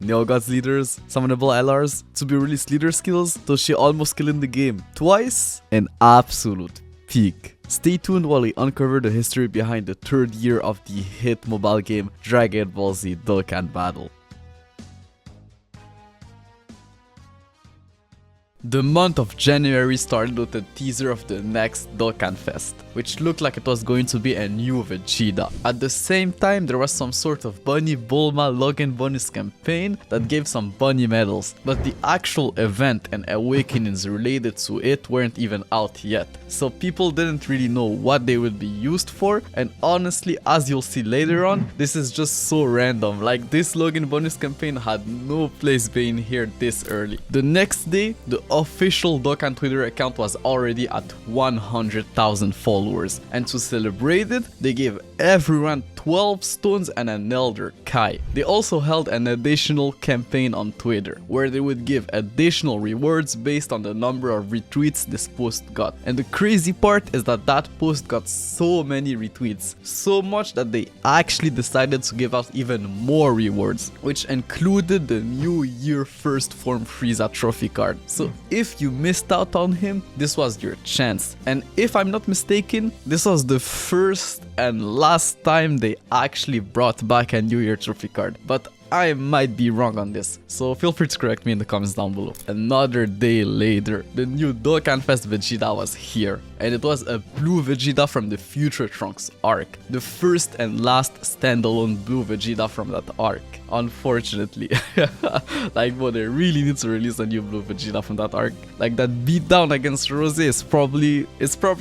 Neo Gods leaders, summonable LRs, to be released leader skills, till she almost killing the game twice, an absolute peak. Stay tuned while we uncover the history behind the third year of the hit mobile game Dragon Ball Z Dokkan Battle. The month of January started with a teaser of the next Dokkan Fest, which looked like it was going to be a new Vegeta. At the same time, there was some sort of Bunny Bulma login bonus campaign that gave some bunny medals, but the actual event and awakenings related to it weren't even out yet, so people didn't really know what they would be used for, and honestly, as you'll see later on, this is just so random. Like, this login bonus campaign had no place being here this early. The next day, the official Dokkan Twitter account was already at 100,000 followers, and to celebrate it, they gave everyone 12 stones and an Elder Kai. They also held an additional campaign on Twitter, where they would give additional rewards based on the number of retweets this post got. And the crazy part is that that post got so many retweets, so much that they actually decided to give out even more rewards, which included the new year first form Frieza trophy card. So if you missed out on him, this was your chance. And if I'm not mistaken, this was the first and last time they actually brought back a New Year trophy card. But I might be wrong on this, so feel free to correct me in the comments down below. Another day later, the new Dokkan Fest Vegeta was here, and it was a blue Vegeta from the Future Trunks arc. The first and last standalone blue Vegeta from that arc, unfortunately. Like, but they really need to release a new blue Vegeta from that arc. Like, that beatdown against Rose is probably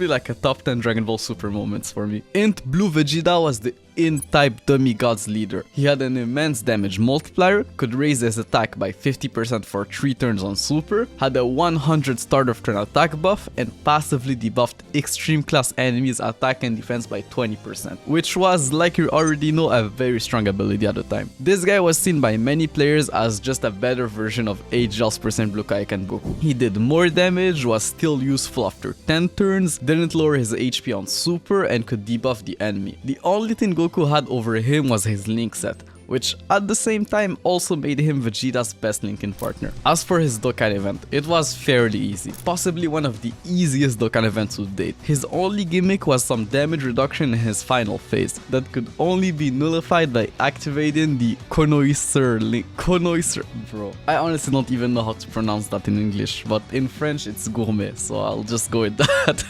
like a top 10 Dragon Ball Super moments for me. Int Blue Vegeta was the in-type demigods leader. He had an immense damage multiplier, could raise his attack by 50% for 3 turns on super, had a 100 start of turn attack buff, and passively debuffed extreme class enemies attack and defense by 20%, which was, like you already know, a very strong ability at the time. This guy was seen by many players as just a better version of HL's % Blue Kaioken Goku. He did more damage, was still useful after 10 turns, didn't lower his HP on super, and could debuff the enemy. The only thing Goku had over him was his Link set, which at the same time also made him Vegeta's best linking partner. As for his Dokkan event, it was fairly easy, possibly one of the easiest Dokkan events to date. His only gimmick was some damage reduction in his final phase that could only be nullified by activating the Konoiser link. Konoiser, bro. I honestly don't even know how to pronounce that in English, but in French it's gourmet, so I'll just go with that.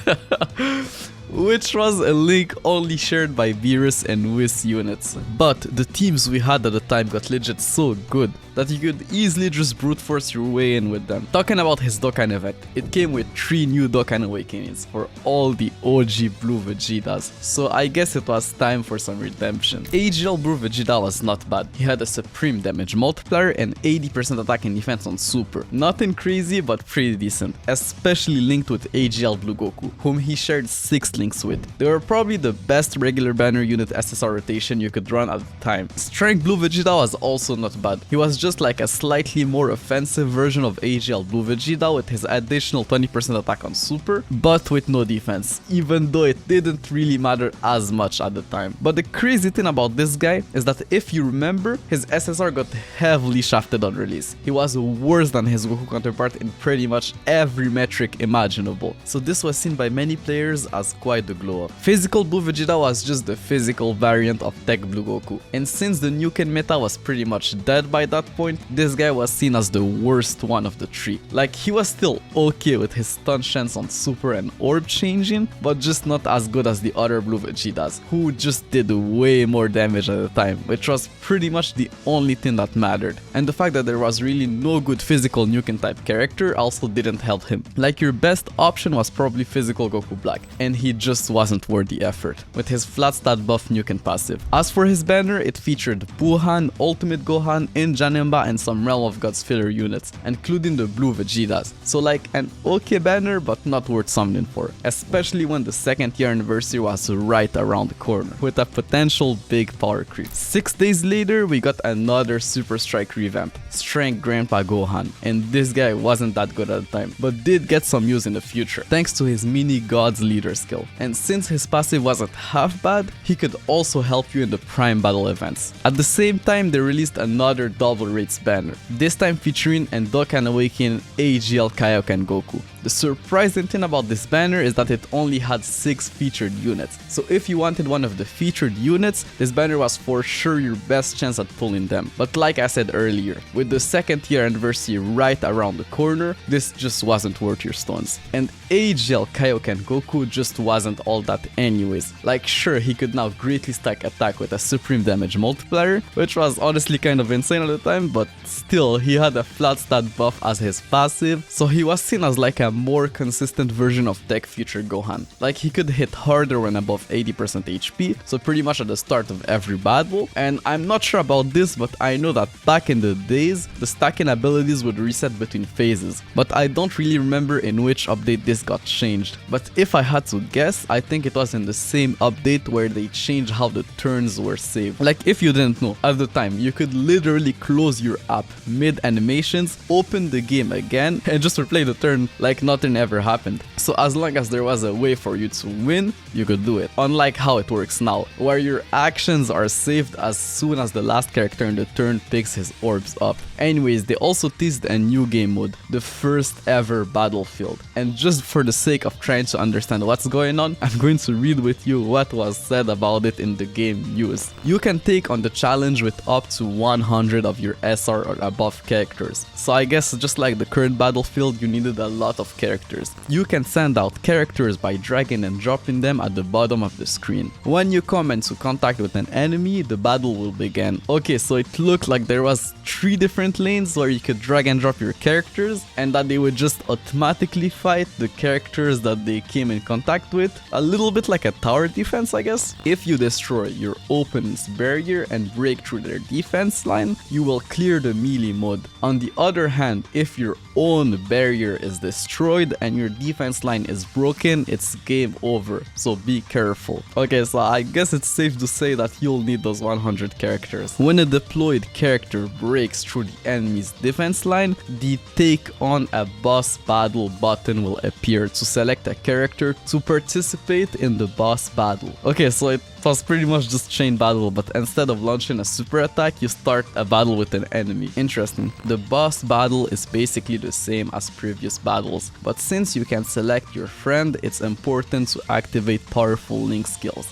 Which was a link only shared by Beerus and Whis units. But the teams we had at the time got legit so good that you could easily just brute force your way in with them. Talking about his Dokkan event, it came with 3 new Dokkan awakenings for all the OG Blue Vegetas, so I guess it was time for some redemption. AGL Blue Vegeta was not bad. He had a supreme damage multiplier and 80% attack and defense on super. Nothing crazy, but pretty decent, especially linked with AGL Blue Goku, whom he shared 6 links with. They were probably the best regular banner unit SSR rotation you could run at the time. Strength Blue Vegeta was also not bad. He was just like a slightly more offensive version of AGL Blue Vegeta with his additional 20% attack on super, but with no defense, even though it didn't really matter as much at the time. But the crazy thing about this guy is that if you remember, his SSR got heavily shafted on release. He was worse than his Goku counterpart in pretty much every metric imaginable, so this was seen by many players as quite the glow up. Physical Blue Vegeta was just the physical variant of Tech Blue Goku, and since the Nuken meta was pretty much dead by that point, this guy was seen as the worst one of the 3. Like, he was still okay with his stun chance on super and orb changing, but just not as good as the other Blue Vegetas, who just did way more damage at the time, which was pretty much the only thing that mattered. And the fact that there was really no good physical Nuken type character also didn't help him. Like, your best option was probably physical Goku Black, and he just wasn't worth the effort, with his flat stat buff Nuken passive. As for his banner, it featured Buhan, Ultimate Gohan, Janemba, and some Realm of Gods filler units, including the Blue Vegetas. So like an okay banner, but not worth summoning for, especially when the 2nd year anniversary was right around the corner, with a potential big power creep. 6 days later, we got another Super Strike revamp, Strength Grandpa Gohan, and this guy wasn't that good at the time, but did get some use in the future, thanks to his mini Gods leader skill. battle. And since his passive wasn't half bad, he could also help you in the prime battle events. At the same time, they released another double rates banner, this time featuring and Dokkan Awakening AGL Kaioken Goku. The surprising thing about this banner is that it only had 6 featured units, so if you wanted one of the featured units, this banner was for sure your best chance at pulling them. But like I said earlier, with the 2nd year anniversary right around the corner, this just wasn't worth your stones. And AGL Kaioken Goku just wasn't all that anyways. Like sure, he could now greatly stack attack with a supreme damage multiplier, which was honestly kind of insane at the time, but still, he had a flat stat buff as his passive, so he was seen as like a more consistent version of Tech Future Gohan. Like he could hit harder when above 80% HP, so pretty much at the start of every battle. And I'm not sure about this, but I know that back in the days, the stacking abilities would reset between phases, but I don't really remember in which update this got changed. But if I had to guess, I think it was in the same update where they changed how the turns were saved. Like if you didn't know, at the time, you could literally close your app mid animations, open the game again, and just replay the turn like nothing ever happened. So as long as there was a way for you to win, you could do it. Unlike how it works now, where your actions are saved as soon as the last character in the turn picks his orbs up. Anyways, they also teased a new game mode, the first ever battlefield. And just for the sake of trying to understand what's going on, I'm going to read with you what was said about it in the game news. You can take on the challenge with up to 100 of your SR or above characters. So I guess just like the current battlefield, you needed a lot of characters. You can send out characters by dragging and dropping them at the bottom of the screen. When you come into contact with an enemy, the battle will begin. Okay, so it looked like there was 3 different lanes where you could drag and drop your characters, and that they would just automatically fight the characters that they came in contact with. A little bit like a tower defense, I guess. If you destroy your opponent's barrier and break through their defense line, you will clear the melee mode. On the other hand, if your own barrier is destroyed and your defense line is broken, it's game over, so be careful. Okay, so I guess it's safe to say that you'll need those 100 characters. When a deployed character breaks through the enemy's defense line, the Take on a Boss Battle button will appear to select a character to participate in the boss battle. Okay, so it was pretty much just chain battle, but instead of launching a super attack, you start a battle with an enemy. Interesting. The boss battle is basically the same as previous battles, but since you can select your friend, it's important to activate powerful link skills.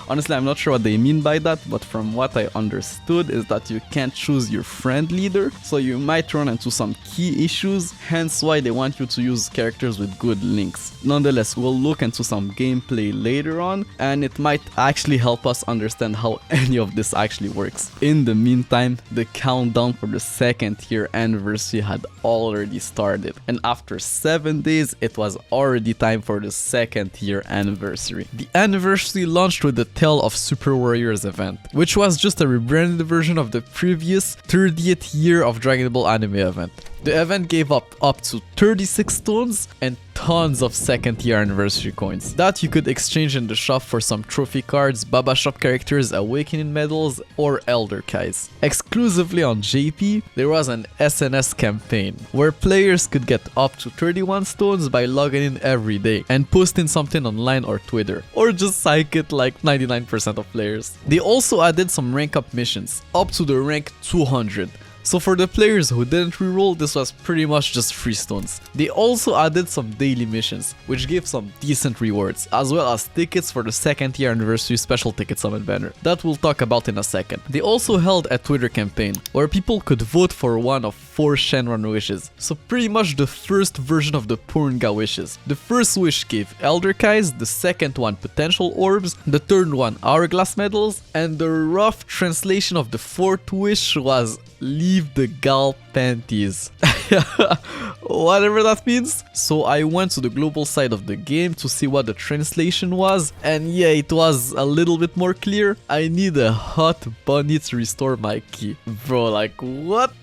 Honestly, I'm not sure what they mean by that, but from what I understood is that you can't choose your friend leader, so you might run into some key issues, hence why they want you to use characters with good links. Nonetheless, we'll look into some gameplay later on, and it might actually help us understand how any of this actually works. In the meantime, the countdown for the 2nd year anniversary had already started, and after 7 days, it was already time for the 2nd year anniversary. The anniversary launched with the Tale of Super Warriors event, which was just a rebranded version of the previous 30th year of Dragon Ball anime event. The event gave up to 36 stones and tons of 2nd year anniversary coins that you could exchange in the shop for some trophy cards, Baba Shop characters, Awakening medals, or Elder Kais. Exclusively on JP, there was an SNS campaign where players could get up to 31 stones by logging in every day and posting something online or Twitter, or just psych it like 99% of players. They also added some rank up missions, up to the rank 200. So for the players who didn't reroll, this was pretty much just free stones. They also added some daily missions, which gave some decent rewards, as well as tickets for the 2nd year anniversary special ticket summit banner, that we'll talk about in a second. They also held a Twitter campaign, where people could vote for one of 4 Shenron wishes, so pretty much the first version of the Purunga wishes. The first wish gave Elder Kais, the second one potential orbs, the third one hourglass medals, and the rough translation of the 4th wish was leave the gal panties. Whatever that means. So I went to the global side of the game to see what the translation was, and yeah, it was a little bit more clear. I need a hot bunny to restore my ki. Bro, like what?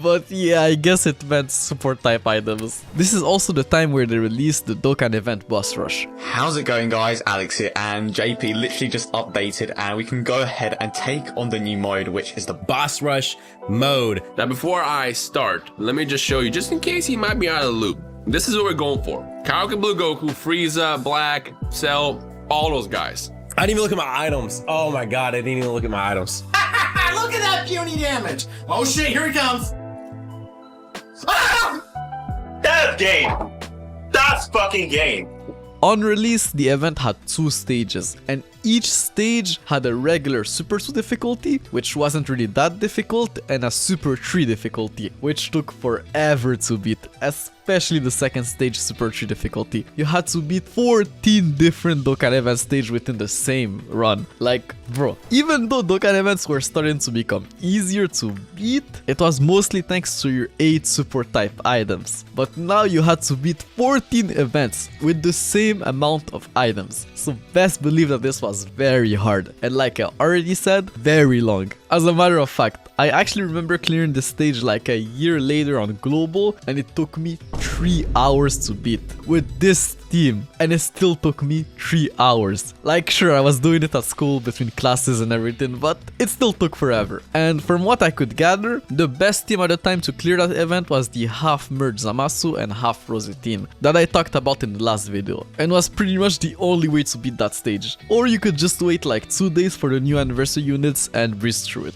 But yeah, I guess it meant support type items. This is also the time where they released the Dokkan event Boss Rush. How's it going, guys? Alex here, and JP literally just updated, and we can go ahead and take on the new mode, which is the Boss Rush mode. Now before I start, let me just show you, just in case you might be out of the loop. This is what we're going for. Kaioken Blue Goku, Frieza, Black, Cell, all those guys. I didn't even look at my items. Oh my god, I didn't even look at my items. Look at that puny damage. Oh shit, here he comes. Ah! That's game. That's fucking game. On release, the event had 2 stages, and each stage had a regular Super 2 difficulty, which wasn't really that difficult, and a Super 3 difficulty, which took forever to beat, especially the second stage Super 3 difficulty. You had to beat 14 different Dokkan event stages within the same run. Like, bro, even though Dokkan events were starting to become easier to beat, it was mostly thanks to your 8 support type items. But now you had to beat 14 events with the same amount of items. So best believe that this was very hard, and like I already said, very long. As a matter of fact, I actually remember clearing this stage like a year later on Global, and it took me 3 hours to beat with this team, and it still took me 3 hours. Like, sure, I was doing it at school between classes and everything, but it still took forever. And from what I could gather, the best team at the time to clear that event was the half merge Zamasu and half Rose team that I talked about in the last video, and was pretty much the only way to beat that stage. Or you could just wait like 2 days for the new anniversary units and breeze through it.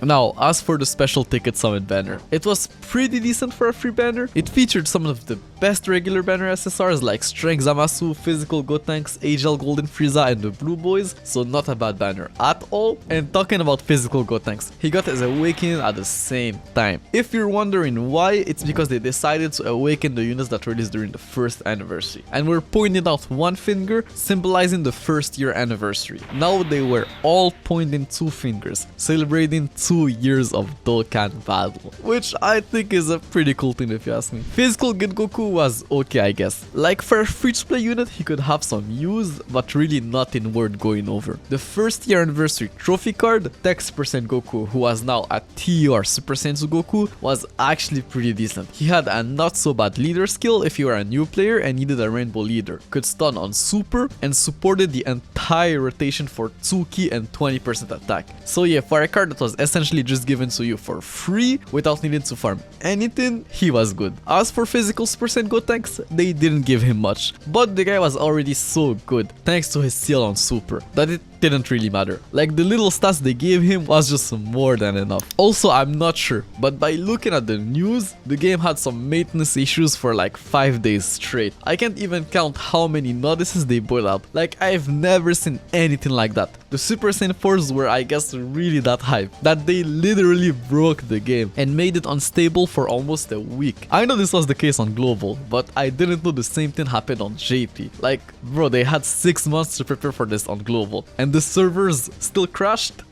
Now, as for the special ticket summit banner, it was pretty decent for a free banner. It featured some of the best regular banner SSRs like Strength Zamasu, Physical Gotenks, AGL Golden Frieza, and the Blue Boys, so not a bad banner at all. And talking about Physical Gotenks, he got his awakening at the same time. If you're wondering why, it's because they decided to awaken the units that released during the first anniversary, and were pointing out one finger, symbolizing the first year anniversary. Now they were all pointing 2 fingers, celebrating 2 years of Dokkan battle, which I think is a pretty cool thing if you ask me. Physical Goku was okay, I guess. Like, for a free-to-play unit, he could have some use, but really nothing worth going over. The first year anniversary trophy card, Tex Percent Goku, who was now a TR Super Senzu Goku, was actually pretty decent. He had a not so bad leader skill if you were a new player and needed a rainbow leader, could stun on super, and supported the entire rotation for 2 ki and 20% attack. So yeah, for a card that was essentially just given to you for free without needing to farm anything, he was good. As for Physical Super Saiyan Gotenks, they didn't give him much, but the guy was already so good thanks to his seal on super that it didn't really matter. Like, the little stats they gave him was just more than enough. Also, I'm not sure, but by looking at the news, the game had some maintenance issues for like 5 days straight. I can't even count how many notices they put out. Like, I've never seen anything like that. The Super Saiyan 4s were, I guess, really that hype that they literally broke the game and made it unstable for almost a week. I know this was the case on Global, but I didn't know the same thing happened on JP. Like, bro, they had 6 months to prepare for this on Global, and the servers still crashed?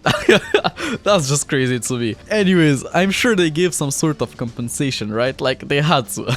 That's just crazy to me. Anyways, I'm sure they gave some sort of compensation, right? Like, they had to.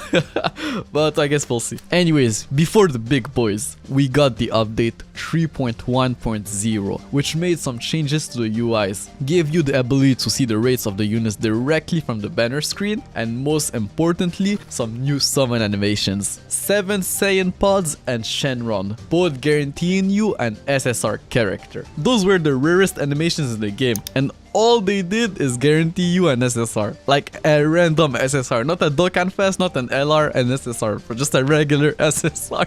But I guess we'll see. Anyways, before the big boys, we got the update 3.1.0, which made some changes to the UIs, gave you the ability to see the rates of the units directly from the banner screen, and most importantly, some new summon animations. 7 Saiyan Pods and Shenron, both guaranteeing you an SSR character. Those were the rarest animations in the game, and all they did is guarantee you an SSR. Like a random SSR, not a Dokkan Fest, not an LR, an SSR, but just a regular SSR.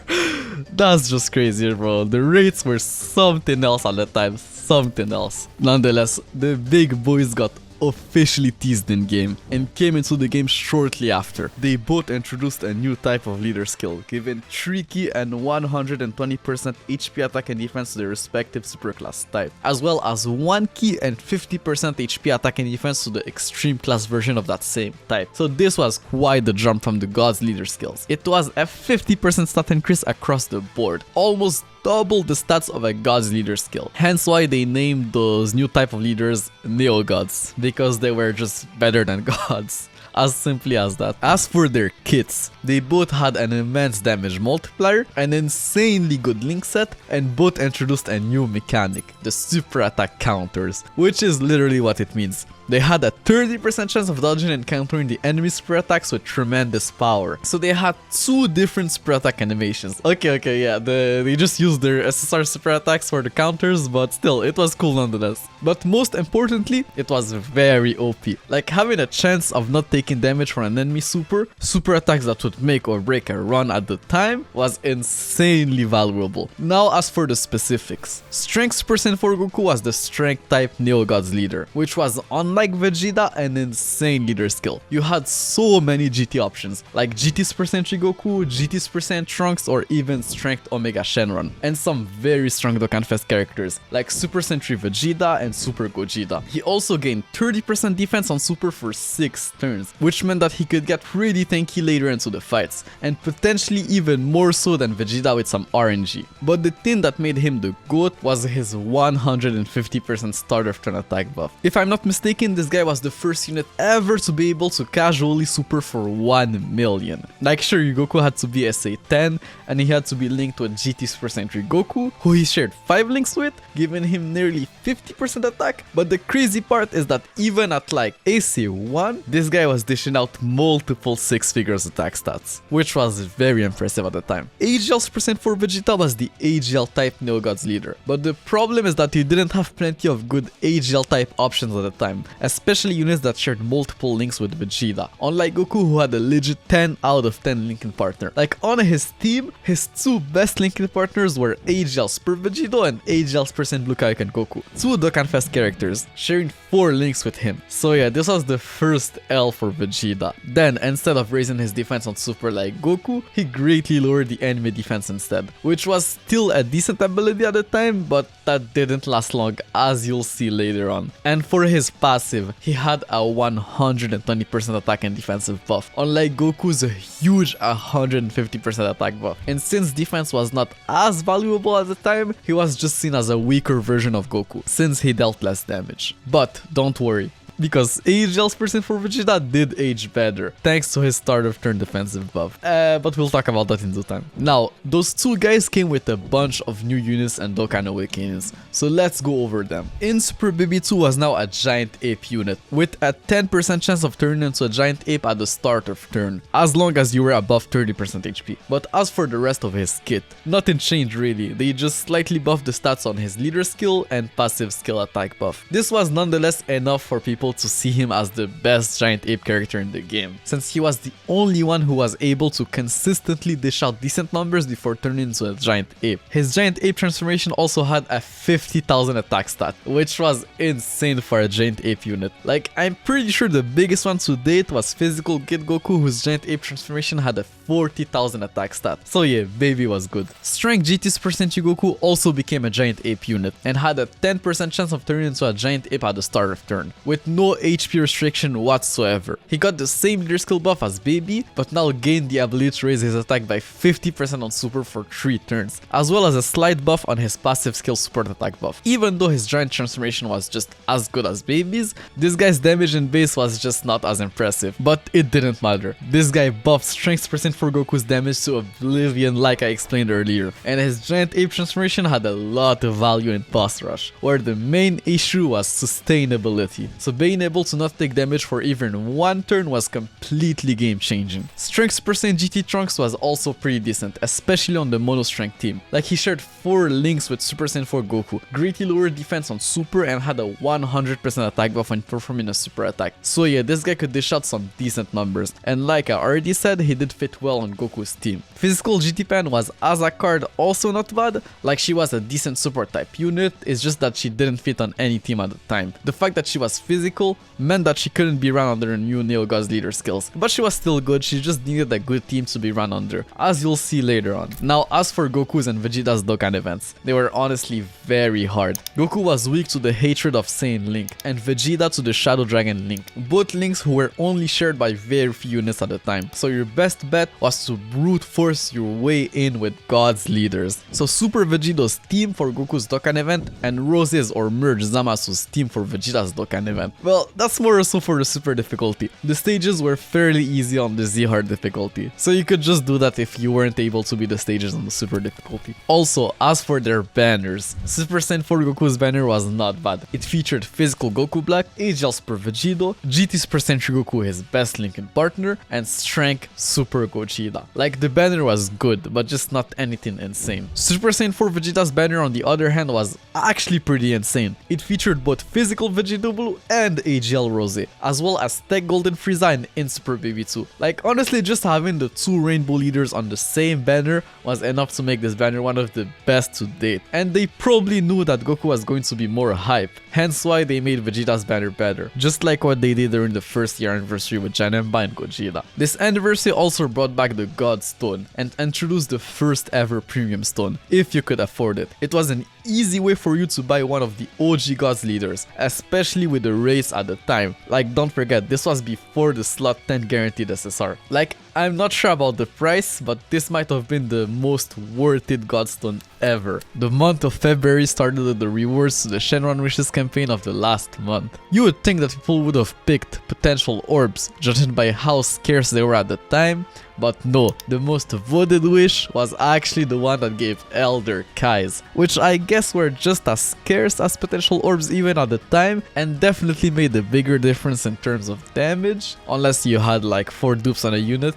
That's just crazy, bro. The rates were something else at the time, something else. Nonetheless, the big boys got officially teased in game and came into the game shortly after. They both introduced a new type of leader skill, giving 3 ki and 120% HP attack and defense to their respective superclass type, as well as 1 ki and 50% HP attack and defense to the extreme class version of that same type. So this was quite the jump from the God's leader skills. It was a 50% stat increase across the board, almost double the stats of a God's leader skill. Hence why they named those new type of leaders Neo Gods, because they were just better than gods. As simply as that. As for their kits, they both had an immense damage multiplier, an insanely good link set, and both introduced a new mechanic, the super attack counters, which is literally what it means. They had a 30% chance of dodging and countering the enemy super attacks with tremendous power. So they had 2 different super attack animations. Okay, yeah, they just used their SSR super attacks for the counters, but still, it was cool nonetheless. But most importantly, it was very OP. Like having a chance of not taking damage from an enemy super attacks that would make or break a run at the time was insanely valuable. Now as for the specifics. Strength percent for Goku was the strength type Neo Gods leader, which was unlike Vegeta an insane leader skill. You had so many GT options, like GT Super Sentry Goku, GT Super Saiyan Trunks, or even Strength Omega Shenron, and some very strong Dokkan Fest characters, like Super Sentry Vegeta and Super Gogeta. He also gained 30% defense on Super for 6 turns, which meant that he could get pretty tanky later into the fights, and potentially even more so than Vegeta with some RNG. But the thing that made him the GOAT was his 150% start of turn attack buff. If I'm not mistaken, this guy was the first unit ever to be able to casually super for 1 million. Like sure, Goku had to be SA 10 and he had to be linked with GT Super Sentry Goku, who he shared 5 links with, giving him nearly 50% attack. But the crazy part is that even at like AC 1, this guy was dishing out multiple 6 figures attack stats, which was very impressive at the time. AGL Super Saiyan 4 Vegeta was the AGL type Neo Gods leader, but the problem is that he didn't have plenty of good AGL type options at the time, especially units that shared multiple links with Vegeta, unlike Goku who had a legit 10 out of 10 linking partner. Like on his team, his 2 best linking partners were AGL Super Vegito and AGL Super Saiyan Blue Kaioken Goku, 2 Dokkan Fest characters, sharing 4 links with him. So yeah, this was the first L for Vegeta. Then, instead of raising his defense on Super like Goku, he greatly lowered the enemy defense instead, which was still a decent ability at the time, but that didn't last long, as you'll see later on. And for his passive, he had a 120% attack and defensive buff, unlike Goku's huge 150% attack buff. And since defense was not as valuable at the time, he was just seen as a weaker version of Goku, since he dealt less damage. But don't worry, because AGL Super Saiyan 4 Vegeta did age better, thanks to his start of turn defensive buff. But we'll talk about that in due time. Now, those 2 guys came with a bunch of new units and Dokkan Awakenings, so let's go over them. In Super Baby 2 was now a Giant Ape unit, with a 10% chance of turning into a Giant Ape at the start of turn, as long as you were above 30% HP. But as for the rest of his kit, nothing changed really, they just slightly buffed the stats on his leader skill and passive skill attack buff. This was nonetheless enough for people to see him as the best Giant Ape character in the game, since he was the only one who was able to consistently dish out decent numbers before turning into a Giant Ape. His Giant Ape transformation also had a 50,000 attack stat, which was insane for a Giant Ape unit. Like, I'm pretty sure the biggest one to date was Physical Kid Goku, whose Giant Ape transformation had a 40,000 attack stat. So yeah, baby was good. Strength GT Super Sentry Goku also became a Giant Ape unit and had a 10% chance of turning into a Giant Ape at the start of turn, with no HP restriction whatsoever. He got the same leader skill buff as Baby, but now gained the ability to raise his attack by 50% on Super for 3 turns, as well as a slight buff on his passive skill support attack buff. Even though his giant transformation was just as good as Baby's, this guy's damage in base was just not as impressive, but it didn't matter. This guy buffed strength percent for Goku's damage to oblivion like I explained earlier, and his giant ape transformation had a lot of value in boss rush, where the main issue was sustainability, so being able to not take damage for even 1 turn was completely game changing. Strength percent GT Trunks was also pretty decent, especially on the mono strength team. Like, he shared 4 links with Super Saiyan 4 Goku, greatly lowered defense on Super, and had a 100% attack buff when performing a super attack. So yeah, this guy could dish out some decent numbers, and like I already said, he did fit well on Goku's team. Physical GT Pan was, as a card, also not bad. Like, she was a decent support type unit, it's just that she didn't fit on any team at the time. The fact that she was physical meant that she couldn't be run under new Neo Gods leader skills, but she was still good, she just needed a good team to be run under, as you'll see later on. Now, as for Goku's and Vegeta's Dokkan events, they were honestly very hard. Goku was weak to the hatred of Saiyan Link, and Vegeta to the Shadow Dragon Link, both links who were only shared by very few units at the time, so your best bet was to brute force your way in with God's leaders. So Super Vegito's team for Goku's Dokkan event and Rose's or Merge Zamasu's team for Vegeta's Dokkan event. Well, that's more or so for the super difficulty. The stages were fairly easy on the Z hard difficulty, so you could just do that if you weren't able to beat the stages on the super difficulty. Also, as for their banners, Super Saiyan 4 Goku's banner was not bad. It featured physical Goku Black, AGL Super Vegito, GT Super Saiyan 3 Goku his best linking partner, and Strength Super Gogeta. Like, the banner was good, but just not anything insane. Super Saiyan 4 Vegeta's banner on the other hand was actually pretty insane. It featured both physical Vegito Blue and AGL Rose, as well as Tech Golden Frieza and In Super Baby 2. Like, honestly, just having the two rainbow leaders on the same banner was enough to make this banner one of the best to date. And they probably knew that Goku was going to be more hype, hence why they made Vegeta's banner better, just like what they did during the first year anniversary with Janemba and Gogeta. This anniversary also brought back the God Stone and introduced the first ever premium stone, if you could afford it. It was an easy way for you to buy one of the OG Gods leaders, especially with the race at the time. Like, don't forget, this was before the slot 10 guaranteed SSR. Like, I'm not sure about the price, but this might have been the most worth it Godstone ever. The month of February started with the rewards to the Shenron Wishes campaign of the last month. You would think that people would have picked potential orbs, judging by how scarce they were at the time, but no, the most voted wish was actually the one that gave Elder Kais, which I guess were just as scarce as potential orbs even at the time, and definitely made a bigger difference in terms of damage, unless you had like 4 dupes on a unit,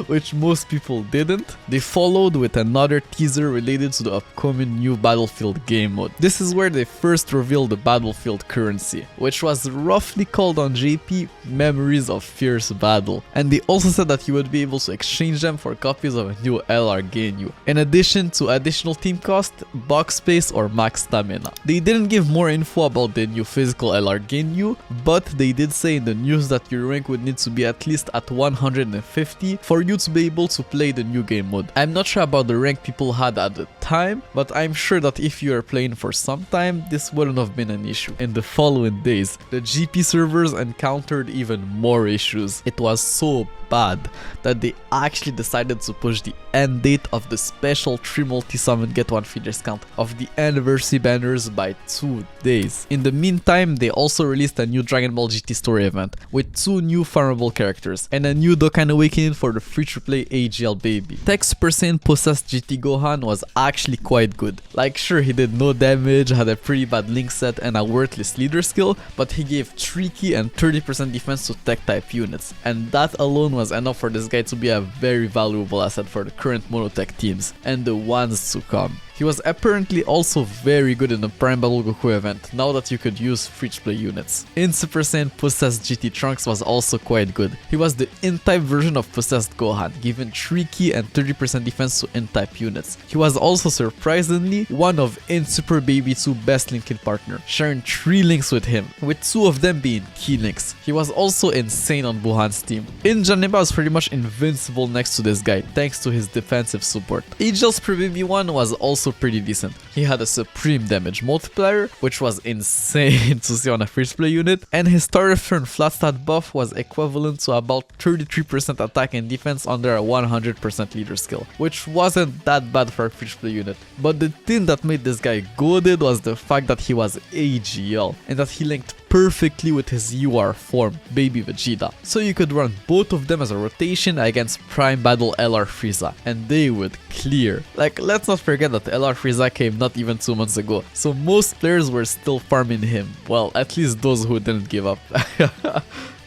which most people didn't. They followed with another teaser related to the upcoming new Battlefield game mode. This is where they first revealed the Battlefield currency, which was roughly called on JP Memories of Fierce Battle, and they also said that you would be able to exchange them for copies of a new LR Ginyu, in addition to additional team cost, box space, or max stamina. They didn't give more info about the new physical LR Ginyu, but they did say in the news that your rank would need to be at least at 150 for you to be able to play the new game mode. I'm not sure about the rank people had at the time, but I'm sure that if you are playing for some time, this wouldn't have been an issue. In the following days, the GP servers encountered even more issues. It was so bad that they actually decided to push the end date of the special 3 multi-summon get 1 free discount of the anniversary banners by 2 days. In the meantime, they also released a new Dragon Ball GT story event with 2 new farmable characters and a new Dokkan Awakening for the free-to-play AGL baby. Tech Super Saiyan possessed GT Gohan was actually quite good. Like, sure, he did no damage, had a pretty bad link set and a worthless leader skill, but he gave 3 key and 30% defense to tech type units, and that alone was enough for this guy to be a very valuable asset for the current monotech teams and the ones to come. He was apparently also very good in the Prime Battle Goku event, now that you could use free-to-play units. In Super Saiyan Possessed GT Trunks was also quite good. He was the N-type version of Possessed Gohan, given 3 key and 30% defense to N-type units. He was also surprisingly one of In Super Baby 2 best linking partner, sharing 3 links with him, with 2 of them being key links. He was also insane on Buhan's team. In Janemba was pretty much invincible next to this guy, thanks to his defensive support. Agel's Super Baby 1 was also pretty decent. He had a supreme damage multiplier, which was insane to see on a free-to-play unit, and his starter turn flat stat buff was equivalent to about 33% attack and defense under a 100% leader skill, which wasn't that bad for a free-to-play unit. But the thing that made this guy goated was the fact that he was AGL, and that he linked perfectly with his UR form, Baby Vegeta. So you could run both of them as a rotation against Prime Battle LR Frieza, and they would clear. Like, let's not forget that LR Frieza came not even 2 months ago, so most players were still farming him. Well, at least those who didn't give up.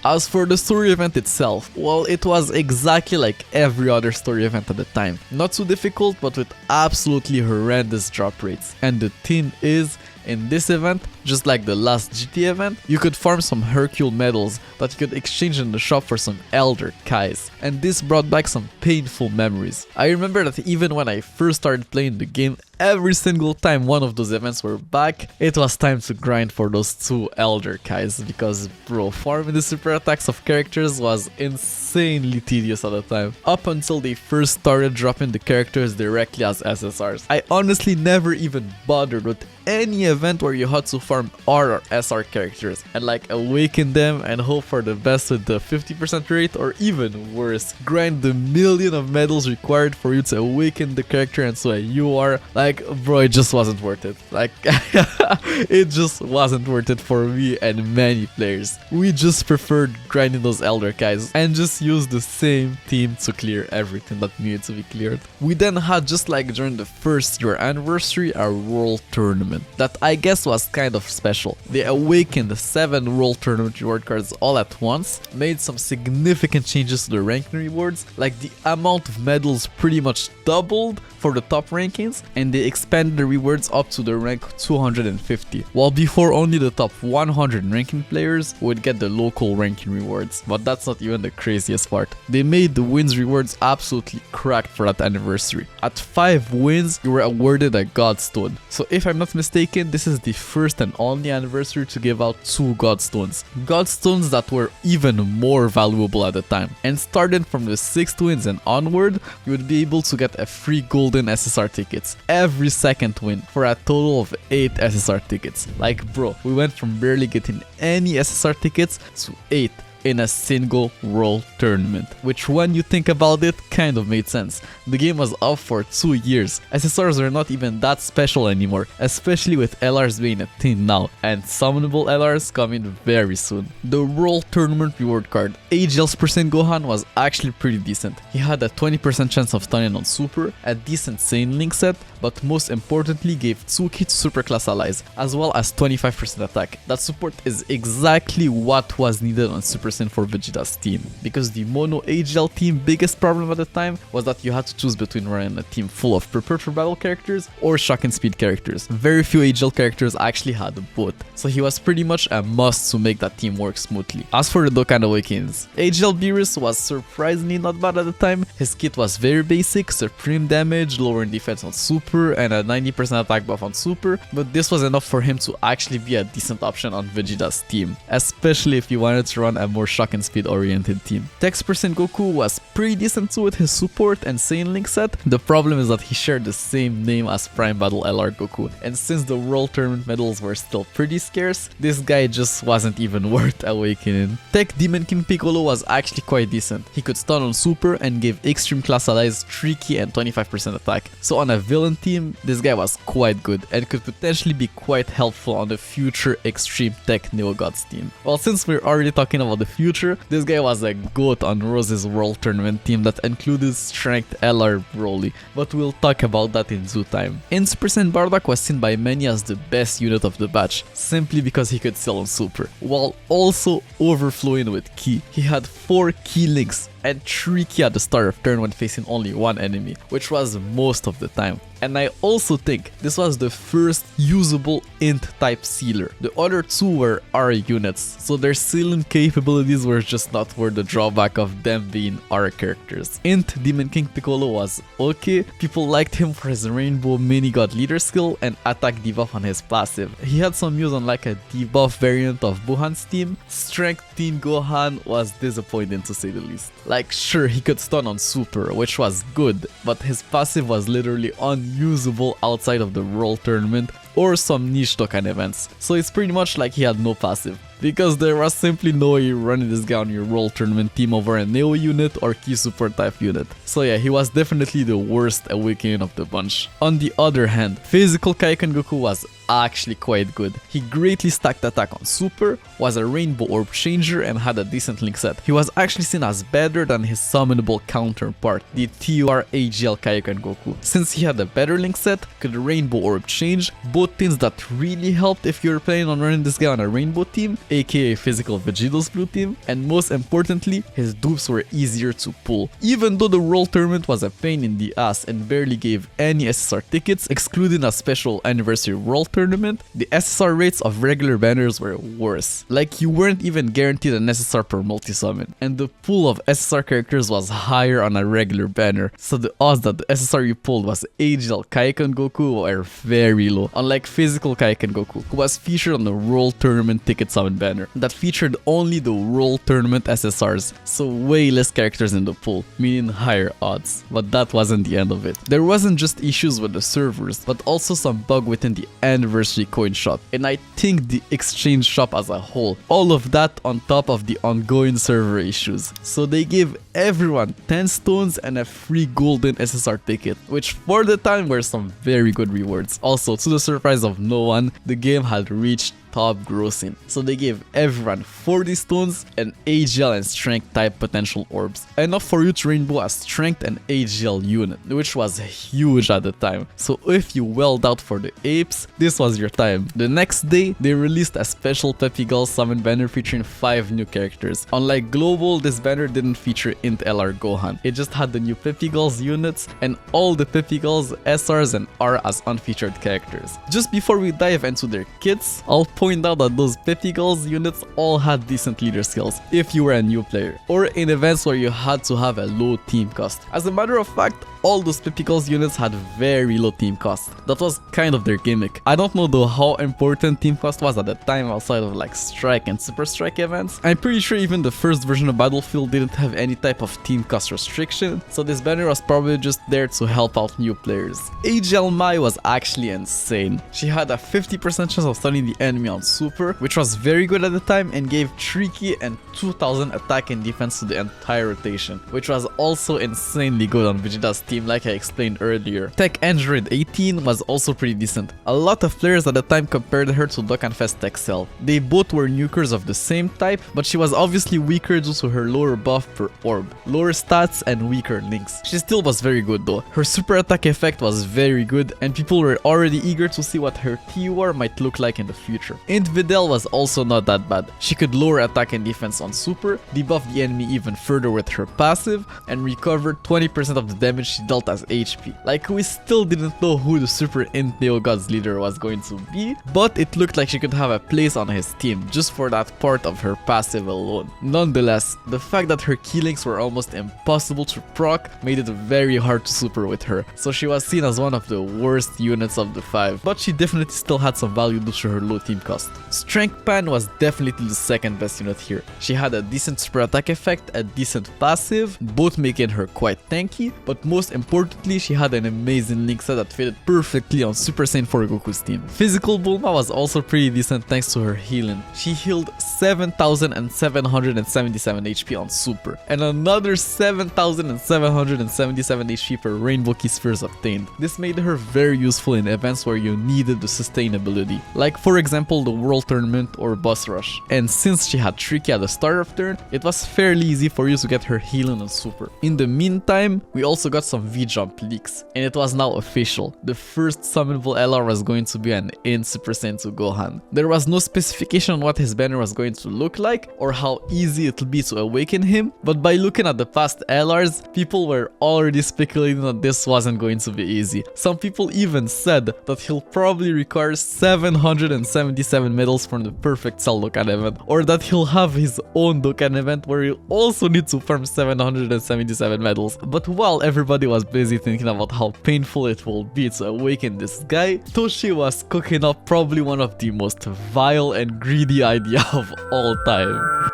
As for the story event itself, well, it was exactly like every other story event at the time. Not too difficult, but with absolutely horrendous drop rates. And the thing is, in this event, just like the last GT event, you could farm some Hercule medals that you could exchange in the shop for some Elder Kais, and this brought back some painful memories. I remember that even when I first started playing the game, every single time one of those events were back, it was time to grind for those 2 Elder Kais, because bro, farming the super attacks of characters was insanely tedious at the time, up until they first started dropping the characters directly as SSRs. I honestly never even bothered with any event where you had to farm farm R or SR characters and like awaken them and hope for the best with the 50% rate, or even worse, grind the million of medals required for you to awaken the character and so you are like, bro, it just wasn't worth it. Like it just wasn't worth it for me and many players. We just preferred grinding those elder guys and just use the same team to clear everything that needed to be cleared. We then had, just like during the first year anniversary, a world tournament that I guess was kind of special. They awakened the 7 world tournament reward cards all at once, made some significant changes to the ranking rewards, like the amount of medals pretty much doubled for the top rankings, and they expanded the rewards up to the rank 250, while before only the top 100 ranking players would get the local ranking rewards. But that's not even the craziest part. They made the wins rewards absolutely cracked for that anniversary. At 5 wins, you were awarded a Godstone. So if I'm not mistaken, this is the first and only anniversary to give out 2 Godstones. Godstones that were even more valuable at the time. And starting from the 6th wins and onward, you would be able to get a free golden SSR tickets every second win for a total of 8 SSR tickets. Like bro, we went from barely getting any SSR tickets to 8 in a single world tournament, which when you think about it kind of made sense. The game was up for 2 years. SSRs are not even that special anymore, especially with LRs being a thing now and summonable LRs coming very soon. The world tournament reward card AGL Super Saiyan Gohan was actually pretty decent. He had a 20% chance of stunning on Super, a decent Saiyan Link set, but most importantly gave 2 key to Super Class allies, as well as 25% attack. That support is exactly what was needed on Super Saiyan for Vegeta's team, because the mono AGL team biggest problem at the time was that you had to choose between running a team full of prepared for battle characters or shock and speed characters. Very few AGL characters actually had both, so he was pretty much a must to make that team work smoothly. As for the Dokkan Awakens, AGL Beerus was surprisingly not bad at the time. His kit was very basic, supreme damage, lowering defense on Super, and a 90% attack buff on Super, but this was enough for him to actually be a decent option on Vegeta's team, especially if you wanted to run a more shock and speed oriented team. Text% Goku was pretty decent too with his support and Saiyan Link set. The problem is that he shared the same name as Prime Battle LR Goku, and since the World Tournament medals were still pretty scarce, this guy just wasn't even worth awakening. Tech Demon King Piccolo was actually quite decent. He could stun on Super and gave extreme class allies 3 key and 25% attack, so on a villain team, this guy was quite good and could potentially be quite helpful on the future Extreme Tech Neo Gods team. Well, since we're already talking about the future, this guy was a GOAT on Rose's World Tournament team that included Strength LR Broly, but we'll talk about that in due time. In Super Saiyan Bardock was seen by many as the best unit of the batch, simply because he could sell on Super, while also overflowing with Ki. He had 4 Ki links and 3 key at the start of turn when facing only one enemy, which was most of the time. And I also think this was the first usable int type sealer. The other 2 were R units, so their sealing capabilities were just not worth the drawback of them being R characters. Int Demon King Piccolo was okay. People liked him for his Rainbow Mini God Leader skill and attack debuff on his passive. He had some use on like a debuff variant of Buhan's team. Strength Teen Gohan was disappointing to say the least. Like sure, he could stun on Super, which was good, but his passive was literally unusable outside of the World Tournament or some niche Dokkan events, so it's pretty much like he had no passive, because there was simply no way you're running this guy on your World Tournament team over a Neo unit or Key Support type unit. So yeah, he was definitely the worst awakening of the bunch. On the other hand, Physical Kaioken Goku was actually quite good. He greatly stacked attack on Super, was a Rainbow Orb Changer, and had a decent link set. He was actually seen as better than his summonable counterpart, the TUR AGL Kaioken Goku, since he had a better link set, could Rainbow Orb Change, both things that really helped if you were planning on running this guy on a Rainbow team, aka Physical Vegito's blue team, and most importantly, his dupes were easier to pull. Even though the World Tournament was a pain in the ass and barely gave any SSR tickets, excluding a special anniversary World Tournament, the SSR rates of regular banners were worse. Like you weren't even guaranteed an SSR per multi-summon, and the pool of SSR characters was higher on a regular banner, so the odds that the SSR you pulled was AGL Kaioken Goku were very low, unlike Physical Kaioken Goku, who was featured on the World Tournament ticket summon banner that featured only the World Tournament SSRs, so way less characters in the pool, meaning higher odds. But that wasn't the end of it. There wasn't just issues with the servers, but also some bug within the anniversary coin shop, and I think the exchange shop as a whole. All of that on top of the ongoing server issues. So they gave everyone 10 stones and a free golden SSR ticket, which for the time were some very good rewards. Also, to the surprise of no one, the game had reached top grossing, so they gave everyone 40 stones and AGL and strength type potential orbs, enough for you to rainbow a strength and AGL unit, which was huge at the time. So if you welled out for the apes, this was your time. The next day they released a special Peppy Gull summon banner featuring 5 new characters. Unlike Global, this banner didn't feature Int LR Gohan, it just had the new Peppy Gulls units and all the Peppy Gulls, SRs and R as unfeatured characters. Just before we dive into their kits, I'll point out that those Peppy Gulls units all had decent leader skills if you were a new player, or in events where you had to have a low team cost. As a matter of fact, all those Peppy Gulls units had very low team cost. That was kind of their gimmick. I don't know though how important team cost was at the time outside of like Strike and Super Strike events. I'm pretty sure even the first version of Battlefield didn't have any type of team cost restriction, so this banner was probably just there to help out new players. AGL Mai was actually insane. She had a 50% chance of stunning the enemy on Super, which was very good at the time and gave 3k and 2000 attack and defense to the entire rotation, which was also insanely good on Vegeta's team like I explained earlier. Tech Android 18 was also pretty decent. A lot of players at the time compared her to Dokkan Fest Excel. They both were nukers of the same type, but she was obviously weaker due to her lower buff per orb, lower stats and weaker links. She still was very good though. Her super attack effect was very good and people were already eager to see what her TUR might look like in the future. Int Videl was also not that bad. She could lower attack and defense on super, debuff the enemy even further with her passive, and recover 20% of the damage she dealt as HP. Like, we still didn't know who the super Int Neo Gods leader was going to be, but it looked like she could have a place on his team just for that part of her passive alone. Nonetheless, the fact that her keylinks were almost impossible to proc made it very hard to super with her, so she was seen as one of the worst units of the 5, but she definitely still had some value due to her low team cost. Strength Pan was definitely the second best unit here. She had a decent super attack effect, a decent passive, both making her quite tanky, but most importantly she had an amazing link set that fitted perfectly on Super Saiyan 4 Goku's team. Physical Bulma was also pretty decent thanks to her healing. She healed 7777 HP on Super, and another 7777 HP per Rainbow Key Spheres obtained. This made her very useful in events where you needed the sustainability, like for example the World Tournament or Boss Rush. And since she had Tricky at the start of turn, it was fairly easy for you to get her healing on Super. In the meantime, we also got some V-Jump leaks, and it was now official. The first summonable LR was going to be an Int Super Saiyan 2 Gohan. There was no specification on what his banner was going to look like or how easy it'll be to awaken him, but by looking at the past LRs, people were already speculating that this wasn't going to be easy. Some people even said that he'll probably require 777 medals from the Perfect Cell Dokkan event, or that he'll have his own Dokkan event where you also need to farm 777 medals. But while everybody was busy thinking about how painful it will be to awaken this guy, Toshi was cooking up probably one of the most vile and greedy idea of all time.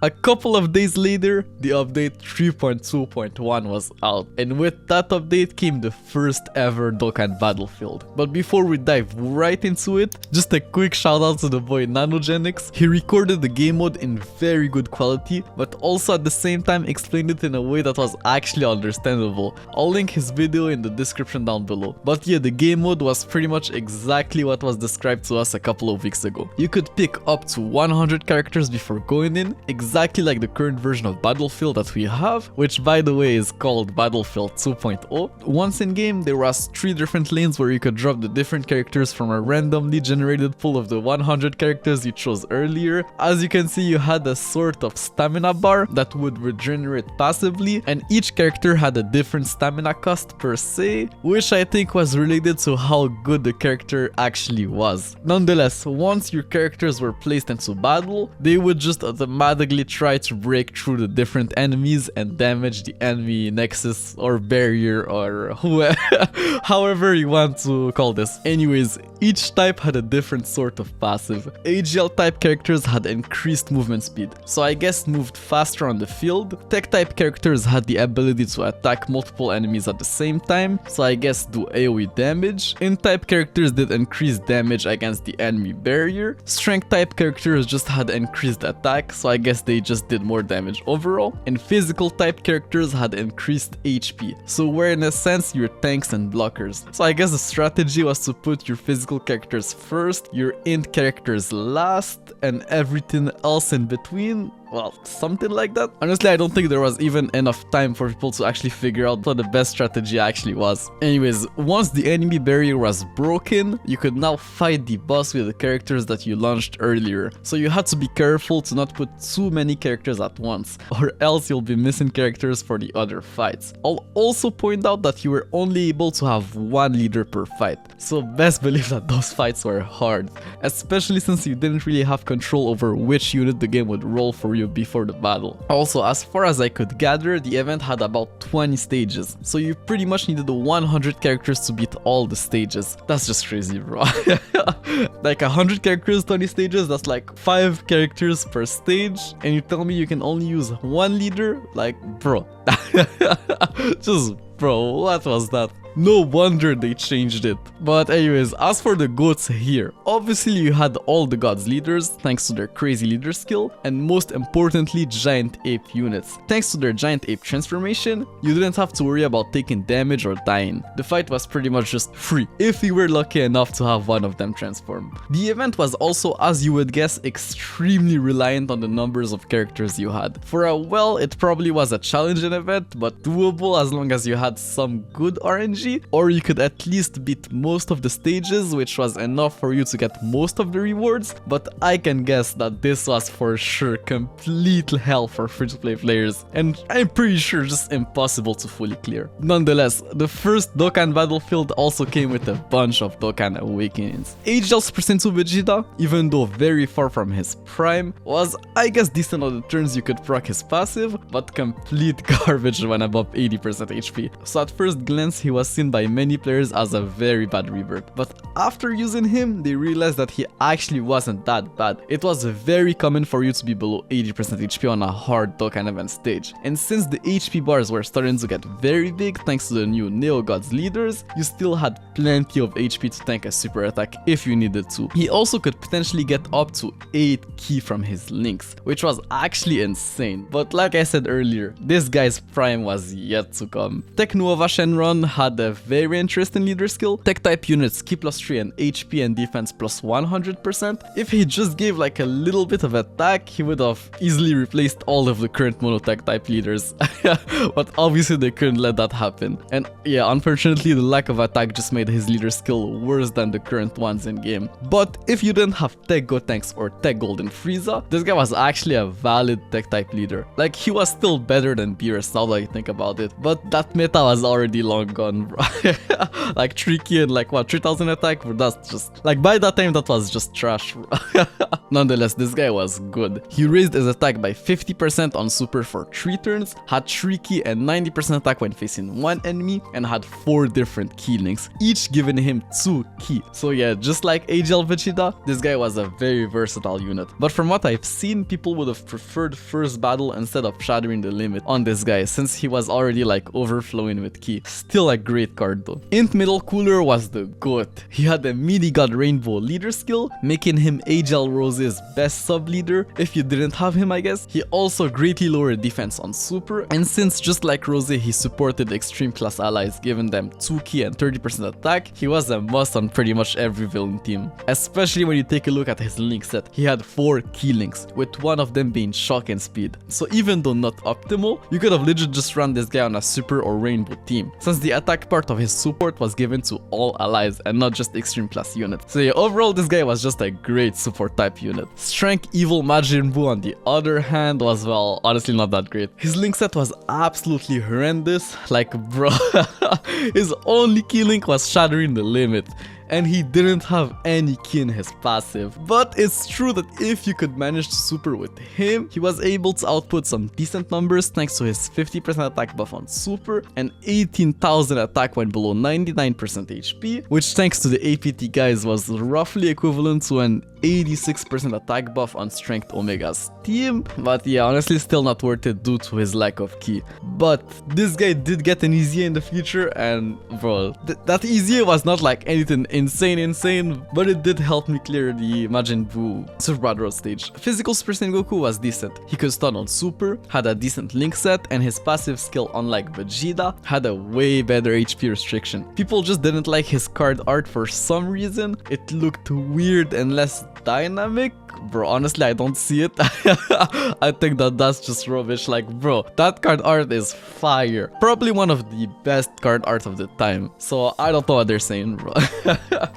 A couple of days later, the update 3.2.1 was out, and with that update came the first ever Dokkan Battlefield. But before we dive right into it, just a quick shout out to the boy Nanogenics. He recorded the game mode in very good quality, but also at the same time explained it in a way that was actually understandable. I'll link his video in the description down below. But yeah, the game mode was pretty much exactly what was described to us a couple of weeks ago. You could pick up to 100 characters before going in, exactly like the current version of Battlefield that we have, which by the way is called Battlefield 2.0. Once in game, there was 3 different lanes where you could drop the different characters from a randomly generated pool of the 100 characters you chose earlier. As you can see, you had a sort of stamina bar that would regenerate passively, and each character had a different stamina cost per se, which I think was related to how good the character actually was. Nonetheless, once your characters were placed into battle, they would just automatically basically try to break through the different enemies and damage the enemy nexus or barrier or whoever, however you want to call this. Anyways, each type had a different sort of passive. AGL type characters had increased movement speed, so I guess moved faster on the field. Tech type characters had the ability to attack multiple enemies at the same time, so I guess do AoE damage. Int type characters did increased damage against the enemy barrier. Strength type characters just had increased attack, so I guess they just did more damage overall. And physical type characters had increased HP, so were in a sense your tanks and blockers. So I guess the strategy was to put your physical characters first, your int characters last, and everything else in between. Well, something like that. Honestly, I don't think there was even enough time for people to actually figure out what the best strategy actually was. Anyways, once the enemy barrier was broken, you could now fight the boss with the characters that you launched earlier. So you had to be careful to not put too many characters at once, or else you'll be missing characters for the other fights. I'll also point out that you were only able to have one leader per fight, so best believe that those fights were hard, especially since you didn't really have control over which unit the game would roll for you before the battle. Also, as far as I could gather, the event had about 20 stages, so you pretty much needed 100 characters to beat all the stages. That's just crazy, bro. Like 100 characters, 20 stages, that's like 5 characters per stage, and you tell me you can only use one leader? Like, bro. Just, bro, what was that? No wonder they changed it. But anyways, as for the goats here, obviously you had all the gods leaders thanks to their crazy leader skill, and most importantly giant ape units. Thanks to their giant ape transformation, you didn't have to worry about taking damage or dying. The fight was pretty much just free, if you were lucky enough to have one of them transform. The event was also, as you would guess, extremely reliant on the numbers of characters you had. For a while, it probably was a challenging event, but doable as long as you had some good RNG, or you could at least beat most of the stages, which was enough for you to get most of the rewards. But I can guess that this was for sure complete hell for free-to-play players, and I'm pretty sure just impossible to fully clear. Nonetheless, the first Dokkan battlefield also came with a bunch of Dokkan awakenings. AGL Super Senzu Vegeta, even though very far from his prime, was I guess decent on the turns you could proc his passive, but complete garbage when above 80% HP. So at first glance he was seen by many players as a very bad revert, but after using him they realized that he actually wasn't that bad. It was very common for you to be below 80% HP on a hard Dokkan event stage, and since the HP bars were starting to get very big thanks to the new Neo Gods leaders, you still had plenty of HP to tank a super attack if you needed to. He also could potentially get up to 8 ki from his links, which was actually insane. But like I said earlier, this guy's prime was yet to come. Tech Nova Shenron had a very interesting leader skill. Tech type units ki +3 and HP and defense +100%. If he just gave like a little bit of attack, he would have easily replaced all of the current monotech type leaders. But obviously they couldn't let that happen. And yeah, unfortunately the lack of attack just made his leader skill worse than the current ones in game. But if you didn't have Tech Gotenks or Tech Golden Frieza, this guy was actually a valid tech type leader. Like, he was still better than Beerus now that I think about it, but that meta was already long gone, bro. Like 3k and like what, 3000 attack, but that's just like, by that time that was just trash, bro. Nonetheless, this guy was good. He raised his attack by 50% on super for 3 turns, had 3 ki and 90% attack when facing one enemy, and had 4 different ki links, each giving him 2 ki. So yeah, just like AGL Vegeta, this guy was a very versatile unit. But from what I've seen, people would have preferred first battle instead of shattering the limit on this guy, since he was already like overflowing with ki. Still a great card though. Int Middle Cooler was the GOAT. He had a Mini God Rainbow leader skill, making him AGL Rose's best sub leader if you didn't have him, I guess. He also greatly lowered defense on super, and since just like Rose he supported extreme class allies, giving them 2 ki and 30% attack, he was a must on pretty much every villain team. Especially when you take a look at his link set, he had 4 key links, with one of them being shock and speed. So even though not optimal, you could have legit just run this guy on a super or rainbow team, since the attack part of his support was given to all allies and not just extreme class units. So yeah, overall this guy was just a great support type unit. Strength Evil Majin Buu on the other hand was, well, honestly not that great. His link set was absolutely horrendous. Like, bro, his only key link was shattering the limit. and he didn't have any ki in his passive. But it's true that if you could manage to super with him, he was able to output some decent numbers thanks to his 50% attack buff on super and 18,000 attack when below 99% HP, which thanks to the APT guys was roughly equivalent to an 86% attack buff on Strength Omega's team. But yeah, honestly still not worth it due to his lack of ki. But this guy did get an easy in the future, and bro, that easy was not like anything insane, but it did help me clear the Majin Buu Super Battle stage. Physical Super Saiyan Goku was decent. He could stun on super, had a decent link set, and his passive skill, unlike Vegeta, had a way better HP restriction. People just didn't like his card art for some reason. It looked weird and less dynamic. Bro, honestly, I don't see it. I think that's just rubbish. Like, bro, that card art is fire. Probably one of the best card art of the time. So I don't know what they're saying, bro.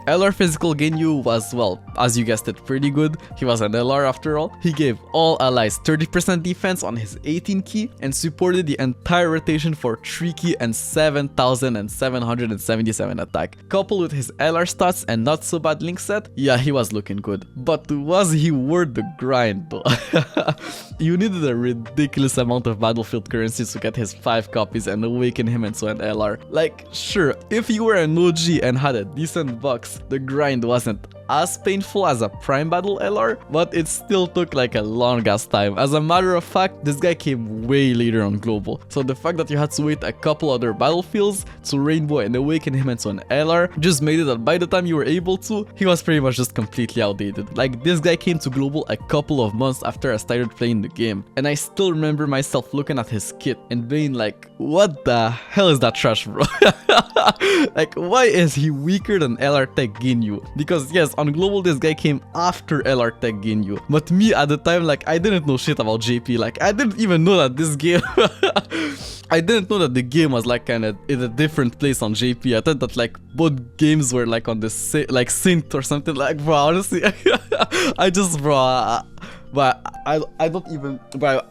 LR physical Ginyu was, well, as you guessed it, pretty good. He was an LR after all. He gave all allies 30% defense on his 18 ki and supported the entire rotation for 3 ki and 7,777 attack. Coupled with his LR stats and not so bad link set, yeah, he was looking good. But was he worth the grind though? You needed a ridiculous amount of battlefield currency to get his 5 copies and awaken him into an LR. Like, sure, if you were an OG and had a decent box, the grind wasn't as painful as a Prime Battle LR, but it still took like a long ass time. As a matter of fact, this guy came way later on Global, so the fact that you had to wait a couple other battlefields to Rainbow and awaken him into an LR just made it that by the time you were able to, he was pretty much just completely outdated. Like, this guy came to Global a couple of months after I started playing the game, and I still remember myself looking at his kit and being like, what the hell is that trash, bro? Like, why is he weaker than LR Tech Ginyu? Because yes, on Global this guy came after LR Tech Ginyu, but me at the time, like, I didn't know shit about JP. Like, I didn't even know that this game I didn't know that the game was like kind of in a different place on JP. I thought that like both games were like on the like synced or something. Like, bro, honestly, I just, bro, but I don't even, bro,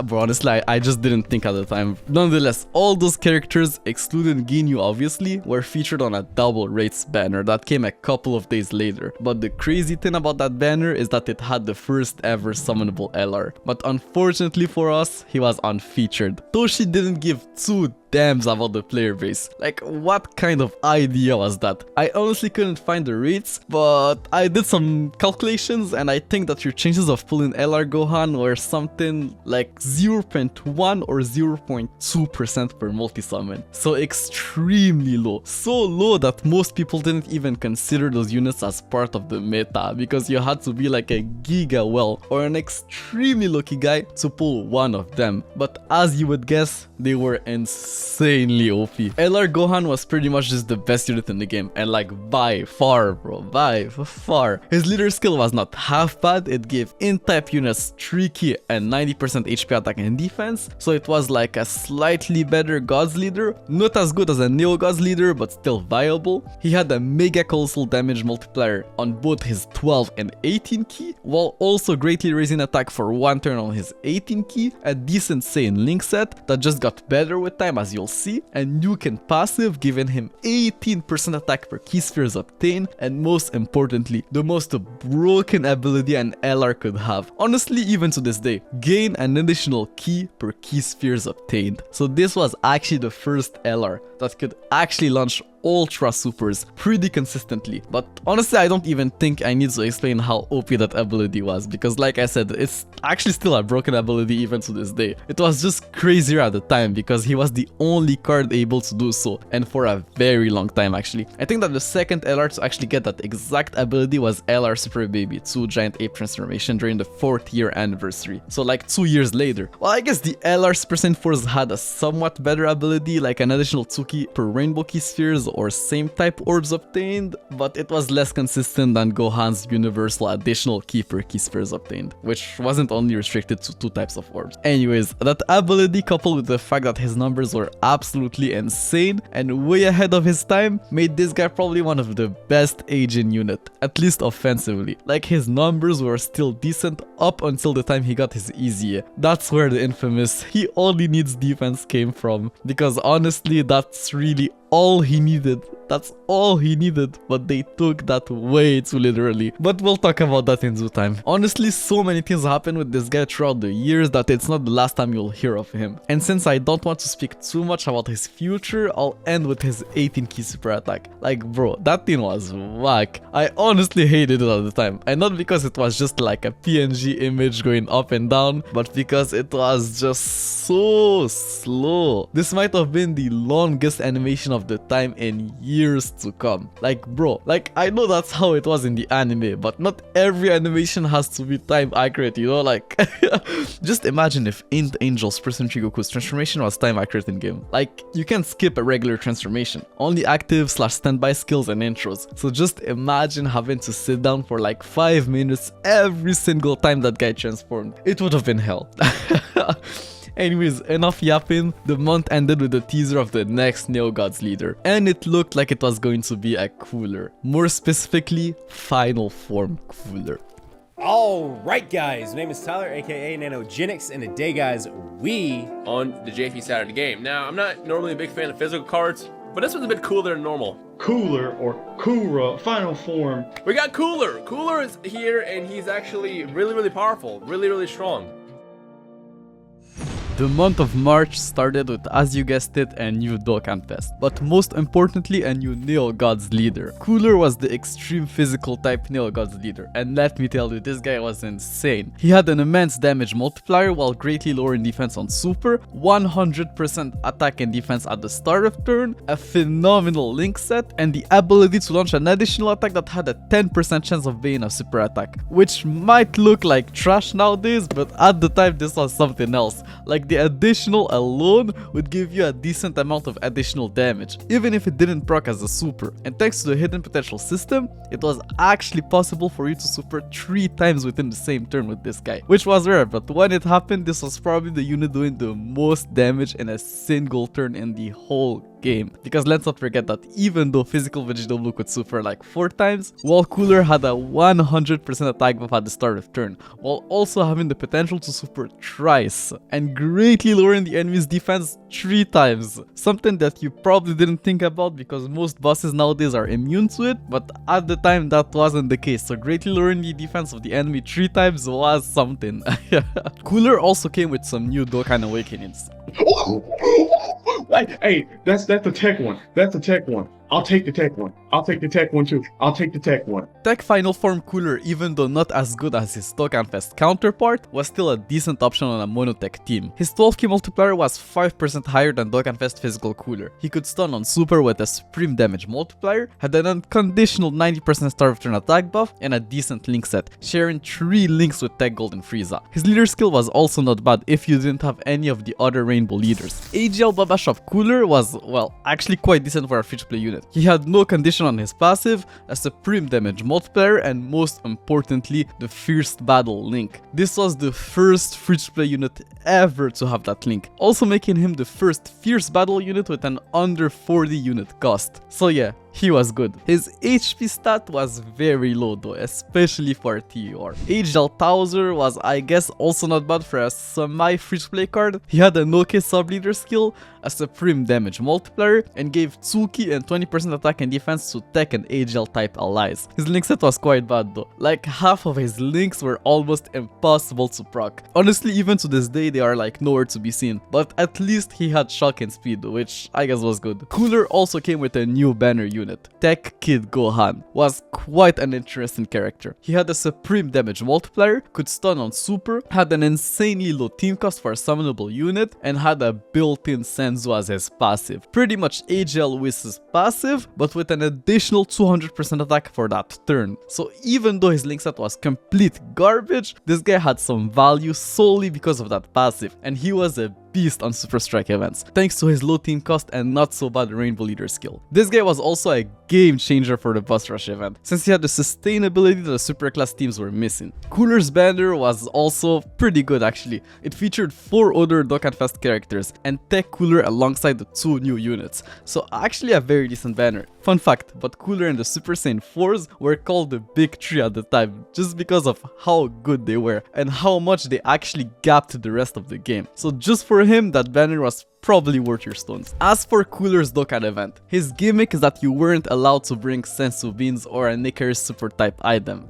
bro, honestly, I just didn't think at the time. Nonetheless, all those characters, excluding Ginyu obviously, were featured on a double rates banner that came a couple of days later. But the crazy thing about that banner is that it had the first ever summonable LR. But unfortunately for us, he was unfeatured. Toshi didn't give two damns about the player base. Like, what kind of idea was that? I honestly couldn't find the rates, but I did some calculations and I think that your chances of pulling LR Gohan were something like 0.1 or 0.2% per multi-summon. So extremely low. So low that most people didn't even consider those units as part of the meta, because you had to be like a giga well or an extremely lucky guy to pull one of them. But as you would guess, they were insanely OP. LR Gohan was pretty much just the best unit in the game, and like by far, bro, by far. His leader skill was not half bad. It gave in-type units 3 ki and 90% HP attack and defense, so it was like a slightly better God's leader. Not as good as a Neo God's leader, but still viable. He had a mega colossal damage multiplier on both his 12 and 18 ki, while also greatly raising attack for 1 turn on his 18 ki, a decent Saiyan link set that just got better with time, as you'll see, and Nuken passive giving him 18% attack per ki spheres obtained, and most importantly, the most broken ability an LR could have. Honestly, even to this day, gain an additional ki per ki spheres obtained. So this was actually the first LR that could actually launch ultra supers pretty consistently. But honestly, I don't even think I need to explain how OP that ability was, because like I said, it's actually still a broken ability even to this day. It was just crazier at the time because he was the only card able to do so, and for a very long time actually. I think that the second LR to actually get that exact ability was LR Super Baby 2 Giant Ape Transformation during the 4th year anniversary, so like 2 years later. Well, I guess the LR Super Saiyan 4s had a somewhat better ability, like an additional 2 ki per rainbow ki spheres or same type orbs obtained, but it was less consistent than Gohan's universal additional ki per ki spheres obtained, which wasn't only restricted to 2 types of orbs. Anyways, that ability coupled with the fact that his numbers were absolutely insane and way ahead of his time made this guy probably one of the best aging unit, at least offensively. Like, his numbers were still decent up until the time he got his easy. That's where the infamous "he only needs defense" came from, because honestly that's really all he needed. That's all he needed, but they took that way too literally. But we'll talk about that in due time. Honestly, so many things happened with this guy throughout the years that it's not the last time you'll hear of him. And since I don't want to speak too much about his future, I'll end with his 18 key super attack. Like bro, that thing was whack. I honestly hated it at the time. And not because it was just like a PNG image going up and down, but because it was just so slow. This might have been the longest animation of the time in years to come. Like bro, like I know that's how it was in the anime, but not every animation has to be time accurate, you know, like just imagine if in Angel's Person Goku's transformation was time accurate in game. Like you can't skip a regular transformation, only active / standby skills and intros. So just imagine having to sit down for like 5 minutes every single time that guy transformed. It would have been hell. Anyways, enough yapping. The month ended with a teaser of the next Neo Gods leader, and it looked like it was going to be a cooler, more specifically final form cooler. Alright guys, my name is Tyler aka Nanogenics, and today guys, we On the JP side of the game. Now, I'm not normally a big fan of physical cards, but this one's a bit cooler than normal. Cooler or Kura final form. We got Cooler. Cooler is here, and he's actually really powerful, really strong. The month of March started with, as you guessed it, a new Dokkan Fest, but most importantly a new Neo Gods leader. Cooler was the extreme physical type Neo Gods leader, and let me tell you, this guy was insane. He had an immense damage multiplier while greatly lowering defense on super, 100% attack and defense at the start of turn, a phenomenal link set, and the ability to launch an additional attack that had a 10% chance of being a super attack, which might look like trash nowadays, but at the time this was something else. Like the additional alone would give you a decent amount of additional damage, even if it didn't proc as a super. And thanks to the hidden potential system, it was actually possible for you to super 3 times within the same turn with this guy, which was rare, but when it happened, this was probably the unit doing the most damage in a single turn in the whole game. Because let's not forget that even though physical Vegeta Blue could super like 4 times, while Cooler had a 100% attack buff at the start of turn, while also having the potential to super thrice and greatly lowering the enemy's defense 3 times. Something that you probably didn't think about because most bosses nowadays are immune to it, but at the time that wasn't the case. So greatly lowering the defense of the enemy 3 times was something. Cooler also came with some new Dokkan awakenings. Hey, that's the tech one. That's the tech one. I'll take the tech one. I'll take the tech one too. I'll take the tech one. Tech Final Form Cooler, even though not as good as his Dokkan Fest counterpart, was still a decent option on a monotech team. His 12k multiplier was 5% higher than Dokkan Fest Physical Cooler. He could stun on super with a supreme damage multiplier, had an unconditional 90% start of turn attack buff, and a decent link set, sharing 3 links with Tech Gold and Frieza. His leader skill was also not bad if you didn't have any of the other Rainbow leaders. AGL Babashov Cooler was, well, actually quite decent for a free-to-play unit. He had no condition on his passive, a supreme damage multiplier, and most importantly, the Fierce Battle link. This was the first free-to-play unit ever to have that link, also making him the first Fierce Battle unit with an under 40 unit cost. So yeah, he was good. His HP stat was very low though, especially for TR. AGL Towser was, I guess, also not bad for a semi-free-to-play card. He had an OK sub-leader skill, a supreme damage multiplier, and gave 2k and 20% attack and defense to Tech and AGL type allies. His link set was quite bad though. Like half of his links were almost impossible to proc. Honestly, even to this day they are like nowhere to be seen, but at least he had shock and speed, which I guess was good. Cooler also came with a new banner unit. Tech Kid Gohan was quite an interesting character. He had a supreme damage multiplier, could stun on super, had an insanely low team cost for a summonable unit, and had a built-in Senzu as his passive. Pretty much AGL Whiz's passive, but with an additional 200% attack for that turn. So even though his link set was complete garbage, this guy had some value solely because of that passive, and he was a beast on Super Strike events, thanks to his low team cost and not so bad Rainbow Leader skill. This guy was also a game changer for the Boss Rush event, since he had the sustainability that the Super Class teams were missing. Cooler's banner was also pretty good actually. It featured 4 other Dokkan Fest characters and Tech Cooler alongside the 2 new units, so actually a very decent banner. Fun fact, but Cooler and the Super Saiyan 4s were called the Big 3 at the time, just because of how good they were and how much they actually gapped the rest of the game. So just for him, that banner was probably worth your stones. As for Cooler's Dokkan event, his gimmick is that you weren't allowed to bring sensu beans or a Nicker's super type item.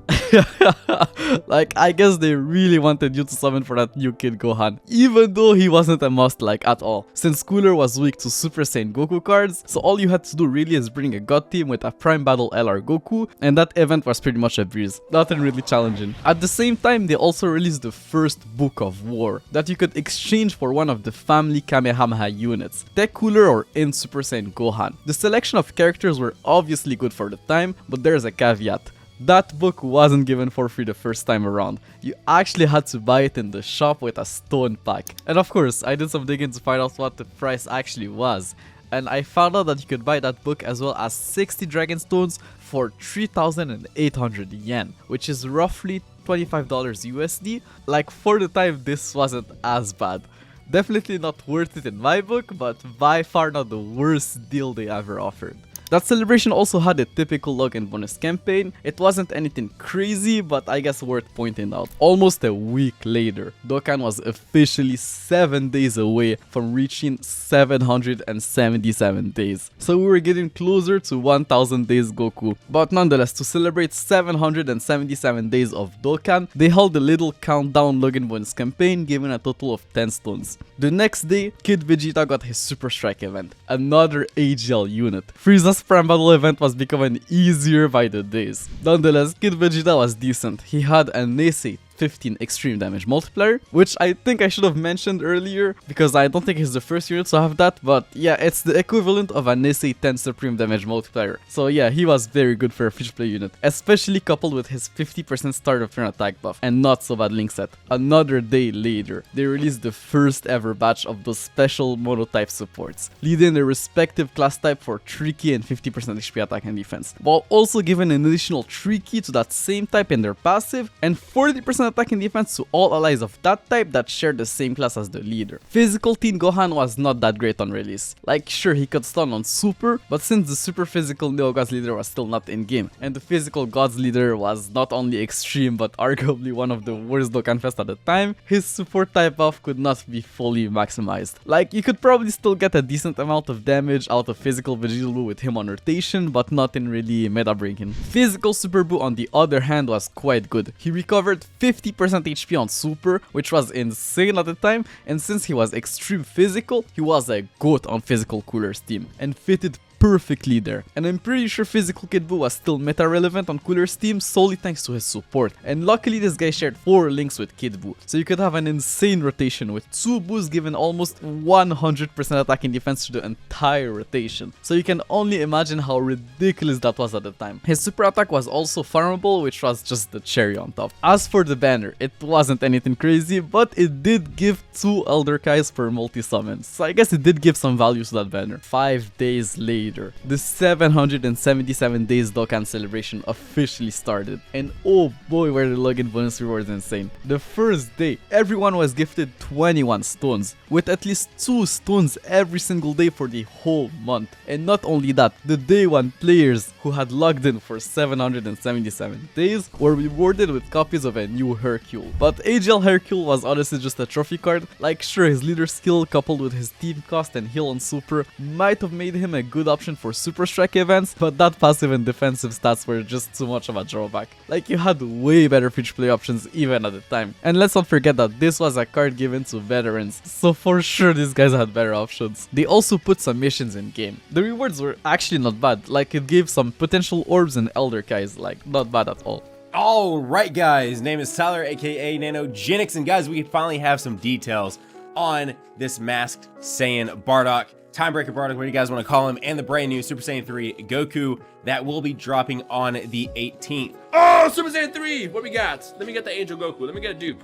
Like, I guess they really wanted you to summon for that new Kid Gohan, even though he wasn't a must like at all, since Cooler was weak to Super Saiyan Goku cards, so all you had to do really is bring a God team with a Prime Battle LR Goku, and that event was pretty much a breeze. Nothing really challenging. At the same time, they also released the first Book of War that you could exchange for one of the family Kamehameha units, Tech Cooler or in Super Saiyan Gohan. The selection of characters were obviously good for the time, but there's a caveat. That book wasn't given for free the first time around. You actually had to buy it in the shop with a stone pack. And of course, I did some digging to find out what the price actually was. And I found out that you could buy that book as well as 60 Dragon Stones for 3,800 yen, which is roughly $25 USD. Like, for the time, this wasn't as bad. Definitely not worth it in my book, but by far not the worst deal they ever offered. That celebration also had a typical login bonus campaign. It wasn't anything crazy, but I guess worth pointing out. Almost a week later, Dokkan was officially 7 days away from reaching 777 days. So we were getting closer to 1000 days Goku. But nonetheless, to celebrate 777 days of Dokkan, they held a little countdown login bonus campaign, giving a total of 10 stones. The next day, Kid Vegeta got his Super Strike event, another AGL unit. Frieza's Prime Battle event was becoming easier by the days. Nonetheless, Kid Vegeta was decent. He had a Neisei 15 extreme damage multiplier, which I think I should have mentioned earlier because I don't think he's the first unit to have that, but yeah, it's the equivalent of a Neisei 10 supreme damage multiplier. So yeah, he was very good for a free play unit, especially coupled with his 50% start of turn attack buff and not so bad link set. Another day later, they released the first ever batch of those special monotype supports, leading their respective class type for tricky and 50% HP attack and defense, while also giving an additional tricky to that same type in their passive and 40% attack and defense to all allies of that type that shared the same class as the leader. Physical Teen Gohan was not that great on release. Like, sure, he could stun on Super, but since the super physical Neo Gods leader was still not in game, and the physical Gods leader was not only extreme but arguably one of the worst Dokkan Fest at the time, his support type buff could not be fully maximized. Like, you could probably still get a decent amount of damage out of physical Vegeta Blue with him on rotation, but nothing really meta breaking. Physical Super Buu on the other hand was quite good. He recovered 50% HP on Super, which was insane at the time, and since he was extreme physical, he was a GOAT on physical Cooler's team, and fitted perfectly there. And I'm pretty sure physical Kid Buu was still meta relevant on Cooler's team solely thanks to his support, and luckily this guy shared 4 links with Kid Buu, so you could have an insane rotation with 2 Boos giving almost 100% attack and defense to the entire rotation, so you can only imagine how ridiculous that was at the time. His super attack was also farmable, which was just the cherry on top. As for the banner, it wasn't anything crazy, but it did give 2 Elder Kais per multi-summons, so I guess it did give some value to that banner. 5 days later, the 777 days Dokkan celebration officially started, and oh boy were the login bonus rewards insane. The first day, everyone was gifted 21 stones, with at least 2 stones every single day for the whole month. And not only that, the day 1 players who had logged in for 777 days were rewarded with copies of a new Hercule. But AGL Hercule was honestly just a trophy card. Like, sure, his leader skill coupled with his team cost and heal on Super might have made him a good option for Super Strike events, but that passive and defensive stats were just too much of a drawback. Like, you had way better free play options even at the time. And let's not forget that this was a card given to veterans, so for sure these guys had better options. They also put some missions in game. The rewards were actually not bad, like it gave some potential orbs and Elder Kais, like not bad at all. Alright guys, name is Tyler aka Nanogenics, and guys, we finally have some details on this masked Saiyan Bardock, Timebreaker Bardock, what do you guys want to call him, and the brand new Super Saiyan 3 Goku that will be dropping on the 18th. Oh, Super Saiyan 3! What we got? Let me get the Angel Goku. Let me get a dupe.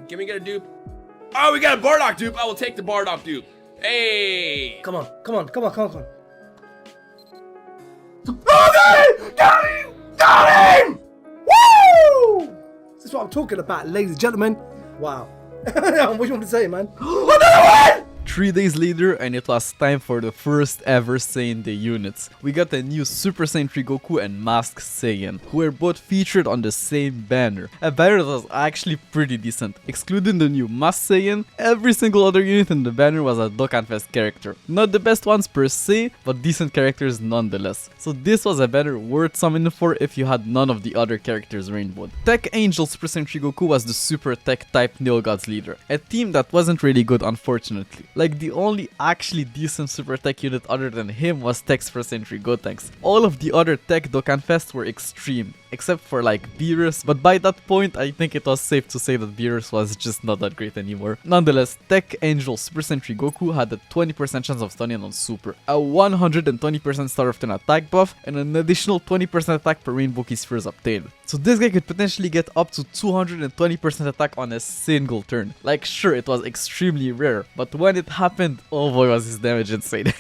Can we get a dupe? Oh, we got a Bardock dupe. I will take the Bardock dupe. Hey! Come on, come on, come on, come on, come on. Okay! Got him! Got him! Woo! This is what I'm talking about, ladies and gentlemen. Wow. What do you want to say, man? Another one! 3 days later, and it was time for the first ever Saiyan Day units. We got a new Super Saiyan 3 Goku and Masked Saiyan, who were both featured on the same banner. A banner that was actually pretty decent. Excluding the new Masked Saiyan, every single other unit in the banner was a Dokkan Fest character. Not the best ones per se, but decent characters nonetheless. So this was a banner worth summoning for if you had none of the other characters rainbowed. Tech Angel Super Saiyan 3 Goku was the Super Tech type Neo Gods leader. A team that wasn't really good, unfortunately. Like, the only actually decent Super Tech unit other than him was Tech Super Saiyan 3 Gotenks. All of the other Tech Dokkan Fest were extreme, except for like Beerus, but by that point I think it was safe to say that Beerus was just not that great anymore. Nonetheless, Tech Angel Super Saiyan 3 Goku had a 20% chance of stunning on Super, a 120% start of turn attack buff, and an additional 20% attack per Rainbow Key Spheres obtained. So this guy could potentially get up to 220% attack on a single turn. Like, sure, it was extremely rare, but when it happened, oh boy was his damage insane.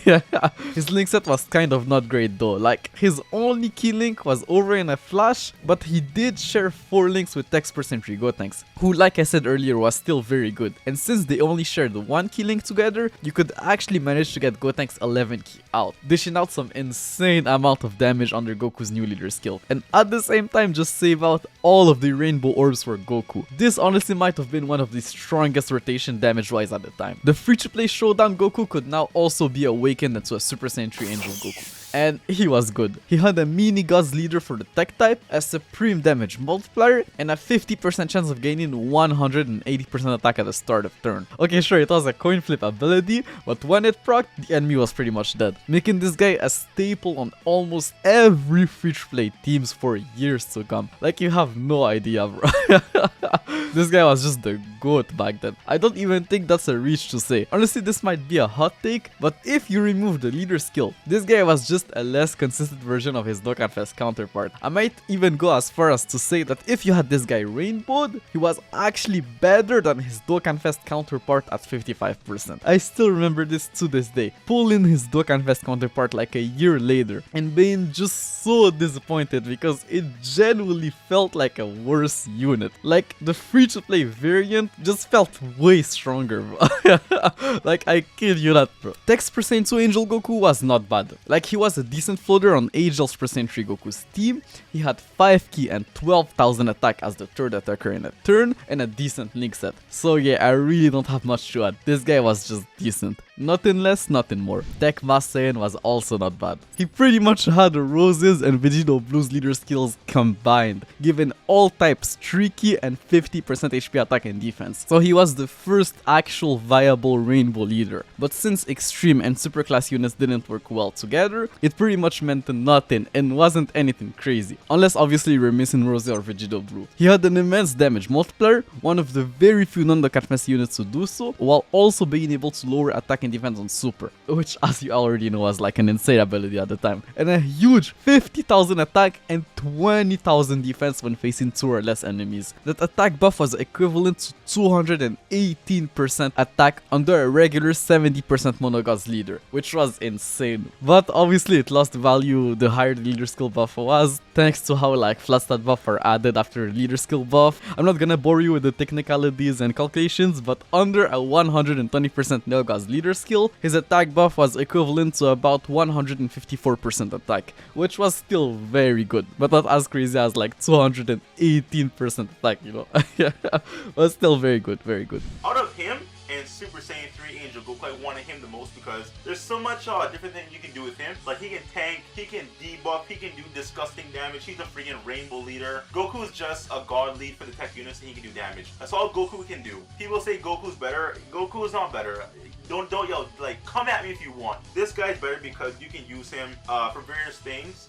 His link set was kind of not great though. Like, his only key link was over in a flash, but he did share 4 links with Tech Super Saiyan 3 Gotenks, who, like I said earlier, was still very good. And since they only shared 1 key link together, you could actually manage to get Gotenks 11 key out, dishing out some insane amount of damage under Goku's new leader skill, and at the same time just save out all of the rainbow orbs for Goku. This honestly might have been one of the strongest rotation damage wise at the time. The free-to-play showdown Goku could now also be awakened into a Super Saiyan 3 Angel Goku, and he was good. He had a mini Gods leader for the tech type, a supreme damage multiplier, and a 50% chance of gaining 180% attack at the start of turn. Okay, sure, it was a coin flip ability, but when it procced, the enemy was pretty much dead, making this guy a staple on almost every free-to-play teams for years to come. Like, you have no idea, bro. This guy was just the GOAT back then. I don't even think that's a reach to say. Honestly, this might be a hot take, but if you remove the leader skill, this guy was just a less consistent version of his Dokkan Fest counterpart. I might even go as far as to say that if you had this guy rainbowed, he was actually better than his Dokkan Fest counterpart at 55%. I still remember this to this day, pulling his Dokkan Fest counterpart like a year later and being just so disappointed because it genuinely felt like a worse unit. Like, the free-to-play variant just felt way stronger, bro. Like, I kid you not, bro. Tech Super Saiyan 2 Angel Goku was not bad. Like, he was a decent floater on Angel Super Saiyan 3 Goku's team. He had 5 key and 12,000 attack as the third attacker in a turn, and a decent link set. So yeah, I really don't have much to add. This guy was just decent. Nothing less, nothing more. Tech Masked Saiyan was also not bad. He pretty much had Rose's and Vegito Blue's leader skills combined, giving all types 3 key and 50% HP attack and defense. So he was the first actual viable rainbow leader. But since extreme and super class units didn't work well together, it pretty much meant nothing and wasn't anything crazy. Unless obviously we're missing Rose or Vegito Blue. He had an immense damage multiplier, one of the very few non-Dokkan Fest units to do so, while also being able to lower attack and defense on Super, which, as you already know, was like an insane ability at the time, and a huge 50,000 attack and 20,000 defense when facing 2 or less enemies. That attack buff was equivalent to 218% attack under a regular 70% Monogods leader, which was insane. But obviously it lost value the higher the leader skill buff was, thanks to how like flat stat buff are added after leader skill buff. I'm not gonna bore you with the technicalities and calculations, but under a 120% Neogods leader skill, his attack buff was equivalent to about 154% attack, which was still very good, but not as crazy as like 218% attack, you know. Yeah, but still very good, very good. Out of him and Super Saiyan 3 Angel Goku, I wanted him the most because there's so much different things you can do with him. Like, he can tank, he can debuff, he can do disgusting damage. He's a freaking rainbow leader. Goku's just a god lead for the tech units and he can do damage. That's all Goku can do. People say Goku's better. Goku is not better. Don't yo, like, come at me if you want. This guy's better because you can use him for various things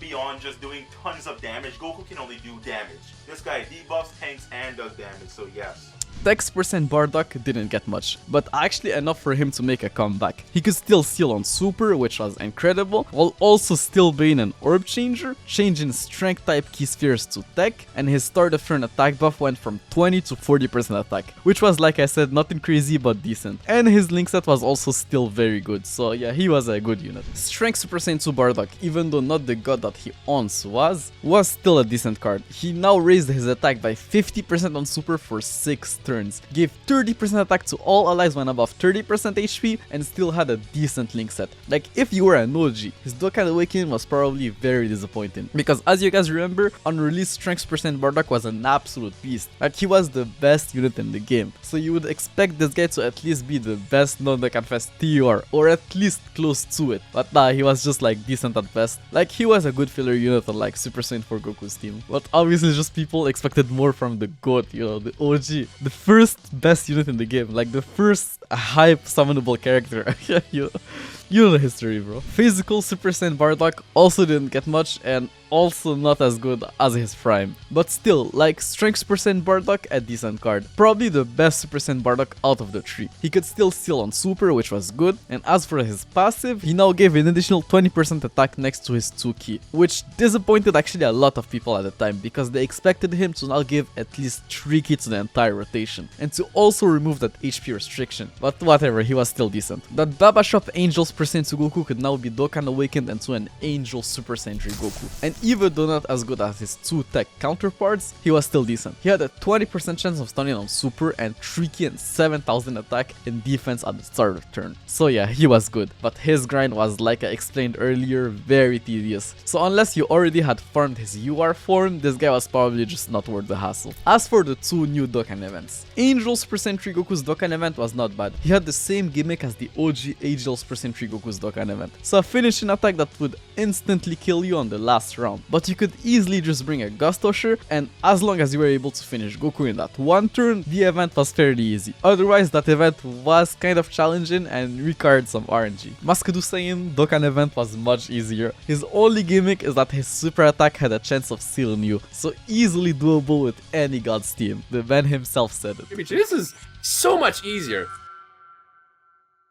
beyond just doing tons of damage. Goku can only do damage. This guy debuffs, tanks, and does damage, so yes. Tech % Bardock didn't get much, but actually enough for him to make a comeback. He could still seal on Super, which was incredible, while also still being an orb changer, changing strength type key spheres to tech, and his start of turn attack buff went from 20 to 40% attack, which was, like I said, nothing crazy but decent. And his link set was also still very good, so yeah, he was a good unit. Strength Super Saiyan 2 Bardock, even though not the god that he once was still a decent card. He now raised his attack by 50% on Super for 6 turns. turns, gave 30% attack to all allies when above 30% HP, and still had a decent link set. Like, if you were an OG, his Dokkan Awakening was probably very disappointing, because as you guys remember, on release Strength percent Bardock was an absolute beast. Like, he was the best unit in the game, so you would expect this guy to at least be the best non-Dokkan Fest TUR, or at least close to it. But nah, he was just like decent at best. Like, he was a good filler unit on like Super Saiyan 4 Goku's team, but obviously just people expected more from the GOAT, you know, the OG, the first best unit in the game, like the first hype summonable character. You know the history, bro. Physical Super Saiyan Bardock also didn't get much, and also not as good as his prime. But still, like Strength Super Saiyan Bardock, a decent card. Probably the best Super Saiyan Bardock out of the three. He could still steal on Super, which was good, and as for his passive, he now gave an additional 20% attack next to his 2 key, which disappointed actually a lot of people at the time, because they expected him to now give at least 3 key to the entire rotation, and to also remove that HP restriction. But whatever, he was still decent. That Baba Shop Angels percent to Goku could now be Dokkan Awakened into an Angel Super Saiyan 3 Goku, and even though not as good as his 2 tech counterparts, he was still decent. He had a 20% chance of stunning on Super and 3 key and 7000 attack in defense at the start of turn. So yeah, he was good, but his grind was, like I explained earlier, very tedious. So unless you already had farmed his UR form, this guy was probably just not worth the hassle. As for the 2 new Dokkan events, Angel Super Saiyan 3 Goku's Dokkan event was not bad. He had the same gimmick as the OG Angel Super Saiyan 3 Goku's Dokkan event. So a finishing attack that would instantly kill you on the last round, but you could easily just bring a Gust Usher, and as long as you were able to finish Goku in that one turn, the event was fairly easy. Otherwise, that event was kind of challenging and required some RNG. Maskudu Saiyan Dokkan event was much easier. His only gimmick is that his super attack had a chance of sealing you, so easily doable with any God's team. The man himself said it. This is so much easier.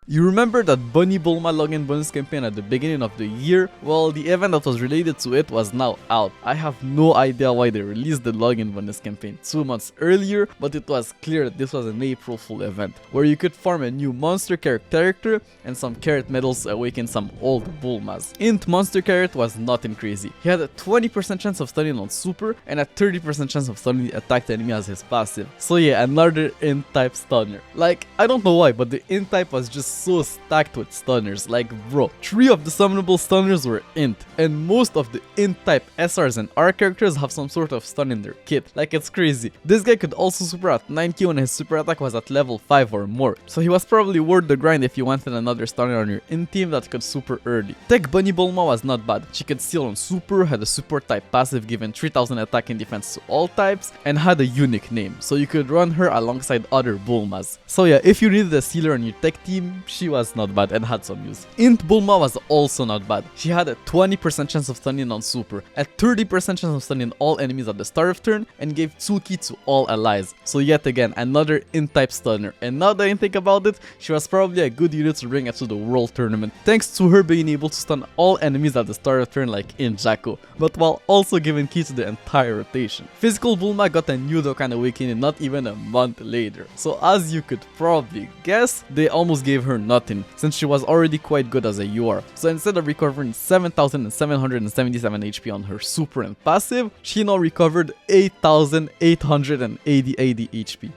You remember that Bunny Bulma login bonus campaign at the beginning of the year? Well, the event that was related to it was now out. I have no idea why they released the login bonus campaign 2 months earlier, but it was clear that this was an April Fool event, where you could farm a new monster character and some carrot medals to awaken some old Bulmas. Int Monster Carrot was nothing crazy. He had a 20% chance of stunning on Super and a 30% chance of stunning the attacked enemy as his passive. So yeah, another Int type stunner. Like, I don't know why, but the Int type was just so stacked with stunners. Like, bro, 3 of the summonable stunners were Int, and most of the Int type SRs and R characters have some sort of stun in their kit. Like, it's crazy. This guy could also super at 9k when his super attack was at level 5 or more, so he was probably worth the grind if you wanted another stunner on your Int team that could super early. Tech Bunny Bulma was not bad. She could steal on Super, had a support type passive given 3000 attack and defense to all types, and had a unique name, so you could run her alongside other Bulmas. So yeah, if you needed a sealer on your tech team, she was not bad and had some use. Int Bulma was also not bad. She had a 20% chance of stunning on Super, a 30% chance of stunning all enemies at the start of turn, and gave 2 key to all allies. So yet again, another Int type stunner. And now that I think about it, she was probably a good unit to bring into the World Tournament, thanks to her being able to stun all enemies at the start of turn like in Jacko, but while also giving key to the entire rotation. Physical Bulma got a new Dokkan Awakening not even a month later, so as you could probably guess, they almost gave her nothing, since she was already quite good as a UR. So instead of recovering 7777 HP on her super and passive, she now recovered 8880 HP.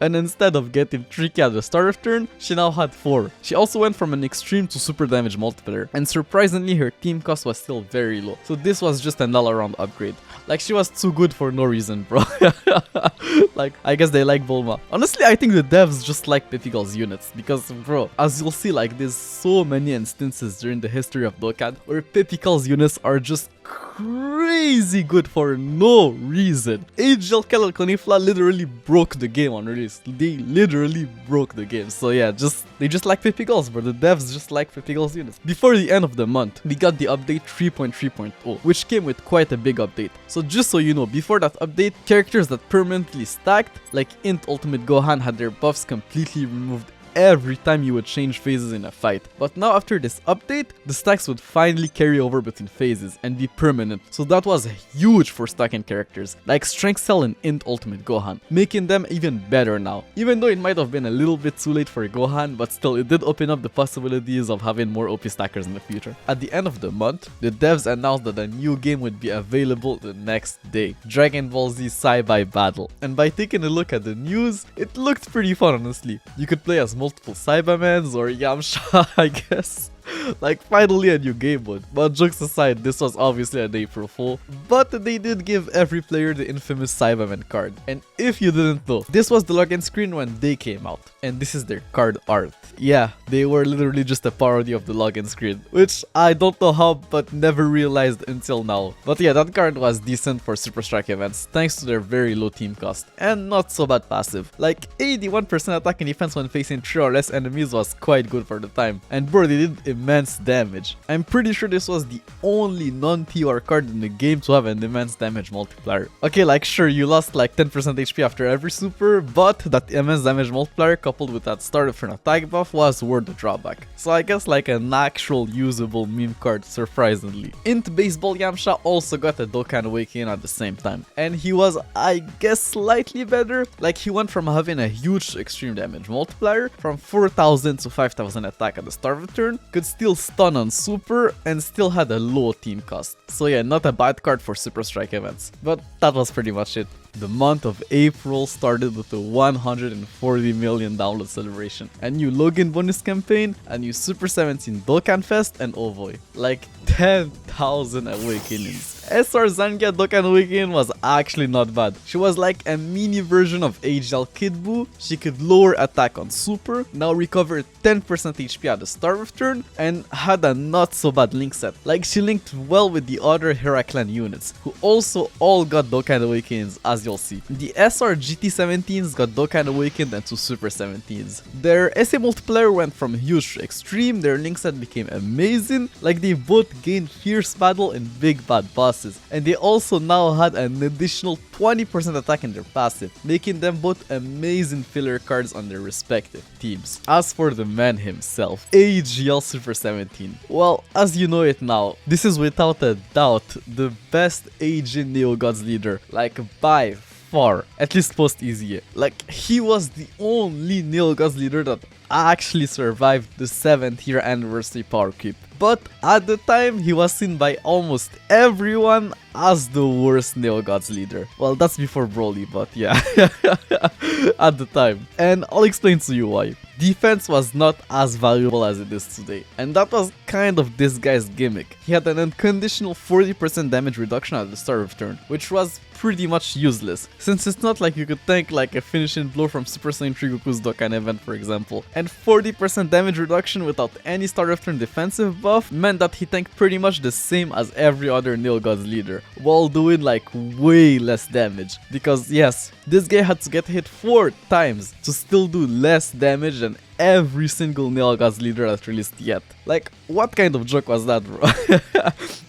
And instead of getting 3k at the start of turn, she now had 4. She also went from an extreme to super damage multiplier, and surprisingly her team cost was still very low, so this was just an all-around upgrade. Like, she was too good for no reason, bro. Like, I guess they like Bulma. Honestly, I think the devs just like Pipigal's units, because bro, as you'll see, like, there's so many instances during the history of Dokkan where Pipigal's units are just crazy good for no reason. Angel Kettle Conifla literally broke the game on release. They literally broke the game. So yeah, they just like Pipigals, bro. The devs just like Pipigals units. Before the end of the month, we got the update 3.3.0, which came with quite a big update. So just so you know, before that update, characters that permanently stacked, like Int Ultimate Gohan, had their buffs completely removed every time you would change phases in a fight. But now after this update, the stacks would finally carry over between phases and be permanent, so that was huge for stacking characters like Strength Cell and Int Ultimate Gohan, making them even better now. Even though it might have been a little bit too late for Gohan, but still it did open up the possibilities of having more OP stackers in the future. At the end of the month, the devs announced that a new game would be available the next day, Dragon Ball Z Saibai Battle. And by taking a look at the news, it looked pretty fun honestly. You could play as multiple Saibamans or Yamcha, I guess. Like finally a new game mode. But jokes aside, this was obviously an April Fool, but they did give every player the infamous Cyberman card. And if you didn't know, this was the login screen when they came out, and this is their card art. Yeah, they were literally just a parody of the login screen, which I don't know how but never realized until now. But yeah, that card was decent for Super Strike events thanks to their very low team cost and not so bad passive. Like 81% attack and defense when facing 3 or less enemies was quite good for the time, and bro, they did immense damage. I'm pretty sure this was the only non-TR card in the game to have an immense damage multiplier. Okay, like sure, you lost like 10% HP after every super, but that immense damage multiplier coupled with that start of an attack buff was worth the drawback. So I guess like an actual usable meme card, surprisingly. Int Baseball Yamcha also got a Dokkan Awakening at the same time, and he was, I guess, slightly better. Like he went from having a huge extreme damage multiplier from 4000 to 5000 attack at the start of the turn, could still stun on super, and still had a low team cost. So yeah, not a bad card for Super Strike events. But that was pretty much it. The month of April started with a 140 million download celebration, a new login bonus campaign, a new Super 17 Dokkan Fest, and oh boy, like 10,000 awakenings. SR Zangia Dokkan Awakening was actually not bad. She was like a mini version of AGL Kid Buu. She could lower attack on super, now recover 10% HP at the start of turn, and had a not so bad link set. Like she linked well with the other Hera clan units, who also all got Dokkan Awakenings, as you'll see. The SR GT17s got Dokkan Awakened and 2 Super 17s. Their SA multiplier went from huge to extreme, their link set became amazing, like they both gained fierce battle and big bad bosses, and they also now had an additional 20% attack in their passive, making them both amazing filler cards on their respective teams. As for the man himself, AGL Super 17, well, as you know it now, this is without a doubt the best Asian Neo Gods leader, like by far, at least post easy. Like he was the only Neo Gods leader that actually survived the 7th year anniversary power creep. But at the time, he was seen by almost everyone as the worst Neo Gods leader. Well, that's before Broly, but yeah, at the time. And I'll explain to you why. Defense was not as valuable as it is today, and that was kind of this guy's gimmick. He had an unconditional 40% damage reduction at the start of turn, which was pretty much useless, since it's not like you could tank like a finishing blow from Super Saiyan 3 Goku's Dokkan event, for example. And 40% damage reduction without any start of turn defensive buff meant that he tanked pretty much the same as every other Neo Gods leader, while doing like way less damage. Because yes, this guy had to get hit 4 times to still do less damage than every single Neo Gods leader that's released yet. Like, what kind of joke was that, bro?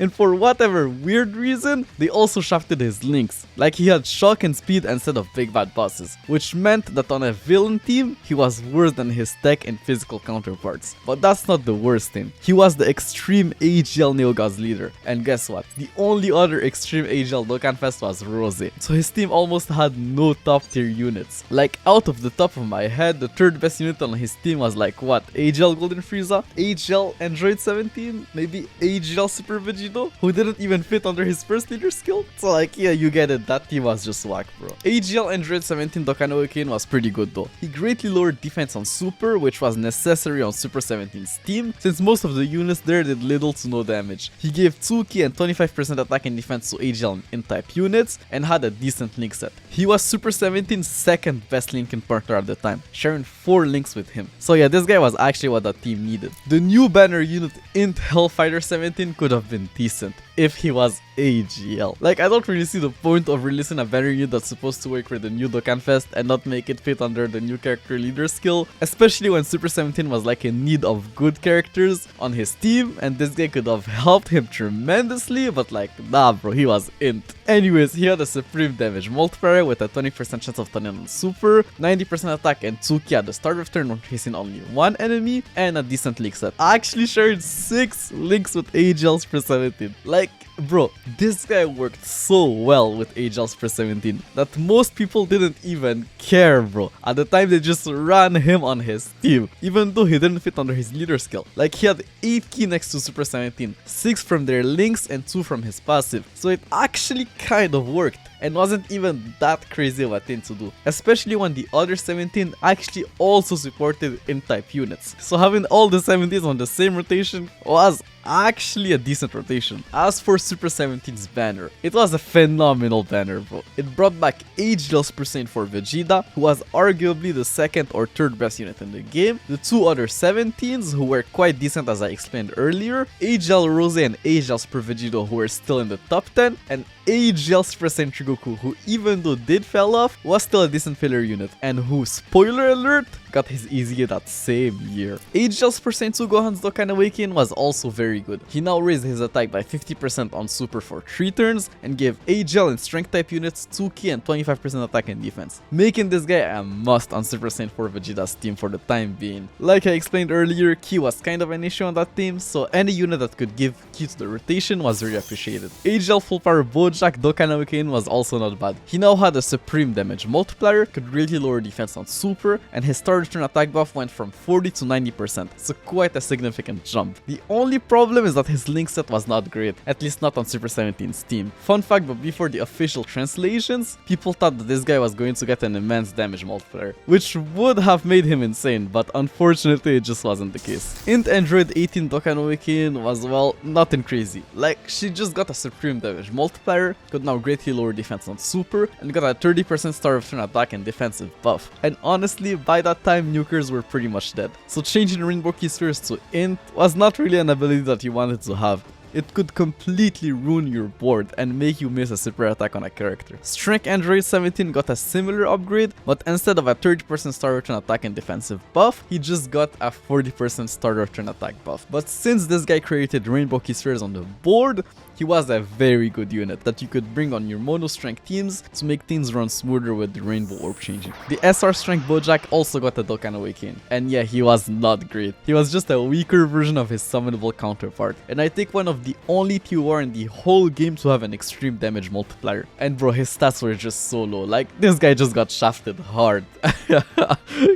And for whatever weird reason, they also shafted his links. Like, he had shock and speed instead of big bad bosses, which meant that on a villain team, he was worse than his tech and physical counterparts. But that's not the worst thing. He was the extreme AGL Neo Gods leader, and guess what? The only other extreme AGL Dokkan Fest was Rose, so his team almost had no top tier units. Like, out of the top of my head, the third best unit on his team was like what? AGL Golden Frieza, AGL Android 17, maybe AGL Super Vegito, who didn't even fit under his first leader skill. So like, yeah, you get it, that team was just whack, bro. AGL Android 17 Dokkan Awakening was pretty good though. He greatly lowered defense on Super, which was necessary on Super 17's team, since most of the units there did little to no damage. He gave 2k and 25% attack and defense to AGL and N-type units, and had a decent link set. He was Super 17's second best linking partner at the time, sharing 4 links with him. So yeah, this guy was actually what that team needed. The new banner unit Int Hellfighter 17 could have been decent. if he was AGL. Like, I don't really see the point of releasing a banner unit that's supposed to work for the new Dokkan Fest and not make it fit under the new character leader skill, especially when Super 17 was like in need of good characters on his team, and this guy could have helped him tremendously, but like, nah bro, he was int. Anyways, he had a supreme damage multiplier with a 20% chance of turning on super, 90% attack and 2 ki at the start of turn when facing only one enemy, and a decent link set. I actually shared 6 links with AGL Super 17. Like, bro, this guy worked so well with AGL Super 17 that most people didn't even care, bro. At the time, they just ran him on his team, even though he didn't fit under his leader skill. Like, he had 8 ki next to Super 17, 6 from their links and 2 from his passive. So it actually kind of worked and wasn't even that crazy of a thing to do, especially when the other 17 actually also supported int-type units. So having all the 17s on the same rotation was actually a decent rotation. As for Super 17's banner, it was a phenomenal banner, bro. It brought back AGL Super Saiyan 4 Vegeta, who was arguably the second or third best unit in the game, the 2 other 17s who were quite decent as I explained earlier, AGL Rose and AGL Super Vegito who were still in the top 10, and AGL Super Saiyan Trigoku, who even though did fell off, was still a decent filler unit, and who, spoiler alert, got his easy that same year. AGL Super Saiyan 2 Gohan's Dokkan Awakening was also very good. He now raised his attack by 50% on super for 3 turns, and gave AGL and strength type units 2 ki and 25% attack and defense, making this guy a must on Super Saiyan 4 Vegeta's team for the time being. Like I explained earlier, ki was kind of an issue on that team, so any unit that could give ki to the rotation was very appreciated. AGL Full Power Bojack Dokkan Awakening was also not bad. He now had a supreme damage multiplier, could greatly lower defense on super, and his start return attack buff went from 40 to 90%, so quite a significant jump. The only problem is that his link set was not great, at least not on Super 17's team. Fun fact, but before the official translations, people thought that this guy was going to get an immense damage multiplier, which would have made him insane, but unfortunately it just wasn't the case. Int Android 18 Dokkan Awakening was, well, nothing crazy. Like, she just got a supreme damage multiplier, could now greatly lower defense on super, and got a 30% start return attack and defensive buff. And honestly, by that time, nukers were pretty much dead, so changing Rainbow Key Spheres to Int was not really an ability that you wanted to have. It could completely ruin your board and make you miss a super attack on a character. Strength Android 17 got a similar upgrade, but instead of a 30% start return attack and defensive buff, he just got a 40% start return attack buff. But since this guy created Rainbow Key Spheres on the board, he was a very good unit that you could bring on your mono strength teams to make things run smoother with the rainbow orb changing. The SR strength Bojack also got a Dokkan Awakening, and yeah, he was not great. He was just a weaker version of his summonable counterpart, and I think one of the only TOR in the whole game to have an extreme damage multiplier. And bro, his stats were just so low. Like, this guy just got shafted hard.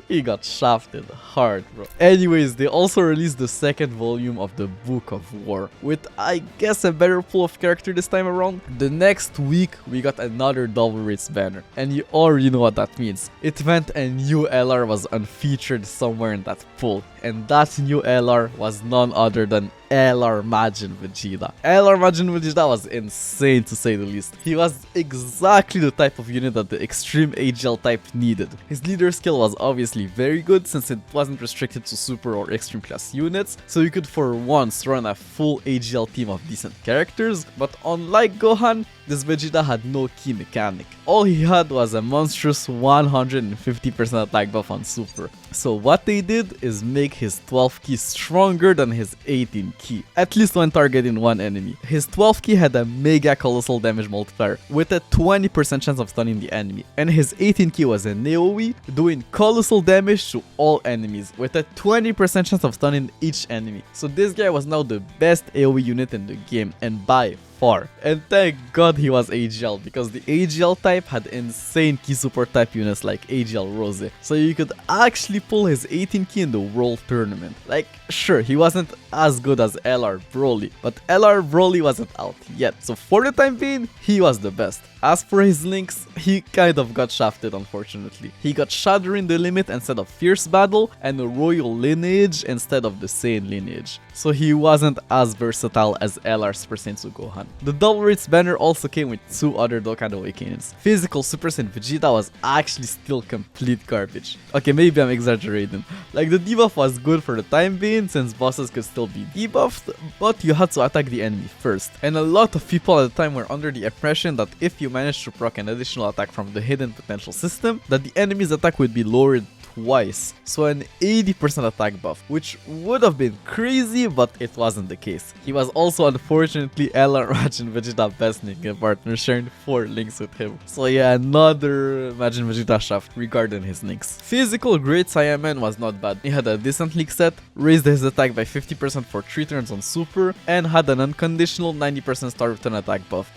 He got shafted hard, bro. Anyways, they also released the second volume of the Book of War, with I guess a better pool of character this time around. The next week, we got another double rates banner, and you already know what that means. It meant a new LR was unfeatured somewhere in that pool, and that new LR was none other than LR Majin Vegeta. LR Majin Vegeta was insane to say the least. He was exactly the type of unit that the extreme AGL type needed. His leader skill was obviously very good since it wasn't restricted to super or extreme class units, so you could for once run a full AGL team of decent characters, but unlike Gohan, this Vegeta had no key mechanic. All he had was a monstrous 150% attack buff on super. So what they did is make his 12 key stronger than his 18 key, at least when targeting one enemy. His 12 key had a mega colossal damage multiplier with a 20% chance of stunning the enemy, and his 18 key was an AoE doing colossal damage to all enemies with a 20% chance of stunning each enemy. So this guy was now the best AoE unit in the game, and by far. And thank god he was AGL, because the AGL type had insane key support type units like AGL Rose, so you could actually pull his 18 key in the World Tournament. Like, sure, he wasn't as good as LR Broly, but LR Broly wasn't out yet, so for the time being, he was the best. As for his links, he kind of got shafted unfortunately. He got Shattering the Limit instead of Fierce Battle, and a Royal Lineage instead of the Saiyan Lineage, so he wasn't as versatile as LR Super Saiyan 2 Gohan. The Double Rates banner also came with 2 other Dokkan Awakenings. Physical Super Saiyan Vegeta was actually still complete garbage. Okay, maybe I'm exaggerating. Like the debuff was good for the time being since bosses could still be debuffed, but you had to attack the enemy first. And a lot of people at the time were under the impression that if you managed to proc an additional attack from the hidden potential system, that the enemy's attack would be lowered twice, so an 80% attack buff, which would have been crazy, but it wasn't the case. He was also unfortunately Ella, Raj and Vegeta best Ninja partner, sharing 4 links with him. So yeah, another Majin Vegeta shaft regarding his links. Physical Great Saiyaman was not bad. He had a decent link set, raised his attack by 50% for 3 turns on Super, and had an unconditional 90% start return attack buff.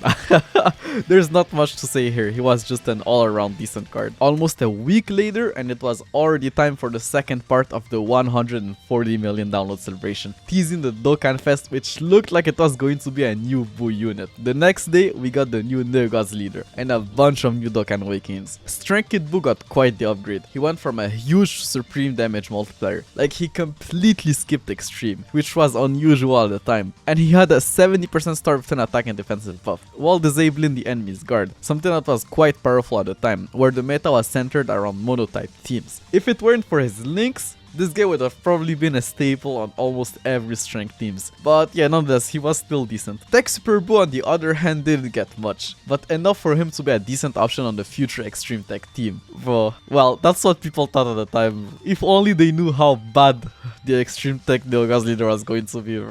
There's not much to say here, he was just an all-around decent card. Almost a week later, and it was already time for the second part of the 140 million download celebration, teasing the Dokkan Fest, which looked like it was going to be a new Buu unit. The next day, we got the new Neogods leader, and a bunch of new Dokkan Awakens. Strength Kid Buu got quite the upgrade. He went from a huge supreme damage multiplier, like he completely skipped extreme, which was unusual at the time, and he had a 70% start return attack and defensive buff, while disabling the enemy's guard, something that was quite powerful at the time, where the meta was centered around monotype teams. If it weren't for his links, this guy would have probably been a staple on almost every strength teams. But yeah, nonetheless, he was still decent. Tech Super Buu on the other hand didn't get much, but enough for him to be a decent option on the future Extreme Tech team. Well, that's what people thought at the time. If only they knew how bad the Extreme Tech Neogas leader was going to be.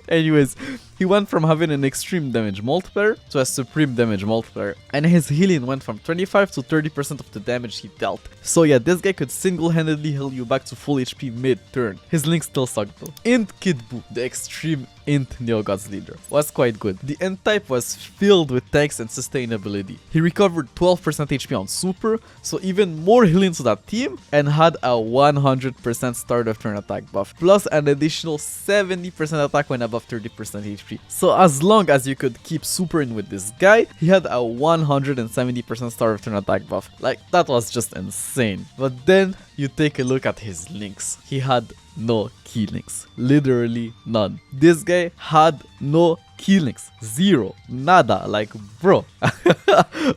Anyways, he went from having an extreme damage multiplier to a supreme damage multiplier, and his healing went from 25 to 30% of the damage he dealt. So yeah, this guy could single-handedly heal you back to full HP mid-turn. His link still sucked though. Int Kid Buu, the extreme Int Neogods leader, was quite good. The Int type was filled with tanks and sustainability. He recovered 12% HP on Super, so even more healing to that team, and had a 100% start of turn attack buff, plus an additional 70% attack when above 30% HP. So as long as you could keep Super in with this guy, he had a 170% start of turn attack buff. Like, that was just insane. But then you take a look at his links. He had no key links. Literally none. This guy had no key links. Zero. Nada. Like, bro.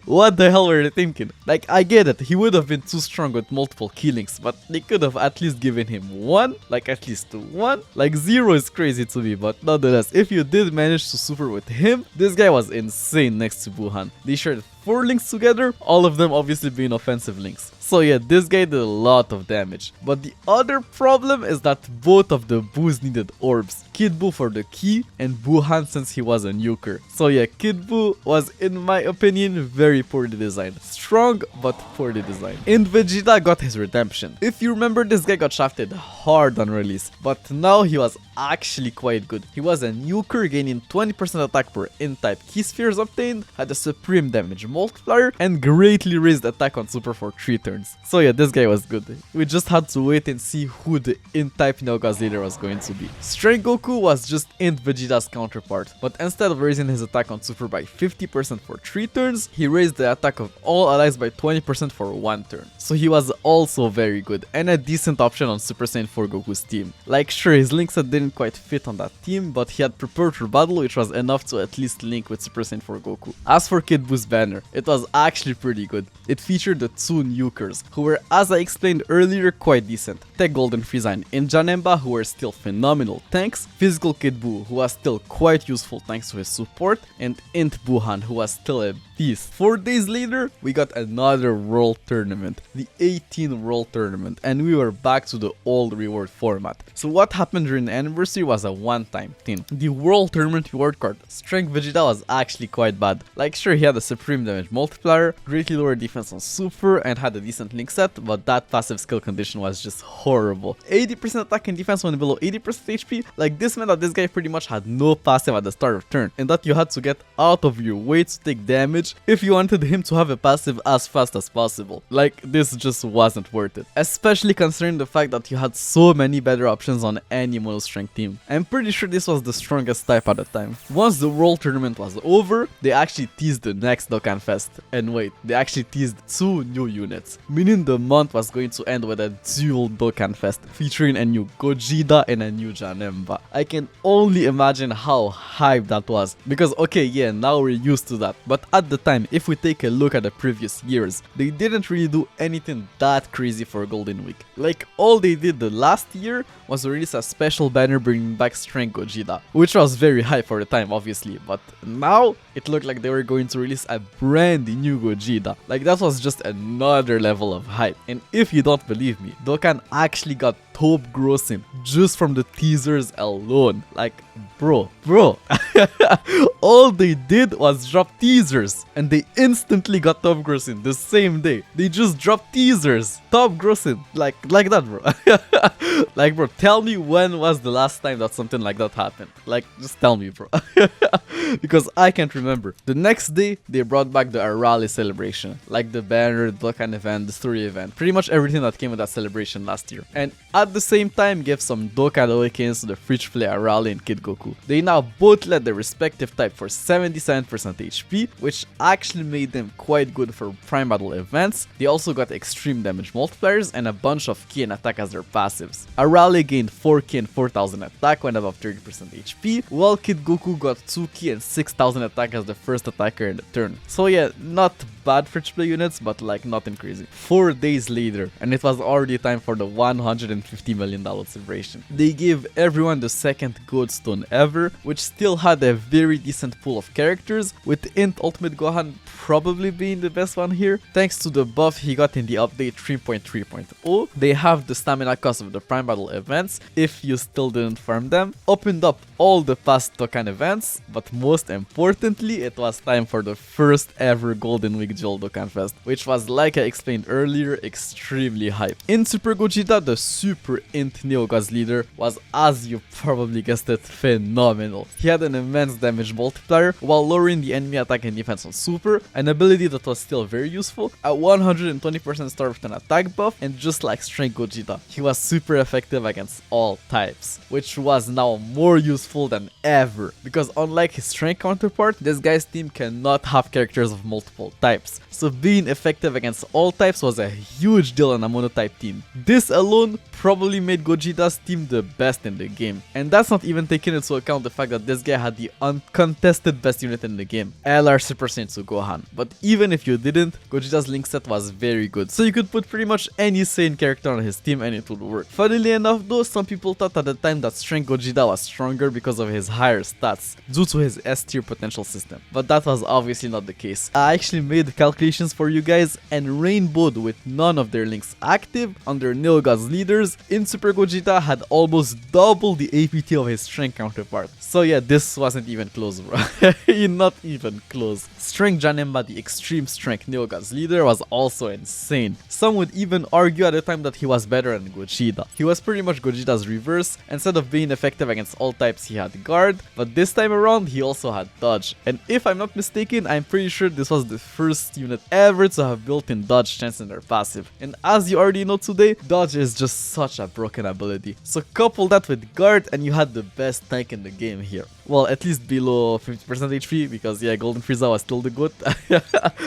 What the hell were they thinking? Like, I get it. He would have been too strong with multiple key links, but they could have at least given him one. Like, at least one. Like, 0 is crazy to me, but nonetheless, if you did manage to super with him, this guy was insane next to Buhan. They shared 4 links together, all of them obviously being offensive links. So yeah, this guy did a lot of damage. But the other problem is that both of the Boos needed orbs. Kid Buu for the key, and Buhan since he was a nuker. So yeah, Kid Buu was, in my opinion, very poorly designed. Strong, but poorly designed. And Vegeta got his redemption. If you remember, this guy got shafted hard on release, but now he was actually quite good. He was a nuker, gaining 20% attack per N-type key spheres obtained, had a supreme damage multiplier, and greatly raised attack on Super for 3 turns. So yeah, this guy was good. We just had to wait and see who the N-type Neogas leader was going to be. Strength Goku was just Int Vegeta's counterpart, but instead of raising his attack on Super by 50% for 3 turns, he raised the attack of all allies by 20% for 1 turn. So he was also very good, and a decent option on Super Saiyan 4 Goku's team. Like, sure, his link set didn't quite fit on that team, but he had prepared for battle, which was enough to at least link with Super Saiyan 4 Goku. As for Kid Buu's banner, it was actually pretty good. It featured the 2 nukers, who were, as I explained earlier, quite decent. Tech Golden Frieza and Injanemba, who were still phenomenal tanks, Physical Kid Buu, who was still quite useful thanks to his support, and Int Buhan, who was still a beast. 4 days later, we got another World Tournament, the 18 World Tournament, and we were back to the old reward format. So what happened during the anniversary was a one-time thing. The World Tournament reward card, Strength Vegeta, was actually quite bad. Like, sure, he had a supreme damage multiplier, greatly lower defense on Super, and had a decent link set, but that passive skill condition was just horrible. 80% attack and defense when below 80% HP, like, this meant that this guy pretty much had no passive at the start of turn, and that you had to get out of your way to take damage if you wanted him to have a passive as fast as possible. Like, this just wasn't worth it, especially considering the fact that you had so many better options on any mono strength team. I'm pretty sure this was the strongest type at the time. Once the World Tournament was over, they actually teased the next Dokkan Fest. And wait, they actually teased 2 new units, meaning the month was going to end with a dual Dokkan Fest featuring a new Gogeta and a new Janemba. I can only imagine how hyped that was, because okay, yeah, now we're used to that, but at the time, if we take a look at the previous years, they didn't really do anything that crazy for Golden Week. Like, all they did the last year was release a special banner bringing back Strength Gogeta, which was very high for the time, obviously, but now it looked like they were going to release a brand new Gogeta. Like, that was just another level of hype. And if you don't believe me, Dokkan actually got top grossing just from the teasers alone. Like, bro, all they did was drop teasers and they instantly got top grossing the same day. They just dropped teasers, top grossing, like that, bro. Like, bro, tell me when was the last time that something like that happened? Like, just tell me, bro. Because I can't remember. The next day, they brought back the Arale celebration, like the banner, the Dokkan event, the story event, pretty much everything that came with that celebration last year. And at the same time, gave some Dokkan awakens to the free-to-play Arale and Kid Goku. They now both led their respective type for 77% HP, which actually made them quite good for Prime Battle events. They also got extreme damage multipliers and a bunch of ki and attack as their passives. Arale gained 4k and 4000 attack when above 30% HP, while Kid Goku got 2k and 6000 attack as the first attacker in the turn. So yeah, not bad free-to-play units, but like nothing crazy. 4 days later, and it was already time for the $150 million celebration. They gave everyone the second Gold Stone ever, which still had a very decent pool of characters, with Int Ultimate Gohan probably being the best one here. Thanks to the buff he got in the update 3.3.0, they have the stamina cost of the Prime Battle events, if you still didn't farm them, opened up all the past Dokkan events, but most importantly, it was time for the first ever Golden Week Dual Dokkan Fest, which was, like I explained earlier, extremely hype. In Super Gogeta, the Super Int Neogaz leader was, as you probably guessed it, phenomenal. He had an immense damage multiplier while lowering the enemy attack and defense on Super, an ability that was still very useful, a 120% star return attack buff, and just like Strength Gogeta, he was super effective against all types, which was now more useful than ever, because unlike his Strength counterpart, this guy's team cannot have characters of multiple types, so being effective against all types was a huge deal on a monotype team. This alone probably made Gogeta's team the best in the game, and that's not even taking into account the fact that this guy had the uncontested best unit in the game, LR Super Saiyan Gohan. But even if you didn't, Gogeta's link set was very good, so you could put pretty much any Saiyan character on his team and it would work. Funnily enough though, some people thought at the time that Strength Gogeta was stronger because of his higher stats due to his S tier potential system, but that was obviously not the case. I actually made the calculations for you guys and rainbowed with none of their links active under Neogaz leaders. In Super Gogeta had almost double the APT of his Strength counterpart. So yeah, this wasn't even close, bro. Not even close. Strength Janemba, the extreme Strength Neogaz leader, was also insane. Some would even argue at the time that he was better than Gogeta. He was pretty much Gogeta's reverse. Instead of being effective against all types, he had guard, but this time around he also had dodge. And if I'm not mistaken, I'm pretty sure this was the first unit ever to have built-in dodge chance in their passive. And as you already know today, dodge is just such a broken ability. So couple that with guard and you had the best tank in the game here. Well, at least below 50% HP, because yeah, Golden Frieza was still the good.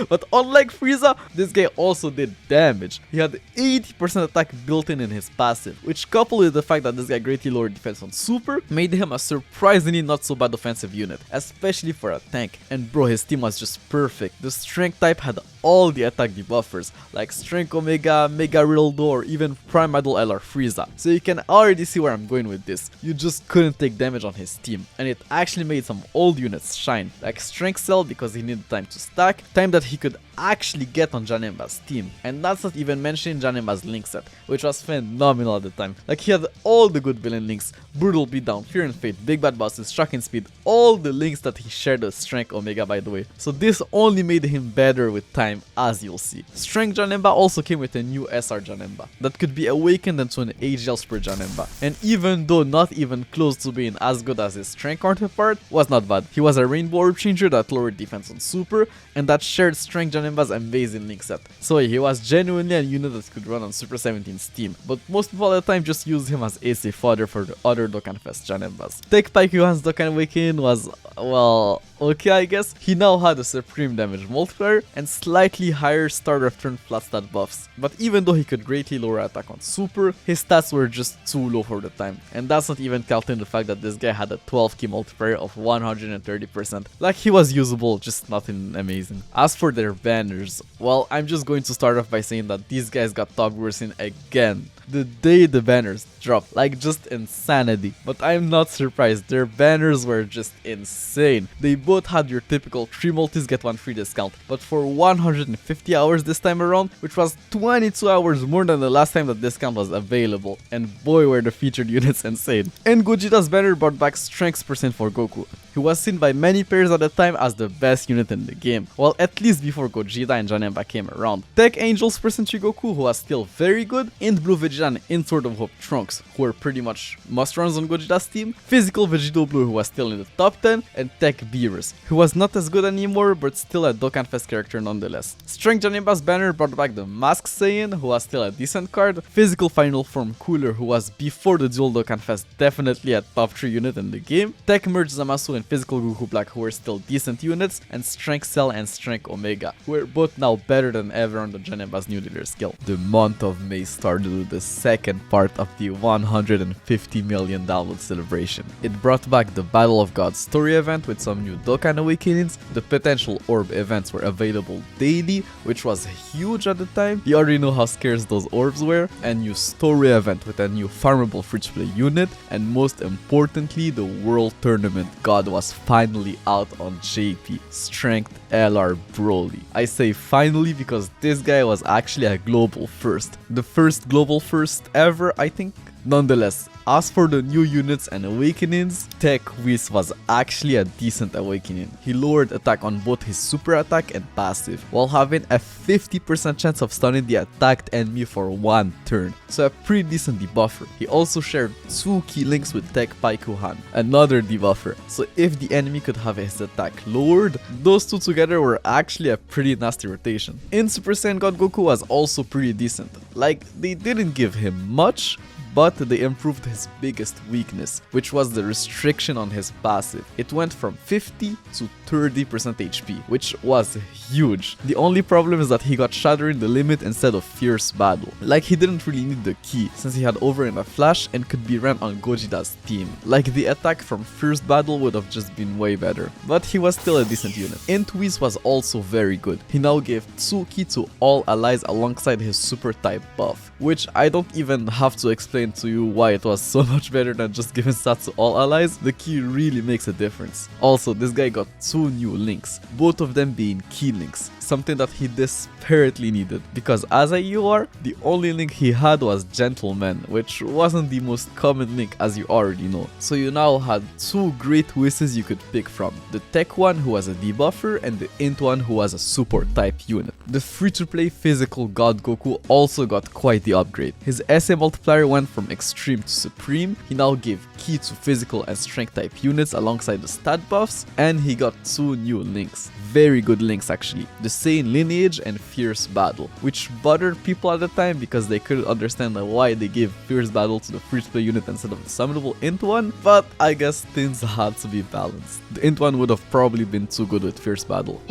But unlike Frieza, this guy also did damage. He had 80% attack built in his passive, which coupled with the fact that this guy greatly lowered defense on Super, made him a surprisingly not so bad offensive unit, especially for a tank. And bro, his team was just perfect. The Strength type had all the attack debuffers, like Strength Omega, Mega Rildo, or even Prime Idol LR Frieza. So you can already see where I'm going with this. You just couldn't take damage on his team, and it actually made some old units shine, like Strength Cell because he needed time to stack, time that he could actually get on Janemba's team. And that's not even mentioning Janemba's link set, which was phenomenal at the time. Like, he had all the good villain links, Brutal Beatdown, Fear and Fate, Big Bad Bosses, Shocking Speed, all the links that he shared with Strength Omega, by the way. So this only made him better with time, as you'll see. Strength Janemba also came with a new SR Janemba that could be awakened into an AGL Super Janemba, and even though not even close to being as good as his Strength counterpart, was not bad. He was a Rainbow Orb Changer that lowered defense on Super, and that shared Strength Janemba's amazing link set. So he was genuinely a unit that could run on Super 17's team, but most people at the time just used him as AC fodder for the other Dokkan Fest Janembas. Tech Pike Yuhan's Dokkan Awaken was, well, okay I guess, he now had a supreme damage multiplier and slightly higher start of turn flat stat buffs. But even though he could greatly lower attack on super, his stats were just too low for the time. And that's not even counting the fact that this guy had a 12 key multiplier of 130%. Like, he was usable, just nothing amazing. As for their banners, well, I'm just going to start off by saying that these guys got top grossing again. The day the banners dropped, like, just insanity. But I'm not surprised, their banners were just insane. They both had your typical 3 multis get 1 free discount, but for 150 hours this time around, which was 22 hours more than the last time that discount was available. And boy were the featured units insane. And Gogeta's banner brought back strength percent for Goku. He was seen by many players at the time as the best unit in the game, well, at least before Gogeta and Janemba came around. Tech Angels percent Goku, who was still very good, and Blue Vegeta and in Sword of Hope Trunks, who were pretty much must-runs on Gogeta's team, Physical Vegito Blue, who was still in the top 10, and Tech Beerus, who was not as good anymore but still a Dokkan Fest character nonetheless. Strength Janemba's banner brought back the Mask Saiyan, who was still a decent card, Physical Final Form Cooler, who was before the dual Dokkan Fest definitely a top 3 unit in the game, Tech Merge Zamasu and Physical Goku Black, who were still decent units, and Strength Cell and Strength Omega, who were both now better than ever on the Janemba's new leader skill. The month of May started with the second part of the 150 million download celebration. It brought back the Battle of Gods story event with some new Dokkan awakenings, the potential orb events were available daily, which was huge at the time, you already know how scarce those orbs were, a new story event with a new farmable free-to-play unit, and most importantly, the World Tournament God was finally out on JP, Strength LR Broly. I say finally because this guy was actually a global first. The first global first ever, I think. Nonetheless, as for the new units and awakenings, Tech Whis was actually a decent awakening. He lowered attack on both his super attack and passive, while having a 50% chance of stunning the attacked enemy for 1 turn, so a pretty decent debuffer. He also shared 2 key links with Tech Paikuhan, another debuffer, so if the enemy could have his attack lowered, those two together were actually a pretty nasty rotation. In Super Saiyan God Goku was also pretty decent, like they didn't give him much, but they improved his biggest weakness, which was the restriction on his passive. It went from 50 to 30% HP, which was huge. The only problem is that he got Shattering the Limit instead of Fierce Battle. Like, he didn't really need the key, since he had Over in a flash and could be ran on Gogeta's team. Like, the attack from Fierce Battle would have just been way better, but he was still a decent unit. Whis was also very good. He now gave 2 key to all allies alongside his super type buff, which I don't even have to explain to you why it was so much better than just giving stats to all allies. The key really makes a difference. Also, this guy got 2 new links, both of them being key links, something that he desperately needed, because as a UR, the only link he had was Gentleman, which wasn't the most common link as you already know. So you now had 2 great wishes you could pick from, the Tech one who was a debuffer and the Int one who was a support type unit. The free-to-play physical God Goku also got quite the upgrade. His SA multiplier went from extreme to supreme, he now gave key to physical and strength type units alongside the stat buffs, and he got 2 new links. Very good links actually, the Saiyan Lineage and Fierce Battle, which bothered people at the time because they couldn't understand why they gave Fierce Battle to the free-to-play unit instead of the summonable Int one, but I guess things had to be balanced. The Int one would have probably been too good with Fierce Battle.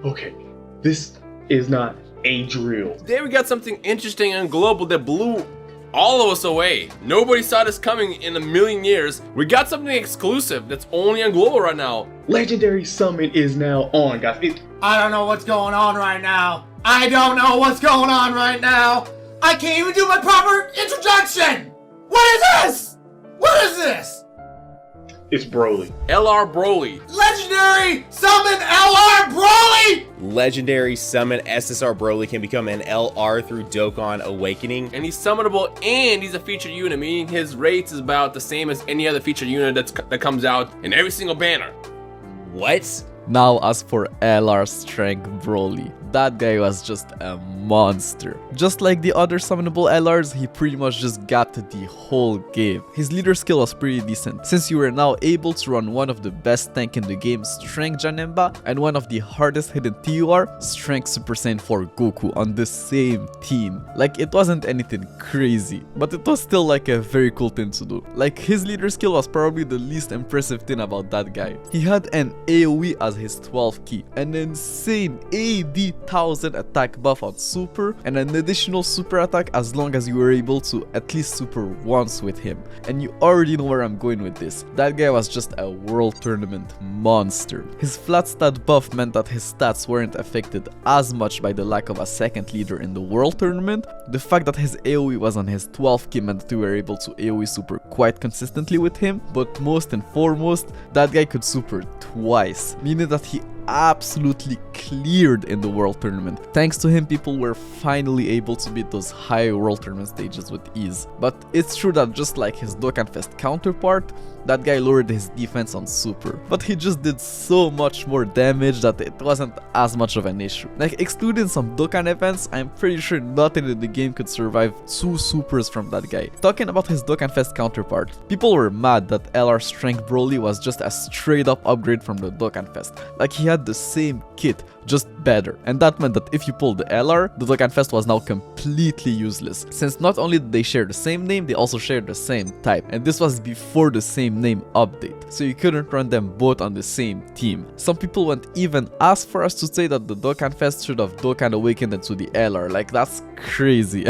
Okay. This is not a drill. Today we got something interesting and global that blew all of us away. Nobody saw this coming in a million years. We got something exclusive that's only on global right now. Legendary Summon is now on, guys. I don't know what's going on right now. I can't even do my proper introduction. What is this? It's Broly. LR Broly. Legendary Summon LR Broly! Legendary Summon SSR Broly can become an LR through Dokkan Awakening. And he's summonable and he's a featured unit, meaning his rates is about the same as any other featured unit that comes out in every single banner. What? Now as for LR Strength Broly, that guy was just a monster. Just like the other summonable LRs, he pretty much just got the whole game. His leader skill was pretty decent, since you were now able to run one of the best tank in the game, Strength Janemba, and one of the hardest hidden TUR, Strength Super Saiyan 4 Goku, on the same team. Like, it wasn't anything crazy, but it was still like a very cool thing to do. Like, his leader skill was probably the least impressive thing about that guy. He had an AoE as his 12th key, an insane 80,000 attack buff on super, and an additional super attack as long as you were able to at least super once with him. And you already know where I'm going with this. That guy was just a world tournament monster. His flat stat buff meant that his stats weren't affected as much by the lack of a second leader in the world tournament. The fact that his AoE was on his 12th key meant that you were able to AoE super quite consistently with him, but most and foremost, that guy could super twice, meaning that he absolutely cleared in the world tournament. Thanks to him, people were finally able to beat those high world tournament stages with ease. But it's true that just like his Dokkan Fest counterpart, that guy lowered his defense on super, but he just did so much more damage that it wasn't as much of an issue. Like, excluding some Dokkan events, I'm pretty sure nothing in the game could survive 2 supers from that guy. Talking about his Dokkan Fest counterpart, people were mad that LR Strength Broly was just a straight up upgrade from the Dokkan Fest. Like, he had the same kit, just better, and that meant that if you pulled the LR, the Dokkan Fest was now completely useless, since not only did they share the same name, they also shared the same type, and this was before the same name update, so you couldn't run them both on the same team. Some people went even as far as to say that the Dokkan Fest should have Dokkan awakened into the LR. Like, that's crazy.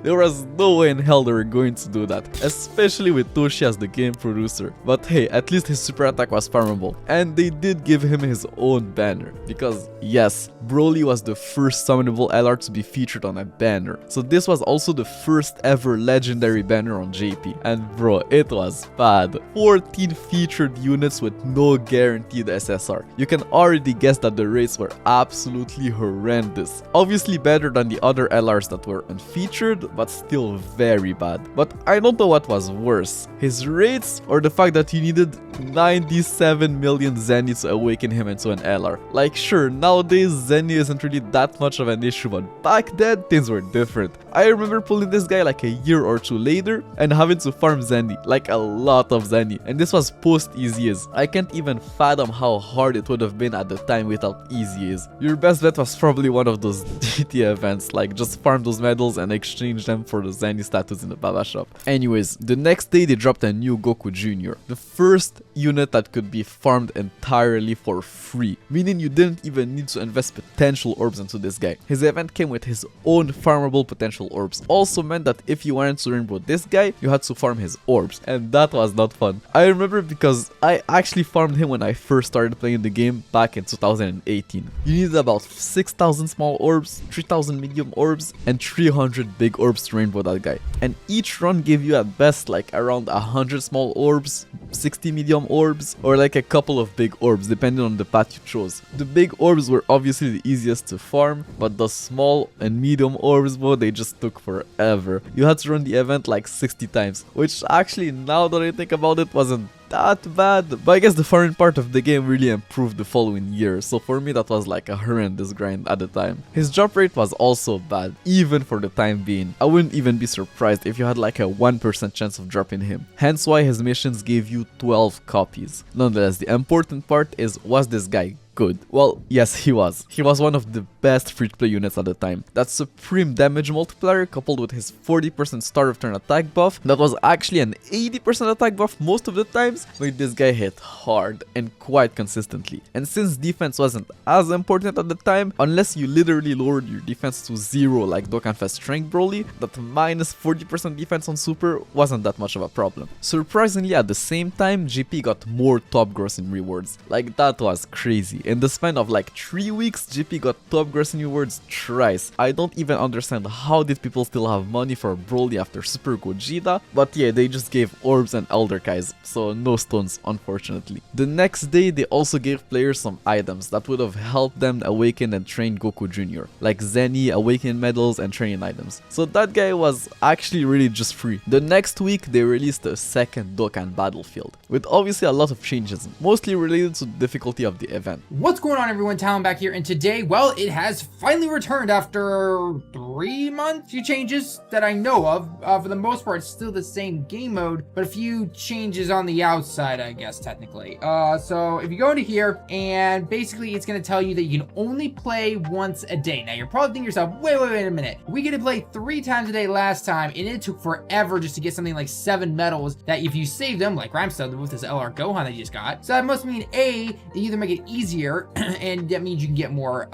There was no way in hell they were going to do that, especially with Toshi as the game producer. But hey, at least his super attack was farmable, and they did give him his own banner, because yes, Broly was the first summonable LR to be featured on a banner, so this was also the first ever legendary banner on JP, and bro, it was bad. 14 featured units with no guaranteed SSR. You can already guess that the rates were absolutely horrendous. Obviously better than the other LRs that were unfeatured, but still very bad. But I don't know what was worse, his rates or the fact that you needed 97 million Zenny to awaken him into an LR. Like, sure, nowadays Zenny isn't really that much of an issue, but back then things were different. I remember pulling this guy like a year or two later and having to farm Zenny, like a lot of Zenny, and this was post Easy Is. I can't even fathom how hard it would have been at the time without Easy Is. Your best bet was probably one of those GT events, like just farm those medals and exchange them for the Zenny status in the Baba shop. Anyways, the next day they dropped a new Goku Jr., the first unit that could be farmed entirely for free, meaning you didn't even need to invest potential orbs into this guy. His event came with his own farmable potential orbs, also meant that if you wanted to rainbow this guy, you had to farm his orbs, and that was not fun. I remember because I actually farmed him when I first started playing the game back in 2018. You needed about 6,000 small orbs, 3,000 medium orbs, and 300 big orbs to rainbow that guy, and each run gave you at best like around 100 small orbs, 60 medium orbs, or like a couple of big orbs depending on the path you chose. The big orbs were obviously the easiest to farm, but the small and medium orbs, bro, they just took forever. You had to run the event like 60 times, which actually, now that I think about it, wasn't that bad, but I guess the foreign part of the game really improved the following year, so for me that was like a horrendous grind at the time. His drop rate was also bad, even for the time being. I wouldn't even be surprised if you had like a 1% chance of dropping him, hence why his missions gave you 12 copies. Nonetheless, the important part is, was this guy good? Well, yes, he was. He was one of the best free-to-play units at the time. That supreme damage multiplier coupled with his 40% start of turn attack buff, that was actually an 80% attack buff most of the times, made this guy hit hard and quite consistently. And since defense wasn't as important at the time, unless you literally lowered your defense to 0 like Dokkan Fest Strength Broly, that minus 40% defense on super wasn't that much of a problem. Surprisingly, at the same time, GP got more top grossing rewards. Like, that was crazy. In the span of like 3 weeks, GP got top grossing rewards thrice. I don't even understand how did people still have money for Broly after Super Gogeta, but yeah, they just gave orbs and Elder Kais, so no stones unfortunately. The next day they also gave players some items that would have helped them awaken and train Goku Jr., like Zenny, awakening medals, and training items. So that guy was actually really just free. The next week they released a second Dokkan Battlefield, with obviously a lot of changes, mostly related to the difficulty of the event. What's going on, everyone? Talon back here, and today, well, it has has finally returned after 3 months. Few changes that I know of. For the most part, it's still the same game mode, but a few changes on the outside, I guess, technically. So if you go into here, and basically it's going to tell you that you can only play once a day. Now, you're probably thinking to yourself, wait a minute. We get to play 3 times a day last time, and it took forever just to get something like 7 medals that if you save them, like Rhymestone with this LR Gohan that you just got. So that must mean A, they either make it easier, and that means you can get more,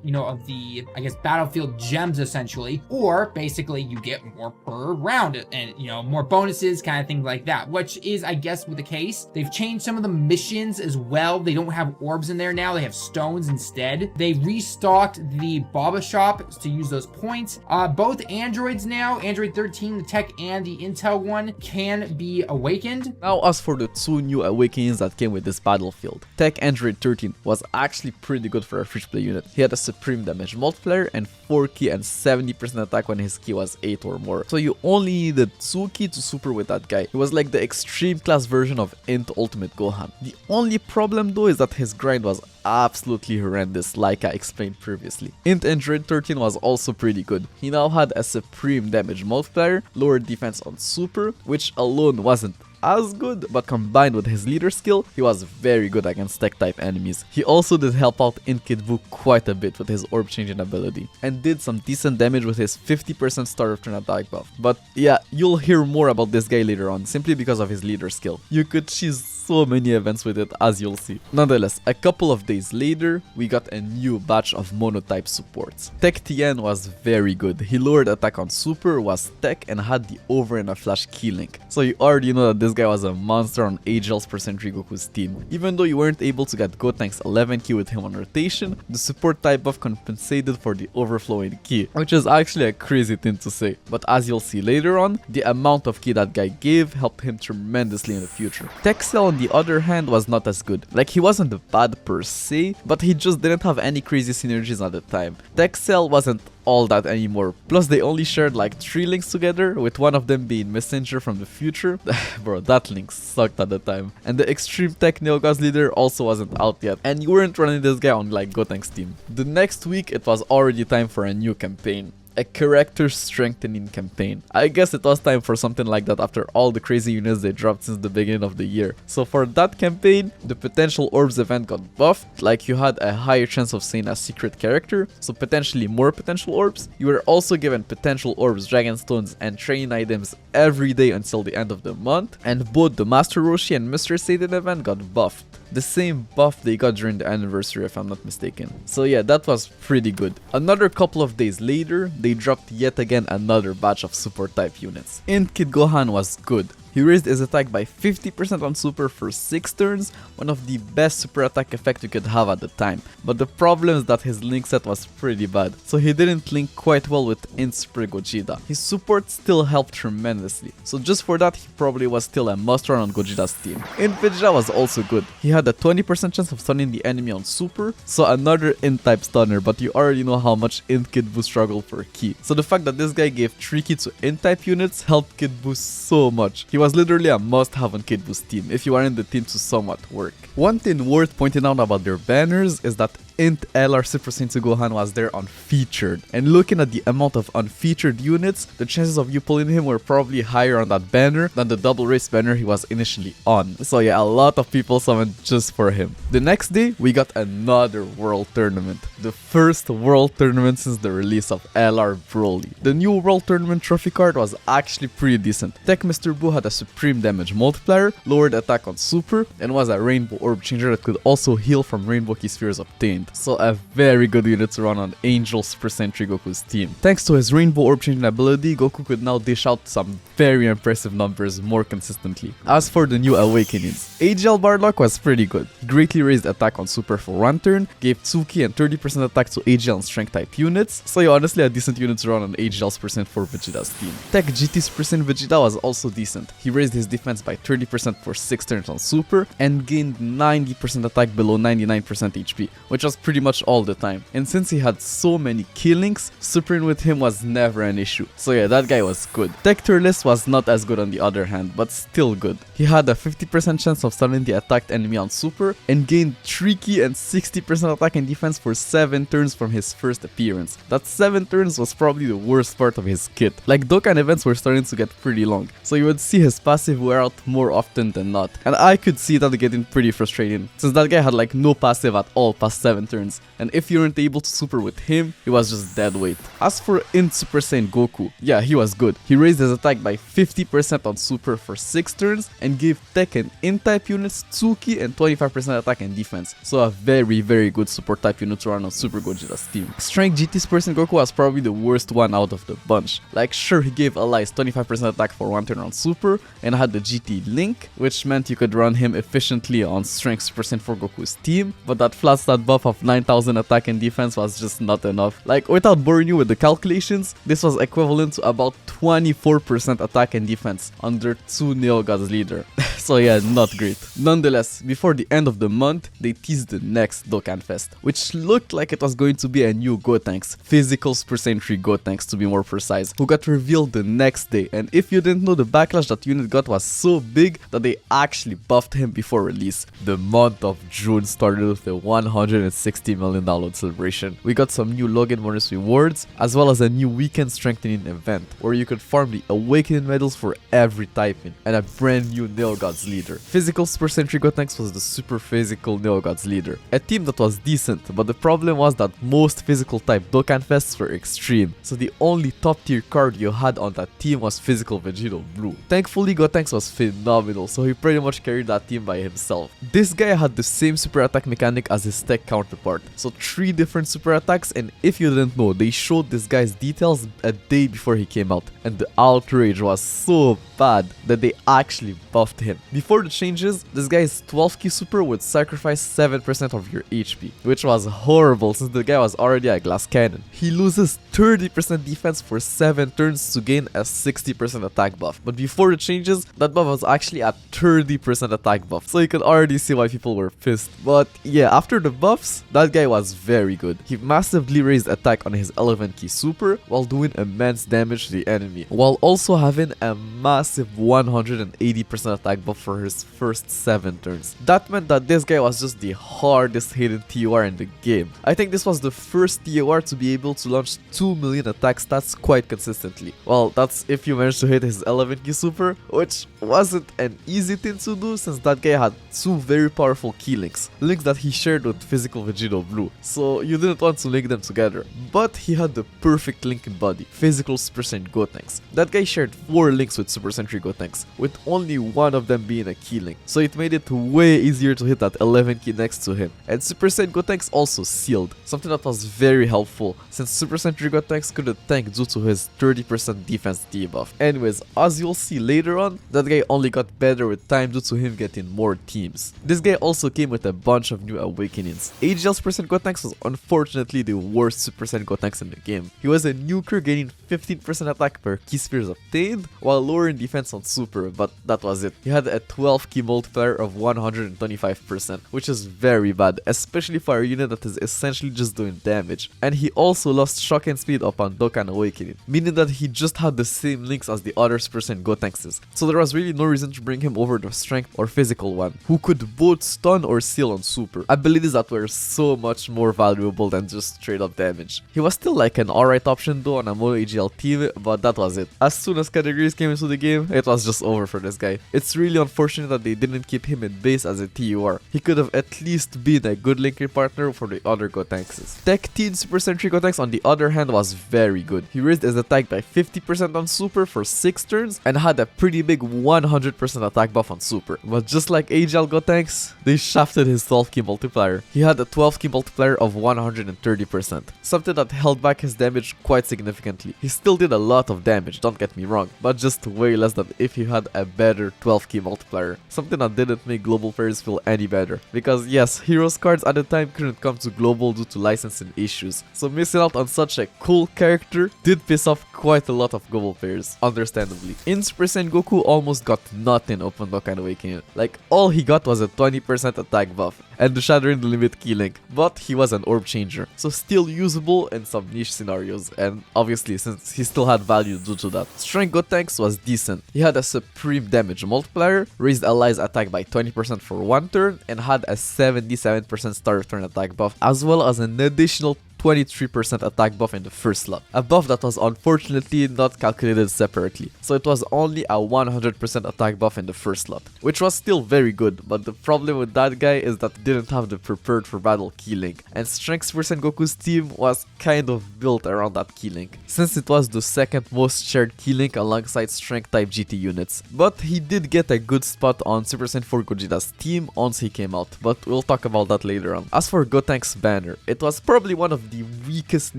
you know, of the, I guess, battlefield gems essentially, or basically you get more per round and, you know, more bonuses, kind of things like that, which is, I guess, with the case. They've changed some of the missions as well. They don't have orbs in there now. They have stones instead. They restocked the Baba shop to use those points. Both androids now, Android 13, the tech and the intel one, can be awakened. Now, as for the 2 new awakenings that came with this battlefield, Tech Android 13 was actually pretty good for a free-to-play unit. He had a supreme damage multiplier and 4 ki and 70% attack when his ki was 8 or more. So you only needed 2 ki to super with that guy. He was like the extreme class version of Int Ultimate Gohan. The only problem though is that his grind was absolutely horrendous, like I explained previously. Int Android 13 was also pretty good. He now had a supreme damage multiplier, lower defense on super, which alone wasn't as good, but combined with his leader skill, he was very good against tech type enemies. He also did help out in Kid Buu quite a bit with his orb changing ability, and did some decent damage with his 50% start of turn attack buff. But yeah, you'll hear more about this guy later on, simply because of his leader skill. You could choose so many events with it, as you'll see. Nonetheless, a couple of days later, we got a new batch of monotype supports. Tech Tien was very good. He lowered attack on super, was tech, and had the over and a flash key link. So you already know that this guy was a monster on AGL's Percentry Goku's team. Even though you weren't able to get Gotenks 11 ki with him on rotation, the support type buff compensated for the overflowing ki, which is actually a crazy thing to say. But as you'll see later on, the amount of ki that guy gave helped him tremendously in the future. Tech Cell on the other hand was not as good. Like, he wasn't bad per se, but he just didn't have any crazy synergies at the time. Tech Cell wasn't all that anymore. Plus, they only shared like 3 links together, with one of them being Messenger from the future. Bro, that link sucked at the time. And the Extreme Tech Neogas leader also wasn't out yet, and you weren't running this guy on like Gotenks team. The next week, it was already time for a new campaign. A character strengthening campaign. I guess it was time for something like that after all the crazy units they dropped since the beginning of the year. So for that campaign, the potential orbs event got buffed, like you had a higher chance of seeing a secret character, so potentially more potential orbs. You were also given potential orbs, dragon stones, and training items every day until the end of the month, and both the Master Roshi and Mr. Satan event got buffed. The same buff they got during the anniversary, if I'm not mistaken. So yeah, that was pretty good. Another couple of days later, they dropped yet again another batch of support type units. Int Kid Gohan was good. He raised his attack by 50% on super for 6 turns, one of the best super attack effect you could have at the time. But the problem is that his link set was pretty bad, so he didn't link quite well with Int Super Gogeta. His support still helped tremendously, so just for that he probably was still a must run on Gogeta's team. Int Vegeta was also good. He had a 20% chance of stunning the enemy on super, so another Int type stunner, but you already know how much Int Kid Buu struggled for ki. So the fact that this guy gave 3 ki to Int type units helped Kid Buu so much. He was literally a must-have on Kid Buu's team if you wanted the team to somewhat work. One thing worth pointing out about their banners is that Int LR Super Saiyan 2 Gohan was there unfeatured, and looking at the amount of unfeatured units, the chances of you pulling him were probably higher on that banner than the double race banner he was initially on. So yeah, a lot of people summoned just for him. The next day, we got another world tournament. The first world tournament since the release of LR Broly. The new world tournament trophy card was actually pretty decent. Tech Mr. Buu had a supreme damage multiplier, lowered attack on super, and was a rainbow orb changer that could also heal from rainbow key spheres obtained. So a very good unit to run on Angel Super Saiyan 3 Goku's team. Thanks to his rainbow orb changing ability, Goku could now dish out some very impressive numbers more consistently. As for the new awakenings, AGL Bardock was pretty good. He greatly raised attack on super for 1 turn, gave 2 ki and 30% attack to AGL and strength type units, so you're honestly a decent unit to run on AGL Super Saiyan 4 Vegeta's team. Tech GT Super Saiyan Vegeta was also decent. He raised his defense by 30% for 6 turns on super, and gained 90% attack below 99% HP, which was pretty much all the time. And since he had so many killings, supering with him was never an issue. So yeah, that guy was good. Tech tier list was not as good on the other hand, but still good. He had a 50% chance of stunning the attacked enemy on super, and gained 3 key and 60% attack and defense for 7 turns from his first appearance. That 7 turns was probably the worst part of his kit. Like, Dokkan events were starting to get pretty long, so you would see his passive wear out more often than not. And I could see that getting pretty frustrating, since that guy had like no passive at all past 7 turns, and if you weren't able to super with him, he was just dead weight. As for Int Super Saiyan Goku, yeah, he was good. He raised his attack by 50% on super for 6 turns, and gave Tech and Int type units 2 key and 25% attack and defense, so a very good support type unit to run on Super Gogeta's team. Strength GT Super Saiyan Goku was probably the worst one out of the bunch. Like, sure, he gave Allies 25% attack for 1 turn on super, and had the GT Link, which meant you could run him efficiently on Strength Super Saiyan 4 Goku's team, but that flat stat buff of 9000 attack and defense was just not enough. Like, without boring you with the calculations, this was equivalent to about 24% attack and defense under 2 Neo Gods leader. So yeah, not great. Nonetheless, before the end of the month, they teased the next Dokkan Fest, which looked like it was going to be a new Gotenks, physical Super Saiyan 3 Gotenks to be more precise, who got revealed the next day. And if you didn't know, the backlash that unit got was so big that they actually buffed him before release. The month of June started with the $160 million download celebration. We got some new login bonus rewards, as well as a new weekend strengthening event, where you could farm the awakening medals for every typing, and a brand new Neo Gods leader. Physical Super Saiyan 3 Gotenks was the super physical Neo Gods leader, a team that was decent, but the problem was that most physical type Dokkan Fests were extreme, so the only top tier card you had on that team was physical Vegito Blue. Thankfully, Gotenks was phenomenal, so he pretty much carried that team by himself. This guy had the same super attack mechanic as his tech counterpart, so 3 different super attacks, and if you didn't know, they showed this guy's details a day before he came out, and the outrage was so bad that they actually buffed him. Before the changes, this guy's 12 key super would sacrifice 7% of your HP, which was horrible since the guy was already a glass cannon. He loses 30% defense for 7 turns to gain a 60% attack buff, but before the changes, that buff was actually a 30% attack buff, so you could already see why people were pissed. But yeah, after the buffs, that guy was very good. He massively raised attack on his 11 key super while doing immense damage to the enemy, while also having a massive 180% attack buff for his first 7 turns. That meant that this guy was just the hardest hitting TOR in the game. I think this was the first TOR to be able to launch 2 million attack stats quite consistently. Well, that's if you managed to hit his 11 key super, which wasn't an easy thing to do since that guy had 2 very powerful key links that he shared with physical Vegito Blue, so you didn't want to link them together. But he had the perfect link in body, physical Super Saiyan Gotenks. That guy shared 4 links with Super Saiyan 3 Gotenks, with only one of them being a key link, so it made it way easier to hit that 11 key next to him. And Super Saiyan Gotenks also sealed, something that was very helpful since Super Saiyan 3 Gotenks couldn't tank due to his 30% defense debuff. Anyways, as you'll see later on, that guy only got better with time due to him getting more teams. This guy also came with a bunch of new awakenings. AGL Super Saiyan Gotenks was unfortunately the worst Super Saiyan Gotenks in the game. He was a nuker gaining 15% attack per key spheres obtained, while lowering defense on super, but that was it. He had a 12 key multiplier of 125%, which is very bad, especially for a unit that is essentially just doing damage. And he also lost shock and speed upon Dokkan Awakening, meaning that he just had the same links as the other Super Saiyan Gotenkses, so there was really no reason to bring him over the strength or physical one, who could both stun or seal on super, abilities that were so much more valuable than just straight up damage. He was still like an alright option though on a mono AGL team, but that was it. As soon as categories came into the game, it was just over for this guy. It's really unfortunate that they didn't keep him in base as a TUR. He could have at least been a good linking partner for the other Gotenkses. Tech Teen Super Saiyan 3 Gotenks on the other hand was very good. He raised his attack by 50% on super for 6 turns and had a pretty big 100% attack buff on super. But just like AGL Gotenks, they shafted his 12 key multiplier. He had a 12 key multiplier of 130%, something that held back his damage quite significantly. He still did a lot of damage, don't get me wrong, but just way less than if he had a better 12 key multiplier, something that didn't make global players feel any better, because yes, heroes cards at the time couldn't come to global due to licensing issues, so missing out on such a cool character did piss off quite a lot of global players, understandably. In Super Saiyan Goku almost got nothing open Dokkan Awakening, like all he got was a 20% attack buff, and the Shattering the Limit key link, but he was an orb changer, so still usable in some niche scenarios, and obviously since he still had value due to that. Strength Gotenks was decent. He had a supreme damage multiplier, raised allies attack by 20% for one turn, and had a 77% start of turn attack buff, as well as an additional 23% attack buff in the first slot, a buff that was unfortunately not calculated separately, so it was only a 100% attack buff in the first slot, which was still very good, but the problem with that guy is that he didn't have the prepared for battle key link, and Strength Super Goku's team was kind of built around that key link, since it was the second most shared key link alongside Strength type GT units, but he did get a good spot on Super Saiyan 4 Gogeta's team once he came out, but we'll talk about that later on. As for Gotenks banner, it was probably one of the weakest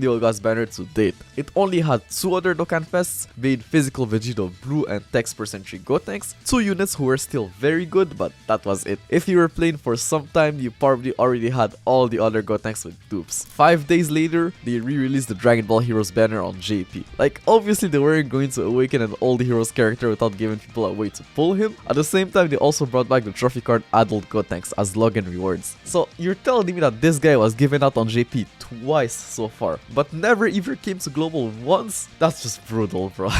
Neogas banner to date. It only had 2 other Dokkan Fests, made Physical Vegito Blue and Text per Century Gotenks, 2 units who were still very good, but that was it. If you were playing for some time, you probably already had all the other Gotenks with dupes. 5 days later, they re-released the Dragon Ball Heroes banner on JP. Like, obviously they weren't going to awaken an old Heroes character without giving people a way to pull him. At the same time, they also brought back the trophy card Adult Gotenks as login rewards. So you're telling me that this guy was given out on JP twice so far, but never even came to global once? That's just brutal, bro.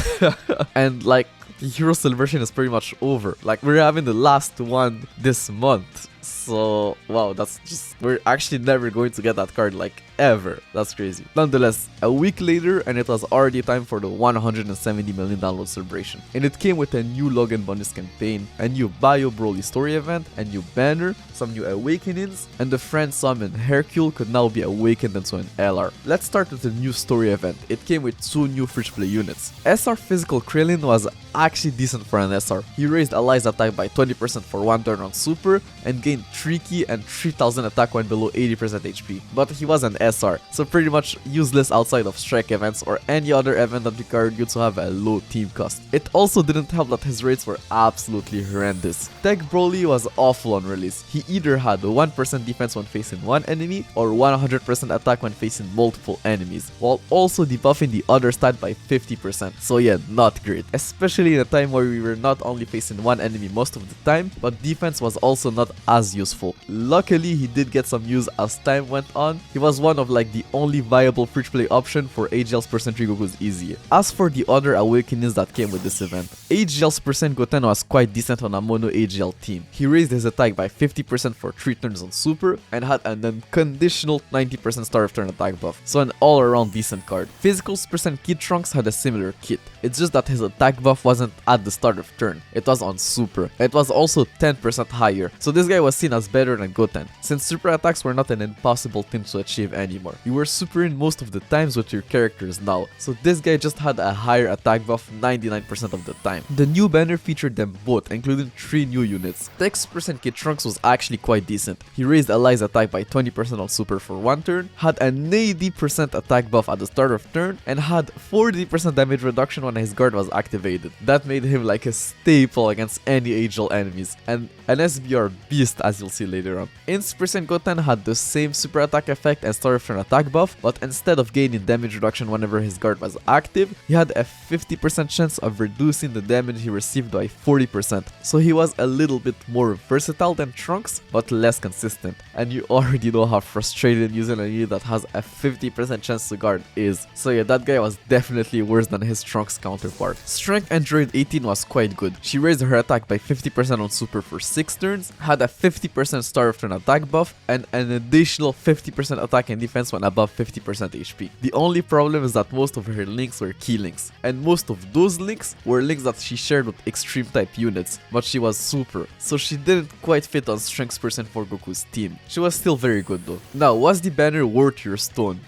And like, the Hero Celebration is pretty much over. Like, we're having the last one this month. So, wow, that's just, we're actually never going to get that card, like, ever. That's crazy. Nonetheless, a week later, and it was already time for the 170 million download celebration. And it came with a new login bonus campaign, a new Bio Broly story event, a new banner, some new awakenings, and the friend summon Hercule could now be awakened into an LR. Let's start with the new story event. It came with 2 new free-to-play units. SR Physical Krillin was actually decent for an SR. He raised allies attack by 20% for one turn on Super, and gained 3 ki and 3000 attack when below 80% HP. But he was an SR, so pretty much useless outside of strike events or any other event that required you to have a low team cost. It also didn't help that his rates were absolutely horrendous. Tech Broly was awful on release. He either had 1% defense when facing one enemy or 100% attack when facing multiple enemies, while also debuffing the other stat by 50%. So yeah, not great, especially in a time where we were not only facing one enemy most of the time, but defense was also not as useful. Luckily, he did get some use as time went on. He was one of like the only viable free-to-play option for AGL's percent Goku's easy. As for the other awakenings that came with this event, AGL's percent Goten was quite decent on a mono AGL team. He raised his attack by 50% for 3 turns on Super and had an unconditional 90% start of turn attack buff, so an all-around decent card. Physical's percent Kid Trunks had a similar kit. It's just that his attack buff wasn't at the start of turn, it was on Super. It was also 10% higher, so this guy was seen as better than Goten, since super attacks were not an impossible thing to achieve anymore. You were super in most of the times with your characters now, so this guy just had a higher attack buff 99% of the time. The new banner featured them both, including 3 new units. Text percent Kid Trunks was actually quite decent. He raised allies attack by 20% on Super for one turn, had an 80% attack buff at the start of turn, and had 40% damage reduction when his guard was activated. That made him like a staple against any AGL enemies, and an SBR beast as you'll see later on. In's percent Goten had the same super attack effect and start of turn attack buff, but instead of gaining damage reduction whenever his guard was active, he had a 50% chance of reducing the damage he received by 40%. So he was a little bit more versatile than Trunks, but less consistent. And you already know how frustrating using a unit that has a 50% chance to guard is. So yeah, that guy was definitely worse than his Trunks counterpart. Strength Android 18 was quite good. She raised her attack by 50% on Super for 6 turns, had a 50% start of turn attack buff, and an additional 50% attack and defense when above 50% HP. The only problem is that most of her links were key links, and most of those links were links that she shared with extreme type units, but she was super, so she didn't quite fit on Strength percent for Goku's team. She was still very good though. Now, was the banner worth your stone?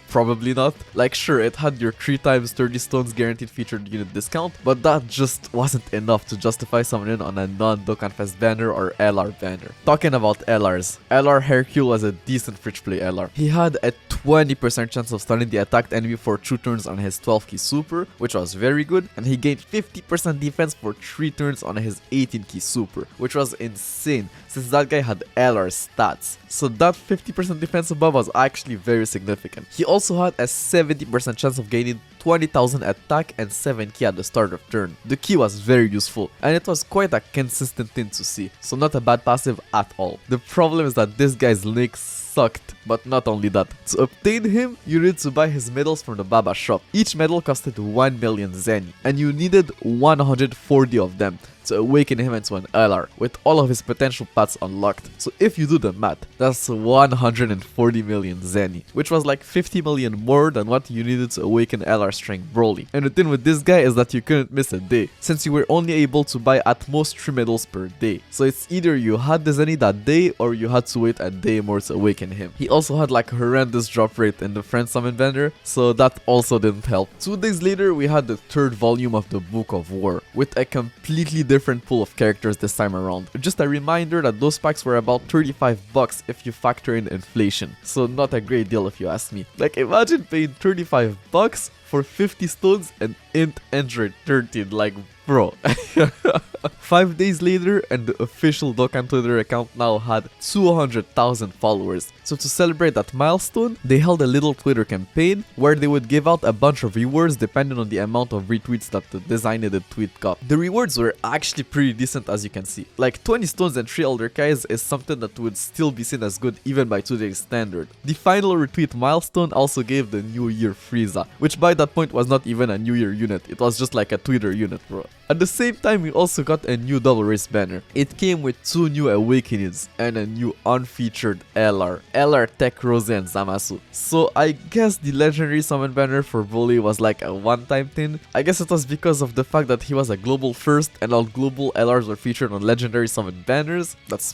Probably not. Like sure, it had your 3 times 30 stones guaranteed featured unit discount, but that just wasn't enough to justify summoning on a non-Dokkan Fest banner or LR banner. Talking about LRs, LR Hercule was a decent free-to-play LR. He had a 20% chance of stunning the attacked enemy for 2 turns on his 12 key super, which was very good, and he gained 50% defense for 3 turns on his 18 key super, which was insane since that guy had LR stats. So that 50% defense above was actually very significant. He also had a 70% chance of gaining 20,000 attack and 7 ki at the start of turn. The ki was very useful, and it was quite a consistent thing to see, so not a bad passive at all. The problem is that this guy's link sucked, but not only that. To obtain him, you need to buy his medals from the Baba shop. Each medal costed 1 million zenny, and you needed 140 of them to awaken him into an LR, with all of his potential paths unlocked. So if you do the math, that's 140 million zenny, which was like 50 million more than what you needed to awaken LR strength Broly. And the thing with this guy is that you couldn't miss a day, since you were only able to buy at most 3 medals per day. So it's either you had the zenny that day, or you had to wait a day more to awaken him. He also had like a horrendous drop rate in the friend summon banner, so that also didn't help. 2 days later, we had the 3rd volume of the Book of War, with a completely different pool of characters this time around. Just a reminder that those packs were about 35 bucks if you factor in inflation, so not a great deal if you ask me. Like, imagine paying 35 bucks for 50 stones and int Android 13, like, bro. 5 days later, and the official Dokkan Twitter account now had 200,000 followers. So to celebrate that milestone, they held a little Twitter campaign where they would give out a bunch of rewards depending on the amount of retweets that the designated tweet got. The rewards were actually pretty decent, as you can see. Like 20 stones and 3 Elder Kais is something that would still be seen as good even by today's standard. The final retweet milestone also gave the New Year Frieza, which by that point was not even a New Year unit, it was just like a Twitter unit, bro. At the same time, we also got a new double race banner. It came with 2 new awakenings and a new unfeatured LR Tech Rose and Zamasu. So I guess the legendary summon banner for Broly was like a one-time thing. I guess it was because of the fact that he was a global first and all global LRs were featured on legendary summon banners. That's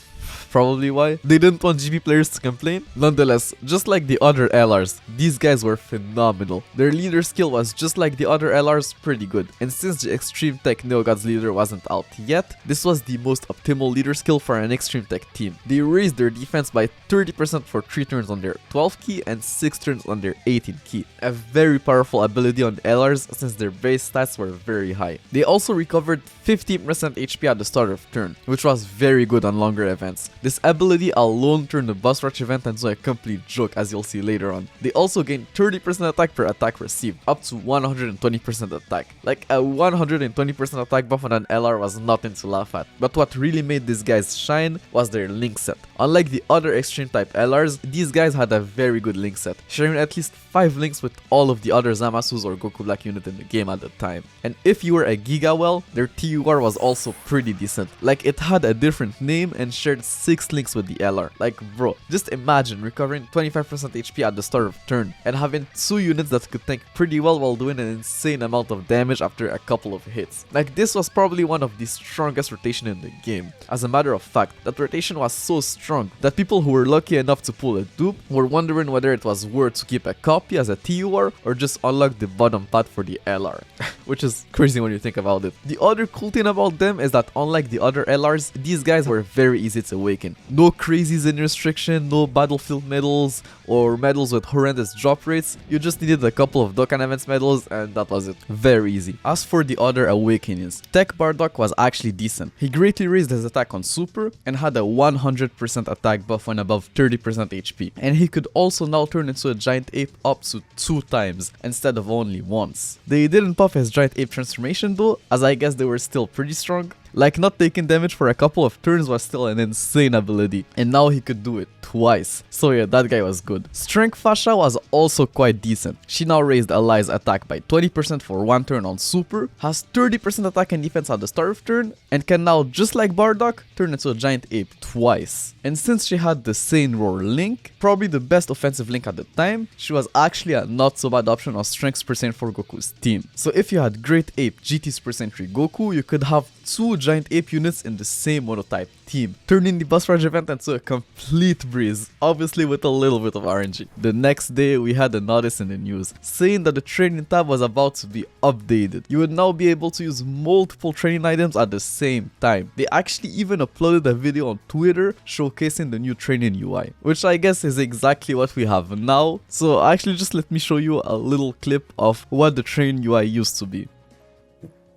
probably why. They didn't want GP players to complain. Nonetheless, just like the other LRs, these guys were phenomenal. Their leader skill was just like the other LRs, pretty good. And since the Extreme Tech Neo Gods leader wasn't out yet, this was the most optimal leader skill for an Extreme Tech team. They raised their defense by 30% for 3 turns on their 12 key and 6 turns on their 18 key. A very powerful ability on LRs since their base stats were very high. They also recovered 15% HP at the start of turn, which was very good on longer events. This ability alone turned the boss rush event into a complete joke, as you'll see later on. They also gained 30% attack per attack received, up to 120% attack. Like a 120% attack buff on an LR was nothing to laugh at. But what really made these guys shine was their link set. Unlike the other extreme type LRs, these guys had a very good link set, sharing at least 5 links with all of the other Zamasus or Goku Black unit in the game at the time. And if you were a Giga well, their TUR was also pretty decent. Like it had a different name and shared 6 links with the LR. Like bro, just imagine recovering 25% HP at the start of turn and having 2 units that could tank pretty well while doing an insane amount of damage after a couple of hits. Like this was probably one of the strongest rotation in the game. As a matter of fact, that rotation was so strong that people who were lucky enough to pull a dupe were wondering whether it was worth to keep a copy as a TUR or just unlock the bottom path for the LR. Which is crazy when you think about it. The other cool thing about them is that unlike the other LRs, these guys were very easy to awaken. No crazy Zen restriction, no battlefield medals or medals with horrendous drop rates. You just needed a couple of Dokkan events medals and that was it. Very easy. As for the other awakenings, Tech Bardock was actually decent. He greatly raised his attack on Super and had a 100% attack buff when above 30% HP. And he could also now turn into a giant ape up to 2 times instead of only once. They didn't buff his giant ape transformation though, as I guess they were still pretty strong. Like not taking damage for a couple of turns was still an insane ability, and now he could do it twice. So yeah, that guy was good. Strength Fasha was also quite decent. She now raised Ali's attack by 20% for 1 turn on Super, has 30% attack and defense at the start of turn, and can now, just like Bardock, turn into a giant ape twice. And since she had the Sane Roar link, probably the best offensive link at the time, she was actually a not so bad option on Strength Super Saiyan 4 Goku's team. So if you had Great Ape GT Super Saiyan 3 Goku, you could have 2 giant ape units in the same monotype team, turning the Boss Rush event into a complete breeze, obviously with a little bit of RNG. The next day, we had a notice in the news saying that the training tab was about to be updated. You would now be able to use multiple training items at the same time. They actually even uploaded a video on Twitter showcasing the new training UI, which I guess is exactly what we have now. So actually just let me show you a little clip of what the training UI used to be.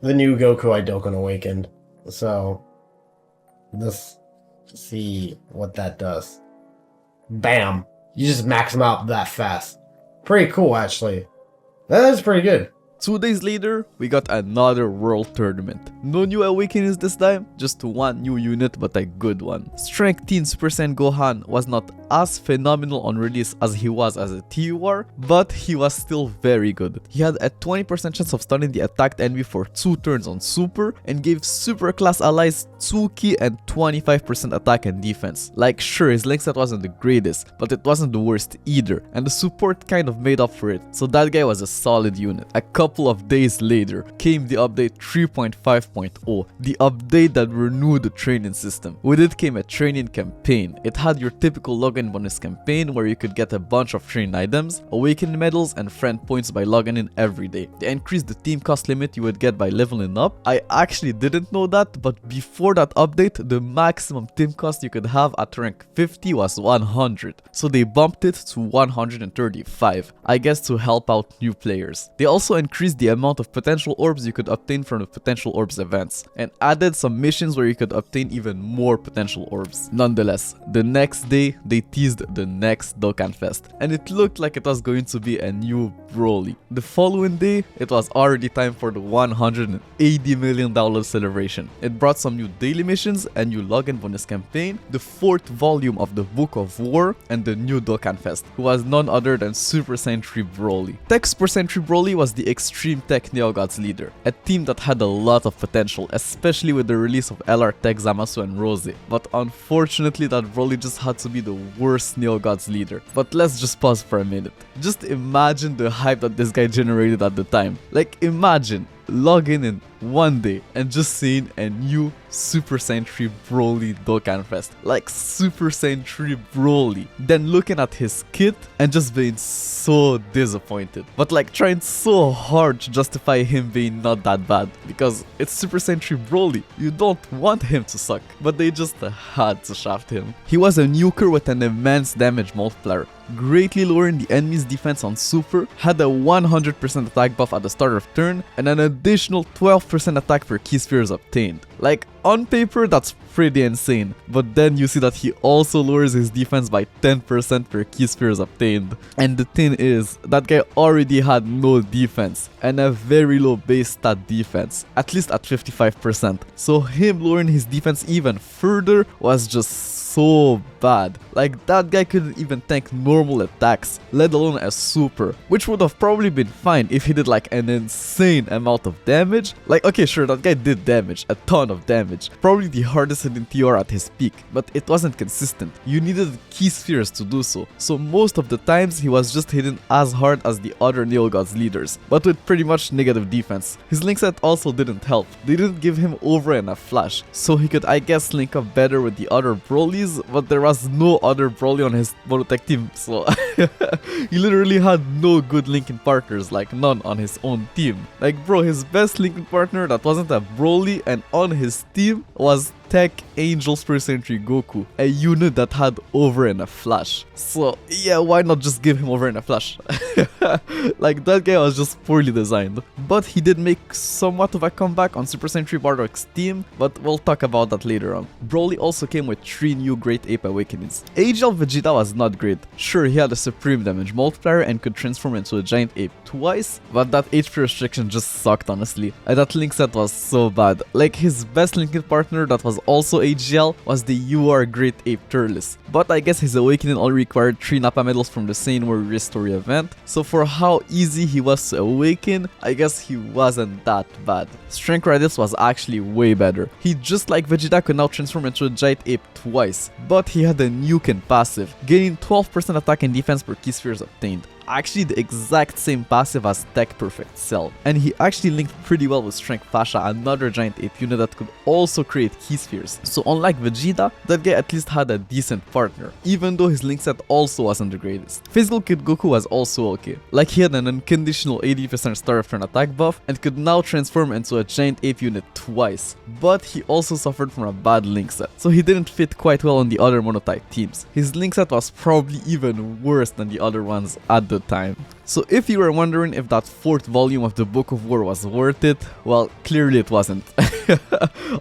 The new Goku I Dokkan awakened. So let's see what that does. Bam! You just max him out that fast. Pretty cool, actually. That is pretty good. 2 days later, we got another world tournament. No new awakenings this time, just one new unit but a good one. Strength 10 Super Saiyan Gohan was not as phenomenal on release as he was as a TUR, but he was still very good. He had a 20% chance of stunning the attacked enemy for 2 turns on Super, and gave Super class allies 2 ki and 25% attack and defense. Like sure, his link set wasn't the greatest, but it wasn't the worst either, and the support kind of made up for it, so that guy was a solid unit. A couple of days later came the update 3.5.0, the update that renewed the training system. With it came a training campaign. It had your typical login bonus campaign where you could get a bunch of training items, awakening medals, and friend points by logging in every day. They increased the team cost limit you would get by leveling up. I actually didn't know that, but before that update, the maximum team cost you could have at rank 50 was 100, so they bumped it to 135, I guess to help out new players. They also increased the amount of potential orbs you could obtain from the potential orbs events, and added some missions where you could obtain even more potential orbs. Nonetheless, the next day, they teased the next Dokkan Fest, and it looked like it was going to be a new Broly. The following day, it was already time for the $180 million celebration. It brought some new daily missions, a new login bonus campaign, the 4th volume of the Book of War, and the new Dokkan Fest, who was none other than Super Saiyan 3 Broly. Tech Super Saiyan 3 Broly was the Extreme Tech Neo Gods leader, a team that had a lot of potential, especially with the release of LR Tech Zamasu and Rose, but unfortunately that Broly just had to be the worst Neo Gods leader. But let's just pause for a minute. Just imagine the hype that this guy generated at the time. Like imagine logging in one day and just seeing a new Super Saiyan 3 Broly Dokkan Fest. Like Super Saiyan 3 Broly. Then looking at his kit and just being so disappointed. But like trying so hard to justify him being not that bad. Because it's Super Saiyan 3 Broly. You don't want him to suck. But they just had to shaft him. He was a nuker with an immense damage multiplier, greatly lowering the enemy's defense on Super, had a 100% attack buff at the start of turn, and an additional 12% attack per key spheres obtained. Like, on paper that's pretty insane, but then you see that he also lowers his defense by 10% per key spheres obtained. And the thing is, that guy already had no defense, and a very low base stat defense, at least at 55%. So him lowering his defense even further was just so bad. Like that guy couldn't even tank normal attacks, let alone a super, which would have probably been fine if he did like an insane amount of damage. Like okay, sure, that guy did damage, a ton of damage, probably the hardest hitting TR at his peak, but it wasn't consistent. You needed key spheres to do so, so most of the times he was just hitting as hard as the other Neo Gods leaders, but with pretty much negative defense. His link set also didn't help. They didn't give him over in a flash, so he could I guess link up better with the other Brolys, but there was no other Broly on his monotech team, so he literally had no good linking partners, like none on his own team. Like bro, his best linking partner that wasn't a Broly and on his team was Tech Angel Super Saiyan 3 Goku, a unit that had over in a flash. So yeah, why not just give him over in a flash? Like that guy was just poorly designed. But he did make somewhat of a comeback on Super Saiyan 3 Bardock's team, but we'll talk about that later on. Broly also came with 3 new Great Ape Awakenings. AGL Vegeta was not great. Sure, he had a supreme damage multiplier and could transform into a giant ape twice, but that HP restriction just sucked honestly. And that link set was so bad. Like his best linking partner that was also AGL was the UR Great Ape Turles, but I guess his awakening only required 3 Nappa medals from the Saiyan Warrior Story event, so for how easy he was to awaken, I guess he wasn't that bad. Strength Raditz was actually way better. He, just like Vegeta, could now transform into a giant ape twice, but he had a nuke passive, gaining 12% attack and defense per key spheres obtained. Actually the exact same passive as Tech Perfect Cell, and he actually linked pretty well with Strength Fasha, another giant ape unit that could also create key spheres. So unlike Vegeta, that guy at least had a decent partner, even though his link set also wasn't the greatest. Physical Kid Goku was also okay, like he had an unconditional 80% start of turn attack buff and could now transform into a giant ape unit twice, but he also suffered from a bad link set, so he didn't fit quite well on the other monotype teams. His link set was probably even worse than the other ones at the time. So if you were wondering if that 4th volume of the Book of War was worth it, well, clearly it wasn't.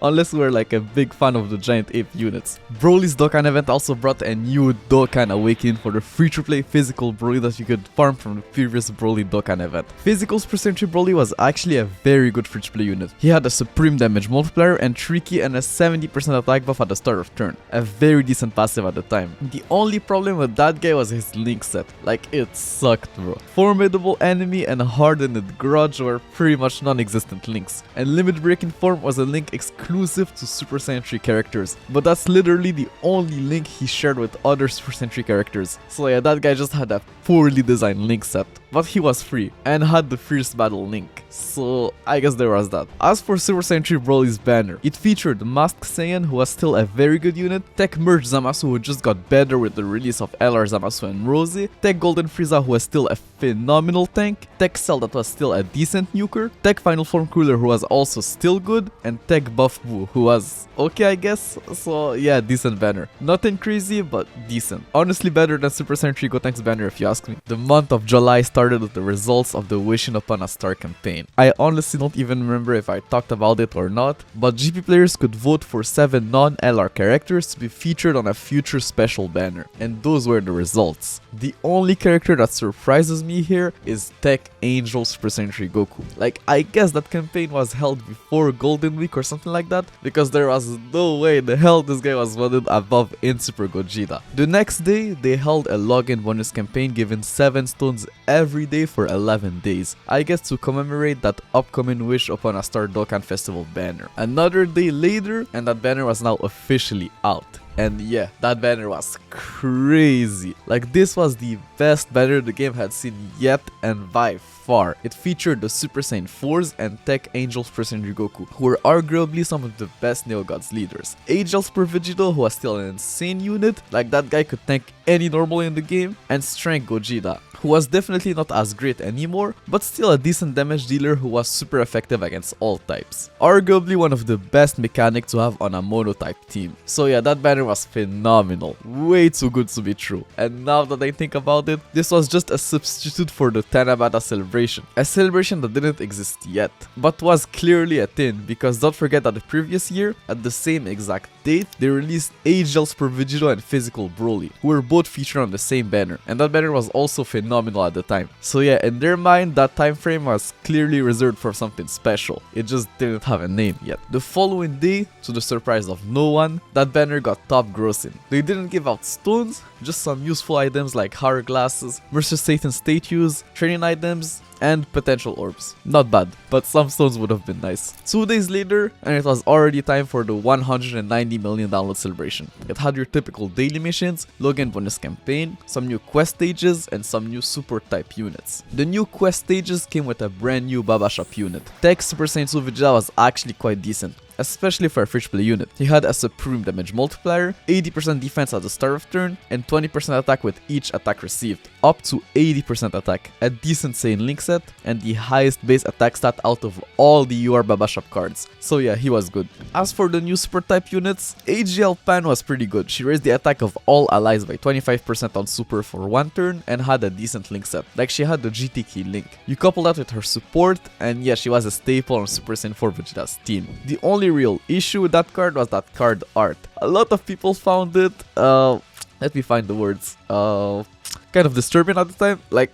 Unless we're like a big fan of the giant ape units. Broly's Dokkan event also brought a new Dokkan Awakening for the free-to-play physical Broly that you could farm from the previous Broly Dokkan event. Physical Super Saiyan 3 Broly was actually a very good free-to-play unit. He had a supreme damage multiplier and Tricky and a 70% attack buff at the start of turn. A very decent passive at the time. The only problem with that guy was his link set. Like, it sucked, bro. Formidable Enemy and Hardened Grudge were pretty much non-existent links. And Limit Breaking Form was a link exclusive to Super Saiyan 3 characters. But that's literally the only link he shared with other Super Saiyan 3 characters. So yeah, that guy just had a poorly designed link set. But he was free and had the Fierce Battle link. So I guess there was that. As for Super Saiyan 3 Broly's banner, it featured Masked Saiyan, who was still a very good unit, Tech Merge Zamasu, who just got better with the release of LR Zamasu and Rosie, Tech Golden Frieza, who was still a phenomenal tank, Tech Cell, that was still a decent nuker, Tech Final Form Cooler, who was also still good, and Tech Buff Boo, who was okay, I guess. So yeah, decent banner. Nothing crazy, but decent. Honestly better than Super Saiyan 3 Gotenks banner if you ask me. The month of July started with the results of the Wishing Upon a Star campaign. I honestly don't even remember if I talked about it or not, but GP players could vote for 7 non-LR characters to be featured on a future special banner, and those were the results. The only character that surprises me here is Tech Angel Super Saiyan 3 Goku. Like, I guess that campaign was held before Golden Week or something like that, because there was no way the hell this guy was voted above in Super Gogeta. The next day, they held a login bonus campaign giving 7 stones every day for 11 days. I guess to commemorate that upcoming Wish Upon a Star Dokkan Festival banner. Another day later, and that banner was now officially out. And yeah, that banner was crazy. Like, this was the best banner the game had seen yet, and by far. It featured the Super Saiyan 4s and Tech Angel Super Saiyan Goku, who were arguably some of the best Neo Gods leaders. Angel Super Vegito, who was still an insane unit, like that guy could tank any normal in the game, and Strength Gogeta, who was definitely not as great anymore, but still a decent damage dealer who was super effective against all types. Arguably one of the best mechanics to have on a mono-type team. So yeah, that banner was phenomenal. Way too good to be true. And now that I think about it, this was just a substitute for the Tanabata celebration. A celebration that didn't exist yet, but was clearly a thing, because don't forget that the previous year, at the same exact date, they released Angel Super Vegito and Physical Broly, who were both featured on the same banner, and that banner was also phenomenal at the time. So yeah, in their mind, that time frame was clearly reserved for something special. It just didn't have a name yet. The following day, to the surprise of no one, that banner got top grossing. They didn't give out stones, just some useful items like hourglasses, Mercer Satan statues, training items, and potential orbs. Not bad, but some stones would have been nice. 2 days later, and it was already time for the 190 million download celebration. It had your typical daily missions, login bonus campaign, some new quest stages, and some new super type units. The new quest stages came with a brand new Baba Shop unit. Tech Super Saiyan 2 Vegeta was actually quite decent, especially for a free-to-play unit. He had a supreme damage multiplier, 80% defense at the start of turn, and 20% attack with each attack received, up to 80% attack, a decent Saiyan link set, and the highest base attack stat out of all the UR Baba Shop cards. So yeah, he was good. As for the new super type units, AGL Pan was pretty good. She raised the attack of all allies by 25% on super for 1 turn, and had a decent link set. Like, she had the GT key link. You couple that with her support, and yeah, she was a staple on Super Saiyan 4 Vegeta's team. The only real issue with that card was that card art. A lot of people found it, let me find the words, kind of disturbing at the time, like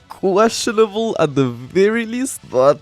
questionable at the very least, but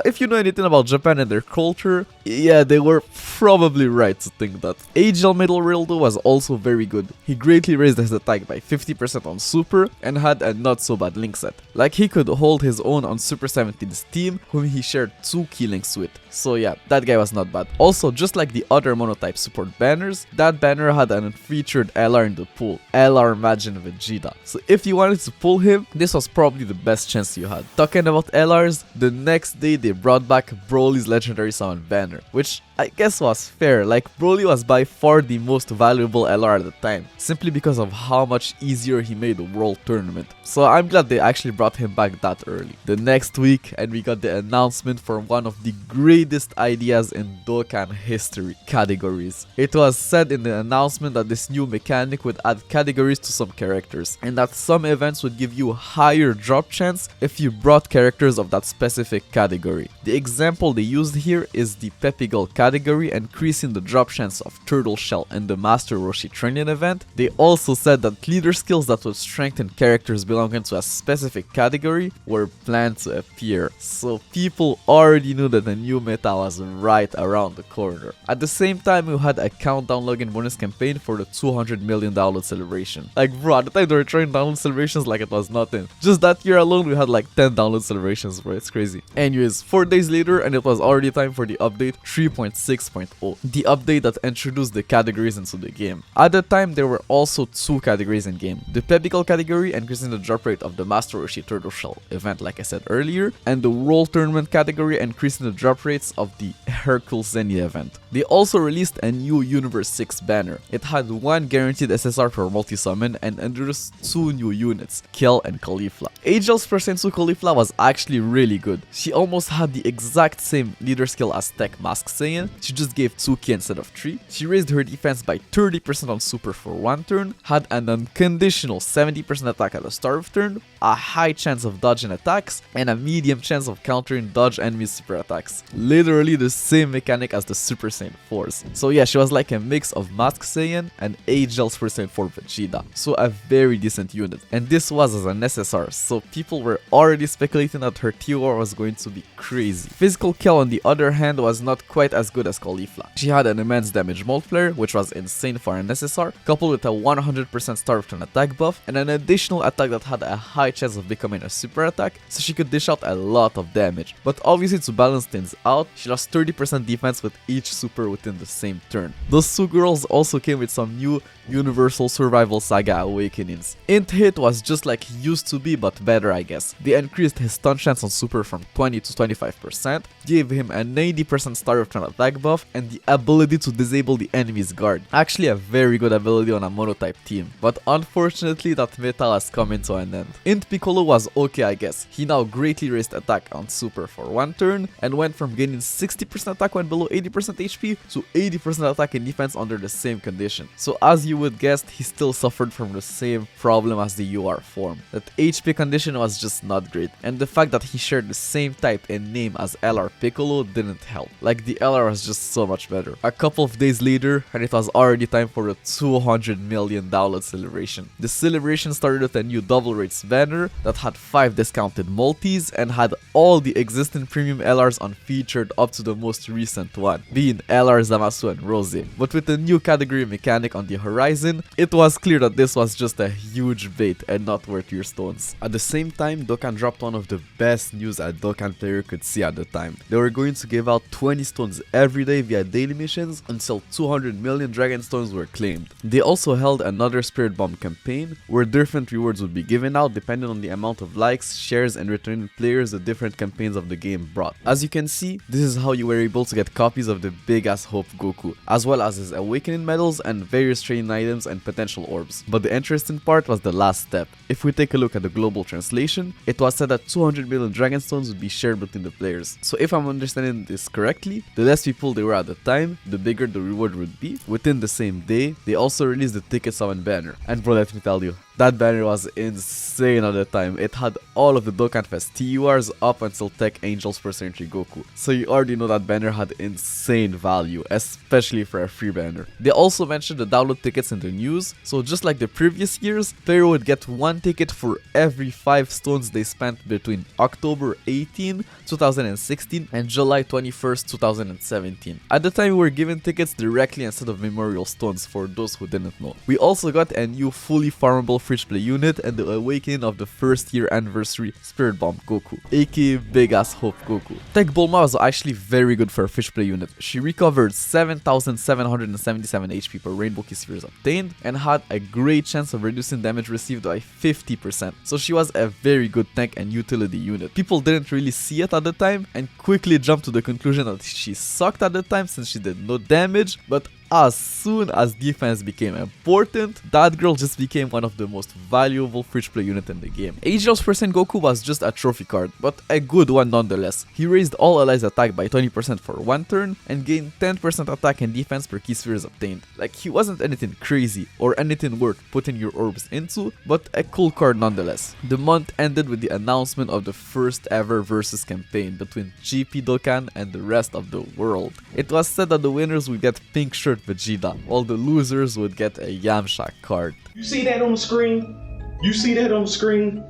if you know anything about Japan and their culture, yeah, they were probably right to think that. AGL Middle Rildo was also very good. He greatly raised his attack by 50% on super and had a not so bad link set. Like, he could hold his own on Super 17's team, whom he shared 2 key links with. So yeah, that guy was not bad. Also, just like the other monotype support banners, that banner had an unfeatured LR in the pool, LR Imagine Vegeta. So if you wanted to pull him, this was probably the best chance you had. Talking about LRs, the next day they brought back Broly's Legendary Summon banner, which I guess was fair. Like, Broly was by far the most valuable LR at the time, simply because of how much easier he made the World Tournament. So I'm glad they actually brought him back that early. The next week, and we got the announcement for one of the greatest ideas in Dokkan history: categories. It was said in the announcement that this new mechanic would add categories to some characters, and that some events would give you higher drop chance if you brought characters of that specific category. The example they used here is the Peppy Gull category, increasing the drop chance of Turtle Shell in the Master Roshi training event. They also said that leader skills that would strengthen characters belonging to a specific category were planned to appear, so people already knew that the new meta was right around the corner. At the same time, we had a countdown login bonus campaign for the $200 million download celebration. Like bro, at the time they were trying download celebrations like it was nothing. Just that year alone we had like 10 download celebrations, bro, it's crazy. Anyways, 4 days later and it was already time for the update 3.6.0, the update that introduced the categories into the game. At the time there were also 2 categories in game, the Peppy Gull category increasing the drop rate of the Master Roshi Turtle Shell event like I said earlier, and the World Tournament category increasing the drop rates of the Hercules Zenny event. They also released a new Universe 6 banner. It had 1 guaranteed SSR per multi-summon and introduced 2 new units, Kel and Caulifla. Angel's percent to Caulifla was actually really good. She almost had the exact same leader skill as Tech Mask Saiyan, she just gave 2 key instead of 3. She raised her defense by 30% on super for 1 turn, had an unconditional 70% attack at the start of turn, a high chance of dodging attacks, and a medium chance of countering dodge enemies' super attacks. Literally the same mechanic as the Super Saiyan 4s. So yeah, she was like a mix of Mask Saiyan and Angel Super Saiyan 4 Vegeta. So a very decent unit. And this was as an SSR, so people were already speculating that her TOR was going to be crazy. Physical Kel on the other hand was not quite as good as Caulifla. She had an immense damage multiplier, which was insane for an SSR, coupled with a 100% start of turn attack buff, and an additional attack that had a high chance of becoming a super attack, so she could dish out a lot of damage. But obviously to balance things out, she lost 30% defense with each super within the same turn. Those 2 girls also came with some new Universal Survival Saga awakenings. Int hit was just like he used to be, but better I guess. They increased his stun chance on super from 20 to 25%, gave him a 90% start of turn attack buff, and the ability to disable the enemy's guard. Actually a very good ability on a monotype team, but unfortunately that meta has come into an end. Int Piccolo was okay I guess. He now greatly raised attack on super for 1 turn, and went from gaining 60% attack when below 80% HP to 80% attack and defense under the same condition. So as you would guess, he still suffered from the same problem as the UR form. That HP condition was just not great, and the fact that he shared the same type and name as LR Piccolo didn't help. Like the LR was just so much better. A couple of days later, and it was already time for the $200 million download celebration. The celebration started with a new double rates banner that had 5 discounted multis and had all the existing premium LRs unfeatured up to the most recent one, being LR Zamasu and Rose. But with the new category mechanic on the horizon, it was clear that this was just a huge bait and not worth your stones. At the same time, Dokkan dropped one of the best news a Dokkan player could see at the time. They were going to give out 20 stones every day via daily missions until 200 million dragon stones were claimed. They also held another Spirit Bomb campaign where different rewards would be given out depending on the amount of likes, shares, and returning players the different campaigns of the game brought. As you can see, this is how you were able to get copies of the big ass Hope Goku, as well as his awakening medals and various training items and potential orbs. But the interesting part was the last step. If we take a look at the global translation, it was said that 200 million dragon stones would be shared between the players. So if I'm understanding this correctly, the less people there were at the time, the bigger the reward would be. Within the same day, they also released the Ticket Summon banner. And bro, let me tell you, that banner was insane at the time. It had all of the Dokkan Fest TURs up until Tech Angels for Century Goku. So you already know that banner had insane value, especially for a free banner. They also mentioned the download tickets in the news. So just like the previous years, player would get 1 ticket for every 5 stones they spent between October 18, 2016 and July 21st, 2017. At the time we were given tickets directly instead of memorial stones for those who didn't know. We also got a new fully farmable Fridge Play unit and the awakening of the first year anniversary Spirit Bomb Goku, aka Big Ass Hope Goku. Tech Bulma was actually very good for a Fish Play unit. She recovered 7,777 HP per Rainbow Key Spheres obtained and had a great chance of reducing damage received by 50%. So she was a very good tank and utility unit. People didn't really see it at the time and quickly jumped to the conclusion that she sucked at the time since she did no damage, but as soon as defense became important, that girl just became one of the most valuable free-to-play units in the game. Agent of Super Saiyan Goku was just a trophy card, but a good one nonetheless. He raised all allies attack by 20% for one turn and gained 10% attack and defense per key sphere is obtained. Like, he wasn't anything crazy or anything worth putting your orbs into, but a cool card nonetheless. The month ended with the announcement of the first ever versus campaign between GP Dokkan and the rest of the world. It was said that the winners would get pink shirt Vegeta, while the losers would get a Yamcha card. You see that on the screen? You see that on the screen?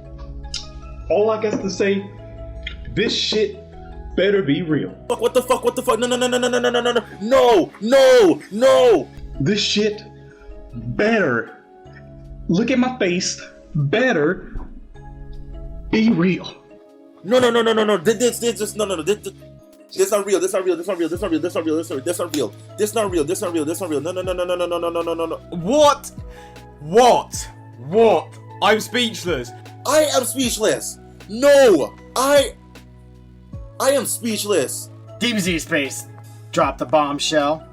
All I got to say, this shit better be real. What the fuck? No. This shit better, look at my face, better be real. No. This not real. This not real. No. What? I'm speechless. I am speechless. No, I am speechless. Deep Z Space dropped the bombshell.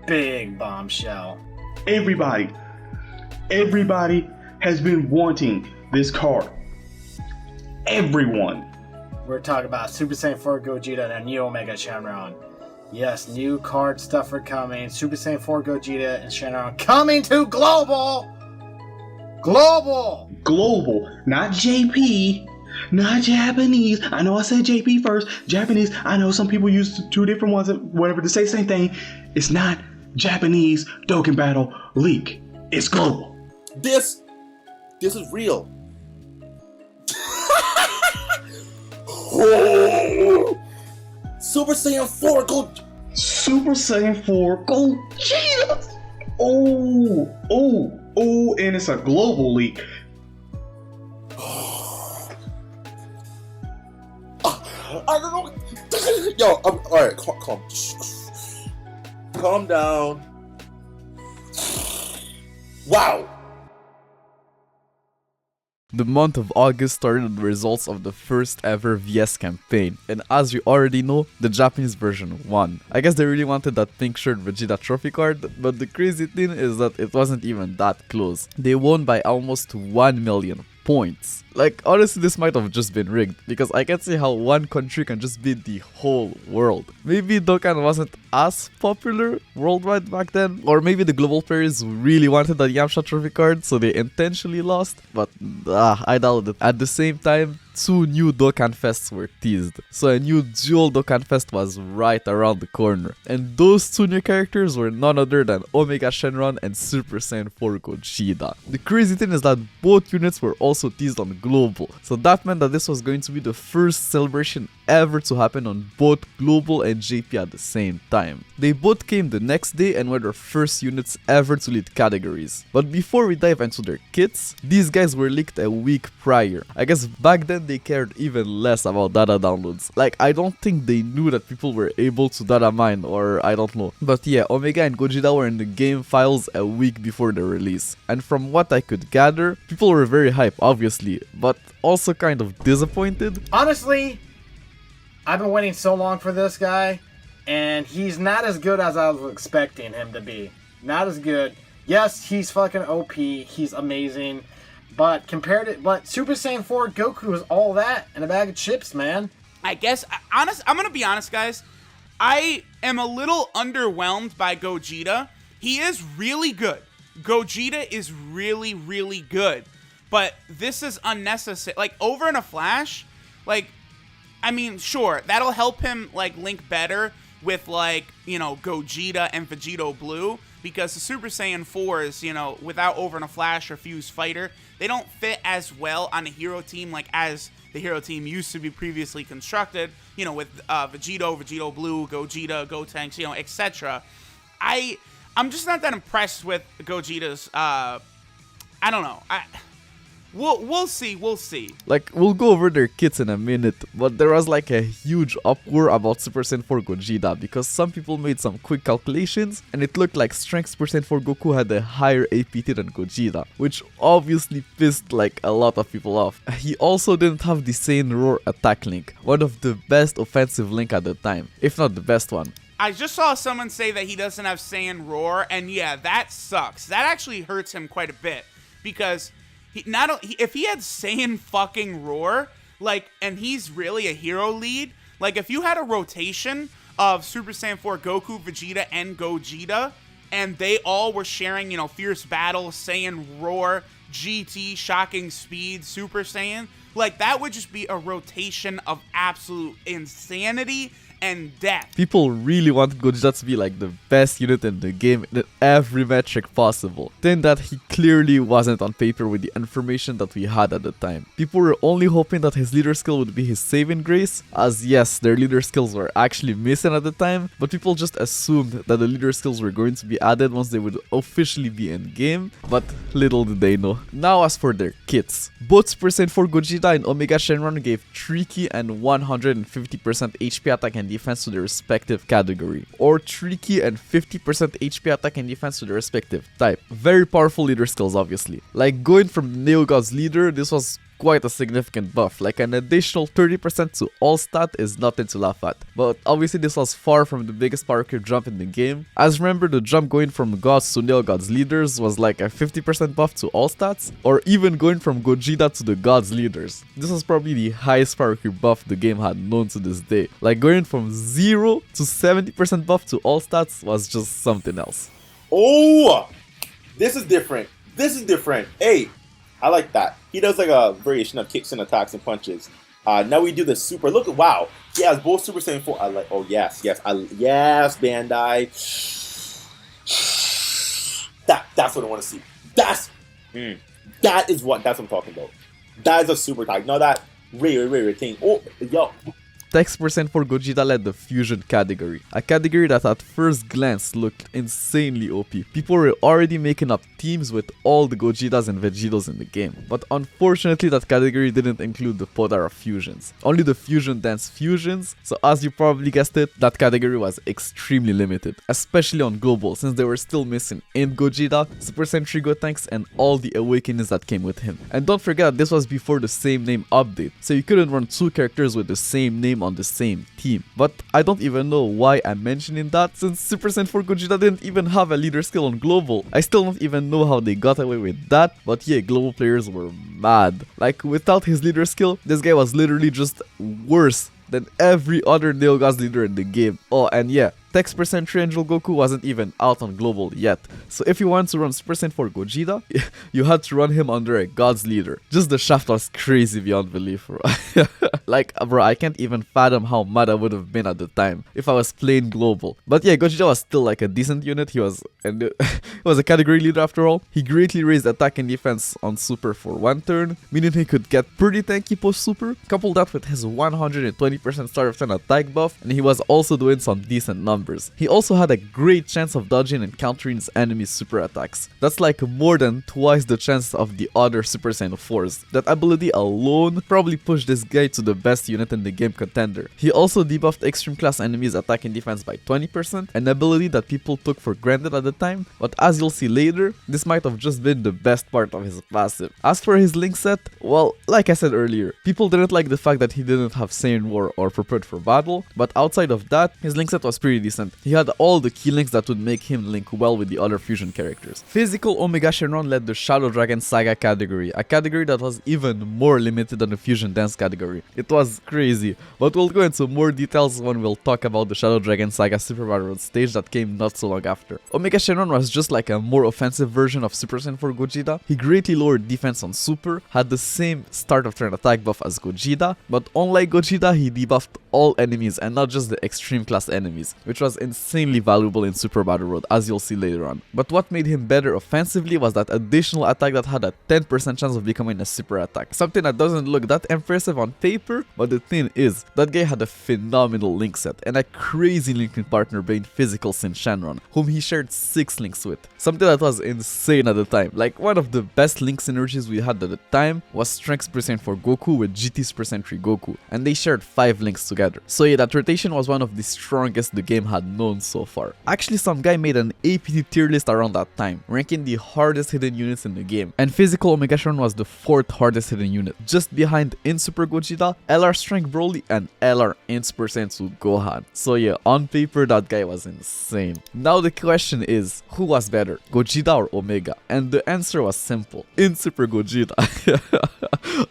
Big bombshell. Everybody has been wanting this card. Everyone. We're talking about Super Saiyan 4 Gogeta and a new Omega Shenron. Yes, new card stuff are coming. Super Saiyan 4 Gogeta and Shenron coming to global. Global, Not JP, not Japanese. I know I said JP first. Japanese, I know some people use two different ones, whatever, to say the same thing. It's not Japanese Dokkan Battle League. It's global. This is real. Super Saiyan 4 go. Super Saiyan 4 Gogeta. Oh, and it's a global leak. I don't know. Yo, alright, calm down. Wow. The month of August started the results of the first ever VS campaign, and as you already know, the Japanese version won. I guess they really wanted that pink shirt Vegeta trophy card, but the crazy thing is that it wasn't even that close. They won by almost 1 million points. Like, honestly, this might have just been rigged, because I can see how one country can just beat the whole world. Maybe Dokkan wasn't as popular worldwide back then, or maybe the global players really wanted that Yamcha trophy card, so they intentionally lost, but I doubt it. At the same time, 2 new Dokkan Fests were teased, so a new dual Dokkan Fest was right around the corner, and those 2 new characters were none other than Omega Shenron and Super Saiyan 4 Gogeta. The crazy thing is that both units were also teased on global, so that meant that this was going to be the first celebration ever to happen on both global and JP at the same time. They both came the next day and were the first units ever to lead categories. But before we dive into their kits, these guys were leaked a week prior. I guess back then they cared even less about data downloads. Like, I don't think they knew that people were able to data mine, or I don't know. But yeah, Omega and Gogeta were in the game files a week before the release. And from what I could gather, people were very hyped, obviously, but also kind of disappointed. Honestly, I've been waiting so long for this guy, and he's not as good as I was expecting him to be. Not as good. Yes, he's fucking OP. He's amazing. But but Super Saiyan 4 Goku is all that and a bag of chips, man. I guess, I'm gonna be honest, guys. I am a little underwhelmed by Gogeta. He is really good. Gogeta is really, really good. But this is unnecessary. Like, over in a flash, like, I mean, sure, that'll help him, like, link better with, like, you know, Gogeta and Vegito Blue, because the Super Saiyan 4s, you know, without Over in a Flash or Fuse Fighter, they don't fit as well on a hero team, like, as the hero team used to be previously constructed, you know, with Vegito Blue, Gogeta, Gotenks, you know, etc. I'm just not that impressed with Gogeta's, I don't know, We'll see. Like, we'll go over their kits in a minute, but there was like a huge uproar about Super Saiyan 4 Gogeta because some people made some quick calculations and it looked like Strength Super Saiyan 4 Goku had a higher APT than Gogeta, which obviously pissed like a lot of people off. He also didn't have the same Roar attack link, one of the best offensive link at the time, if not the best one. I just saw someone say that he doesn't have Saiyan Roar, and yeah, that sucks. That actually hurts him quite a bit, because if he had Saiyan fucking Roar, like, and he's really a hero lead, like, if you had a rotation of Super Saiyan 4 Goku, Vegeta, and Gogeta, and they all were sharing, you know, Fierce Battle, Saiyan Roar, GT, Shocking Speed, Super Saiyan, like, that would just be a rotation of absolute insanity and death. People really wanted Gogeta to be like the best unit in the game in every metric possible. Then that he clearly wasn't on paper with the information that we had at the time. People were only hoping that his leader skill would be his saving grace, as yes, their leader skills were actually missing at the time, but people just assumed that the leader skills were going to be added once they would officially be in game, but little did they know. Now as for their kits, both Super Saiyan 4 Gogeta and Omega Shenron gave Tricky and 150% HP attack and defense to their respective category, or Tricky and 50% HP attack and defense to their respective type. Very powerful leader skills, obviously. Like, going from Neo God's leader, this was quite a significant buff. Like, an additional 30% to all stat is nothing to laugh at. But obviously this was far from the biggest power curve jump in the game, as remember the jump going from gods to Neo God's leaders was like a 50% buff to all stats, or even going from Gogeta to the gods leaders. This was probably the highest power curve buff the game had known to this day. Like, going from 0 to 70% buff to all stats was just something else. Oh, this is different. This is different. Hey, I like that. He does like a variation of kicks and attacks and punches. Now we do the super. Look at, wow. He has both Super Saiyan 4. I like. Oh yes, yes, yes, Bandai. That's what I want to see. That's that's what I'm talking about. That is a super attack. Now that rare thing. Oh, yo. Text percent for Gogeta led the fusion category, a category that at first glance looked insanely OP. People were already making up teams with all the Gogetas and Vegetos in the game, but unfortunately that category didn't include the Podara fusions, only the Fusion Dance fusions, so as you probably guessed it, that category was extremely limited, especially on Global, since they were still missing in Gogeta, Super Saiyan Gotenks, and all the awakenings that came with him. And don't forget that this was before the same name update, so you couldn't run two characters with the same name on the same team. But I don't even know why I'm mentioning that, since Super Saiyan 4 Gogeta didn't even have a leader skill on Global. I still don't even know how they got away with that, but yeah, Global players were mad. Like, without his leader skill, this guy was literally just worse than every other Neo Gods leader in the game. Oh, and yeah, Text Percent Angel Goku wasn't even out on Global yet, so if you want to run Super Saiyan 4 Gogeta, you had to run him under a God's leader. Just the shaft was crazy beyond belief, bro. Like, bro, I can't even fathom how mad I would have been at the time if I was playing Global. But yeah, Gogeta was still like a decent unit. He was a category leader after all. He greatly raised attack and defense on Super for one turn, meaning he could get pretty tanky post Super. Couple that with his 120% start of turn attack buff, and he was also doing some decent numbers. He also had a great chance of dodging and countering his enemy's super attacks. That's like more than twice the chance of the other Super Saiyan 4s. That ability alone probably pushed this guy to the best unit in the game contender. He also debuffed extreme class enemies attack and defense by 20%, an ability that people took for granted at the time, but as you'll see later, this might have just been the best part of his passive. As for his link set, well, like I said earlier, people didn't like the fact that he didn't have Saiyan War or Prepared for Battle, but outside of that, his link set was pretty decent. He had all the key links that would make him link well with the other fusion characters. Physical Omega Shenron led the Shadow Dragon Saga category, a category that was even more limited than the Fusion Dance category. It was crazy, but we'll go into more details when we'll talk about the Shadow Dragon Saga Super Battle Road stage that came not so long after. Omega Shenron was just like a more offensive version of Super Saiyan 4 Gogeta. He greatly lowered defense on Super, had the same start of turn attack buff as Gogeta, but unlike Gogeta, he debuffed all enemies and not just the extreme class enemies, which was insanely valuable in Super Battle Road, as you'll see later on. But what made him better offensively was that additional attack that had a 10% chance of becoming a super attack. Something that doesn't look that impressive on paper, but the thing is, that guy had a phenomenal link set and a crazy linking partner being Physical Sin Shenron, whom he shared 6 links with. Something that was insane at the time. Like, one of the best link synergies we had at the time was Strength Percent for Goku with GT Percent 3 Goku, and they shared 5 links together. So yeah, that rotation was one of the strongest the game game had known so far. Actually, some guy made an APT tier list around that time, ranking the hardest hidden units in the game, and physical Omega Shenron was the 4th hardest hidden unit, just behind in Super Gogeta, LR Strength Broly, and LR in Super Saiyan 2 Gohan. So yeah, on paper that guy was insane. Now the question is, who was better, Gogeta or Omega? And the answer was simple, in Super Gogeta.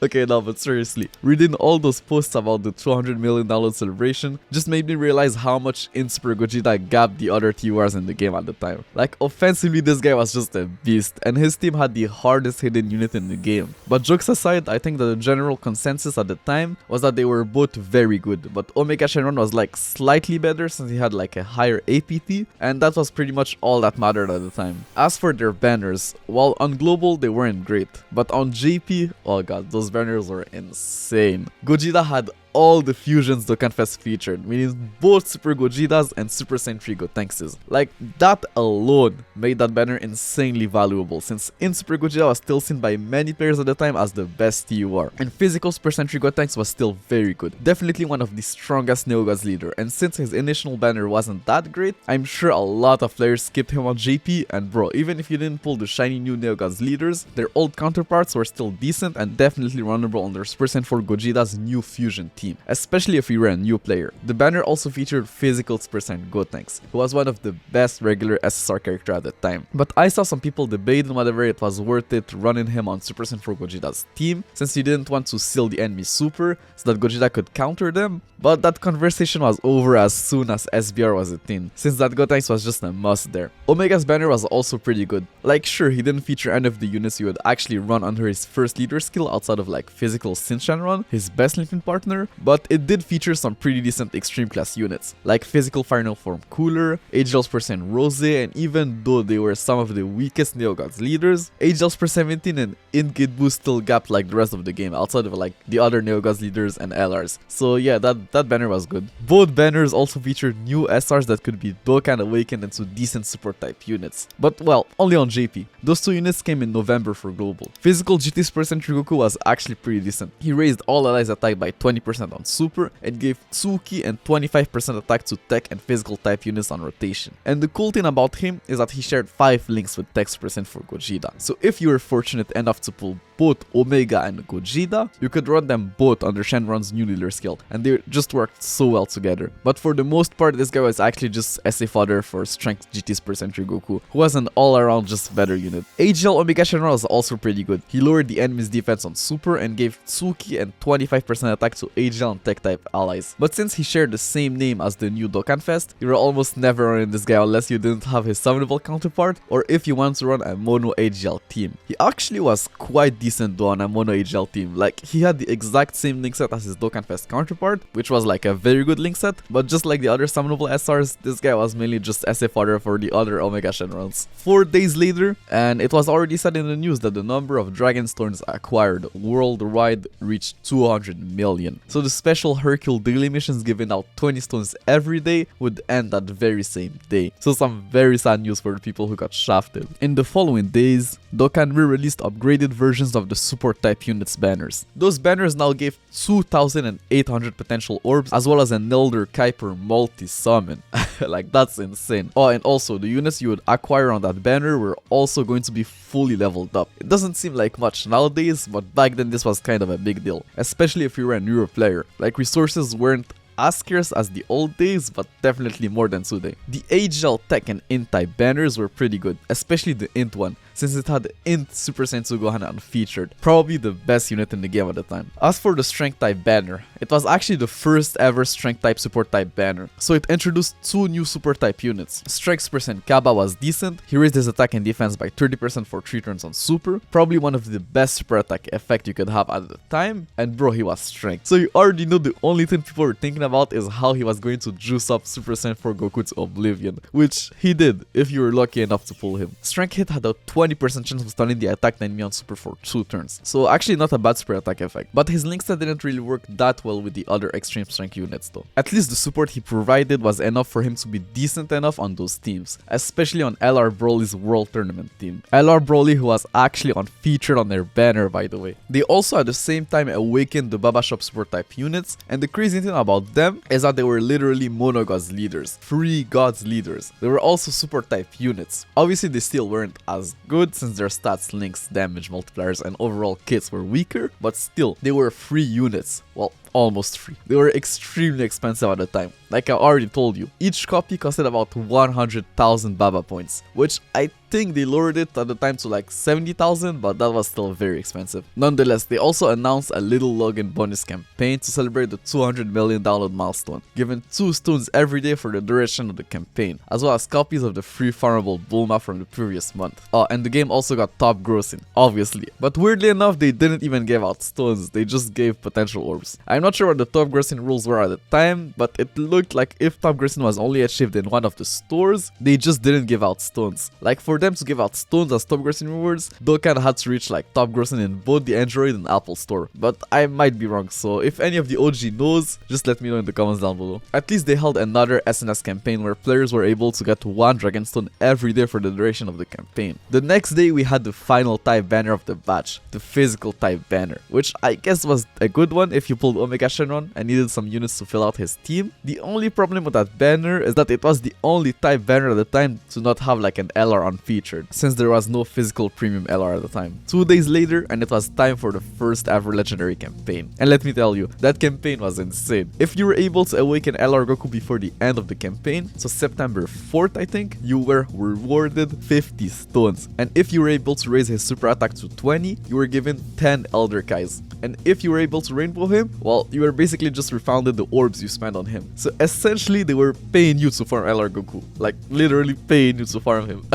Okay, no, but seriously, reading all those posts about the $200 million celebration just made me realize how much in Super Gogeta gapped the other TURs in the game at the time. Like, offensively, this guy was just a beast, and his team had the hardest hidden unit in the game. But jokes aside, I think that the general consensus at the time was that they were both very good, but Omega Shenron was like slightly better since he had like a higher APT, and that was pretty much all that mattered at the time. As for their banners, while on global they weren't great, but on JP, oh god, those banners were insane. Gogeta had all the fusions Dokkan Fest featured, meaning both Super Gogetas and Super Saiyan 3 Gotenks. Like, that alone made that banner insanely valuable, since in Super Gogeta was still seen by many players at the time as the best TUR, and physical Super Saiyan 3 Gotenks was still very good, definitely one of the strongest Neogods leader, and since his initial banner wasn't that great, I'm sure a lot of players skipped him on JP, and bro, even if you didn't pull the shiny new Neogods leaders, their old counterparts were still decent and definitely runnable on their Super Saiyan 4 Gogeta's new fusion team, especially if you were a new player. The banner also featured physical Super Saiyan Gotenks, who was one of the best regular SSR character at the time. But I saw some people debating whether it was worth it running him on Super Saiyan 4 Gogeta's team, since you didn't want to seal the enemy super so that Gogeta could counter them, but that conversation was over as soon as SBR was a thing, since that Gotenks was just a must there. Omega's banner was also pretty good. Like, sure, he didn't feature any of the units you would actually run under his first leader skill outside of like physical Shinchan run, his best linking partner, but it did feature some pretty decent extreme class units, like physical Final Form Cooler, Agel's Percent Rose, and even though they were some of the weakest Neogods leaders, Agel's Per 17 and In-Gate Boost still gapped like the rest of the game outside of like the other Neogods leaders and LRs. So yeah, that banner was good. Both banners also featured new SRs that could be Dokkan awakened into decent support type units, but well, only on JP. Those two units came in November for global. Physical GT's Percent Goku was actually pretty decent. He raised all allies attack by 20% on Super and gave Tsuki and 25% attack to tech and physical type units on rotation. And the cool thing about him is that he shared 5 links with Tech Percent for Gogeta. So if you were fortunate enough to pull both Omega and Gogeta, you could run them both under Shenron's new leader skill, and they just worked so well together. But for the most part, this guy was actually just SA fodder for Strength GT's Percent Goku, who was an all-around just better unit. AGL Omega Shenron was also pretty good. He lowered the enemy's defense on Super and gave Tsuki and 25% attack to AGL and Tech type allies. But since he shared the same name as the new Dokkan Fest, you were almost never running this guy unless you didn't have his summonable counterpart, or if you want to run a mono AGL team. He actually was quite decent though on a mono AGL team. Like, he had the exact same link set as his Dokkan Fest counterpart, which was like a very good link set, but just like the other summonable SRs, this guy was mainly just SA fodder for the other Omega Shenrons. 4 days later, and it was already said in the news that the number of Dragon Stones acquired worldwide reached 200 million. So the special Hercule daily missions giving out 20 stones every day would end that very same day. So some very sad news for the people who got shafted. In the following days, Dokkan re-released upgraded versions of the support type units banners. Those banners now gave 2,800 potential orbs as well as an Elder Kuiper multi-summon. Like, that's insane. Oh, and also the units you would acquire on that banner were also going to be fully leveled up. It doesn't seem like much nowadays, but back then this was kind of a big deal, especially if you were a newer player. Like, resources weren't as scarce as the old days, but definitely more than today. The AGL Tech and Int type banners were pretty good, especially the Int one, since it had Int Super Saiyan 2 Gohan unfeatured, probably the best unit in the game at the time. As for the Strength type banner, it was actually the first ever Strength type support type banner, so it introduced 2 new support type units. Strength Super Saiyan Kaba was decent, he raised his attack and defense by 30% for 3 turns on Super, probably one of the best super attack effect you could have at the time, and bro, he was Strength. So you already know the only thing people were thinking about is how he was going to juice up Super Saiyan 4 Goku to oblivion, which he did if you were lucky enough to pull him. Strength hit had a 20% chance of stunning the attack enemy on super for 2 turns. So actually not a bad super attack effect. But his link set didn't really work that well with the other extreme strength units though. At least the support he provided was enough for him to be decent enough on those teams, especially on LR Broly's World Tournament team. LR Broly, who was actually featured on their banner by the way. They also at the same time awakened the Baba Shop support type units, and the crazy thing about them is that they were literally monogods leaders, 3 gods leaders. They were also support type units. Obviously they still weren't as good since their stats, links, damage multipliers and overall kits were weaker, but still they were free units. Well, almost free. They were extremely expensive at the time. Like I already told you, each copy costed about 100,000 Baba points, which I think they lowered it at the time to like 70,000, but that was still very expensive. Nonetheless, they also announced a little login bonus campaign to celebrate the 200 million download milestone, giving 2 stones every day for the duration of the campaign, as well as copies of the free farmable Bulma from the previous month. Oh, and the game also got top grossing, obviously. But weirdly enough, they didn't even give out stones, they just gave potential orbs. I'm not sure what the top grossing rules were at the time, but it looked like if top grossing was only achieved in one of the stores, they just didn't give out stones. Like for them to give out stones as top grossing rewards, Dokkan had to reach like top grossing in both the Android and Apple store. But I might be wrong, so if any of the OG knows, just let me know in the comments down below. At least they held another SNS campaign where players were able to get 1 Dragon Stone every day for the duration of the campaign. The next day we had the final type banner of the batch, the physical type banner, which I guess was a good one if you pulled Omega Shenron and needed some units to fill out his team. The only problem with that banner is that it was the only type banner at the time to not have like an LR unfeatured, since there was no physical premium LR at the time. 2 days later and it was time for the first ever legendary campaign. And let me tell you, that campaign was insane. If you were able to awaken LR Goku before the end of the campaign, so September 4th I think, you were rewarded 50 stones. And if you were able to raise his super attack to 20, you were given 10 Elder Kais. And if you were able to rainbow him, well, you were basically just refunded the orbs you spent on him. So essentially they were paying you to farm LR Goku, like literally paying you to farm him.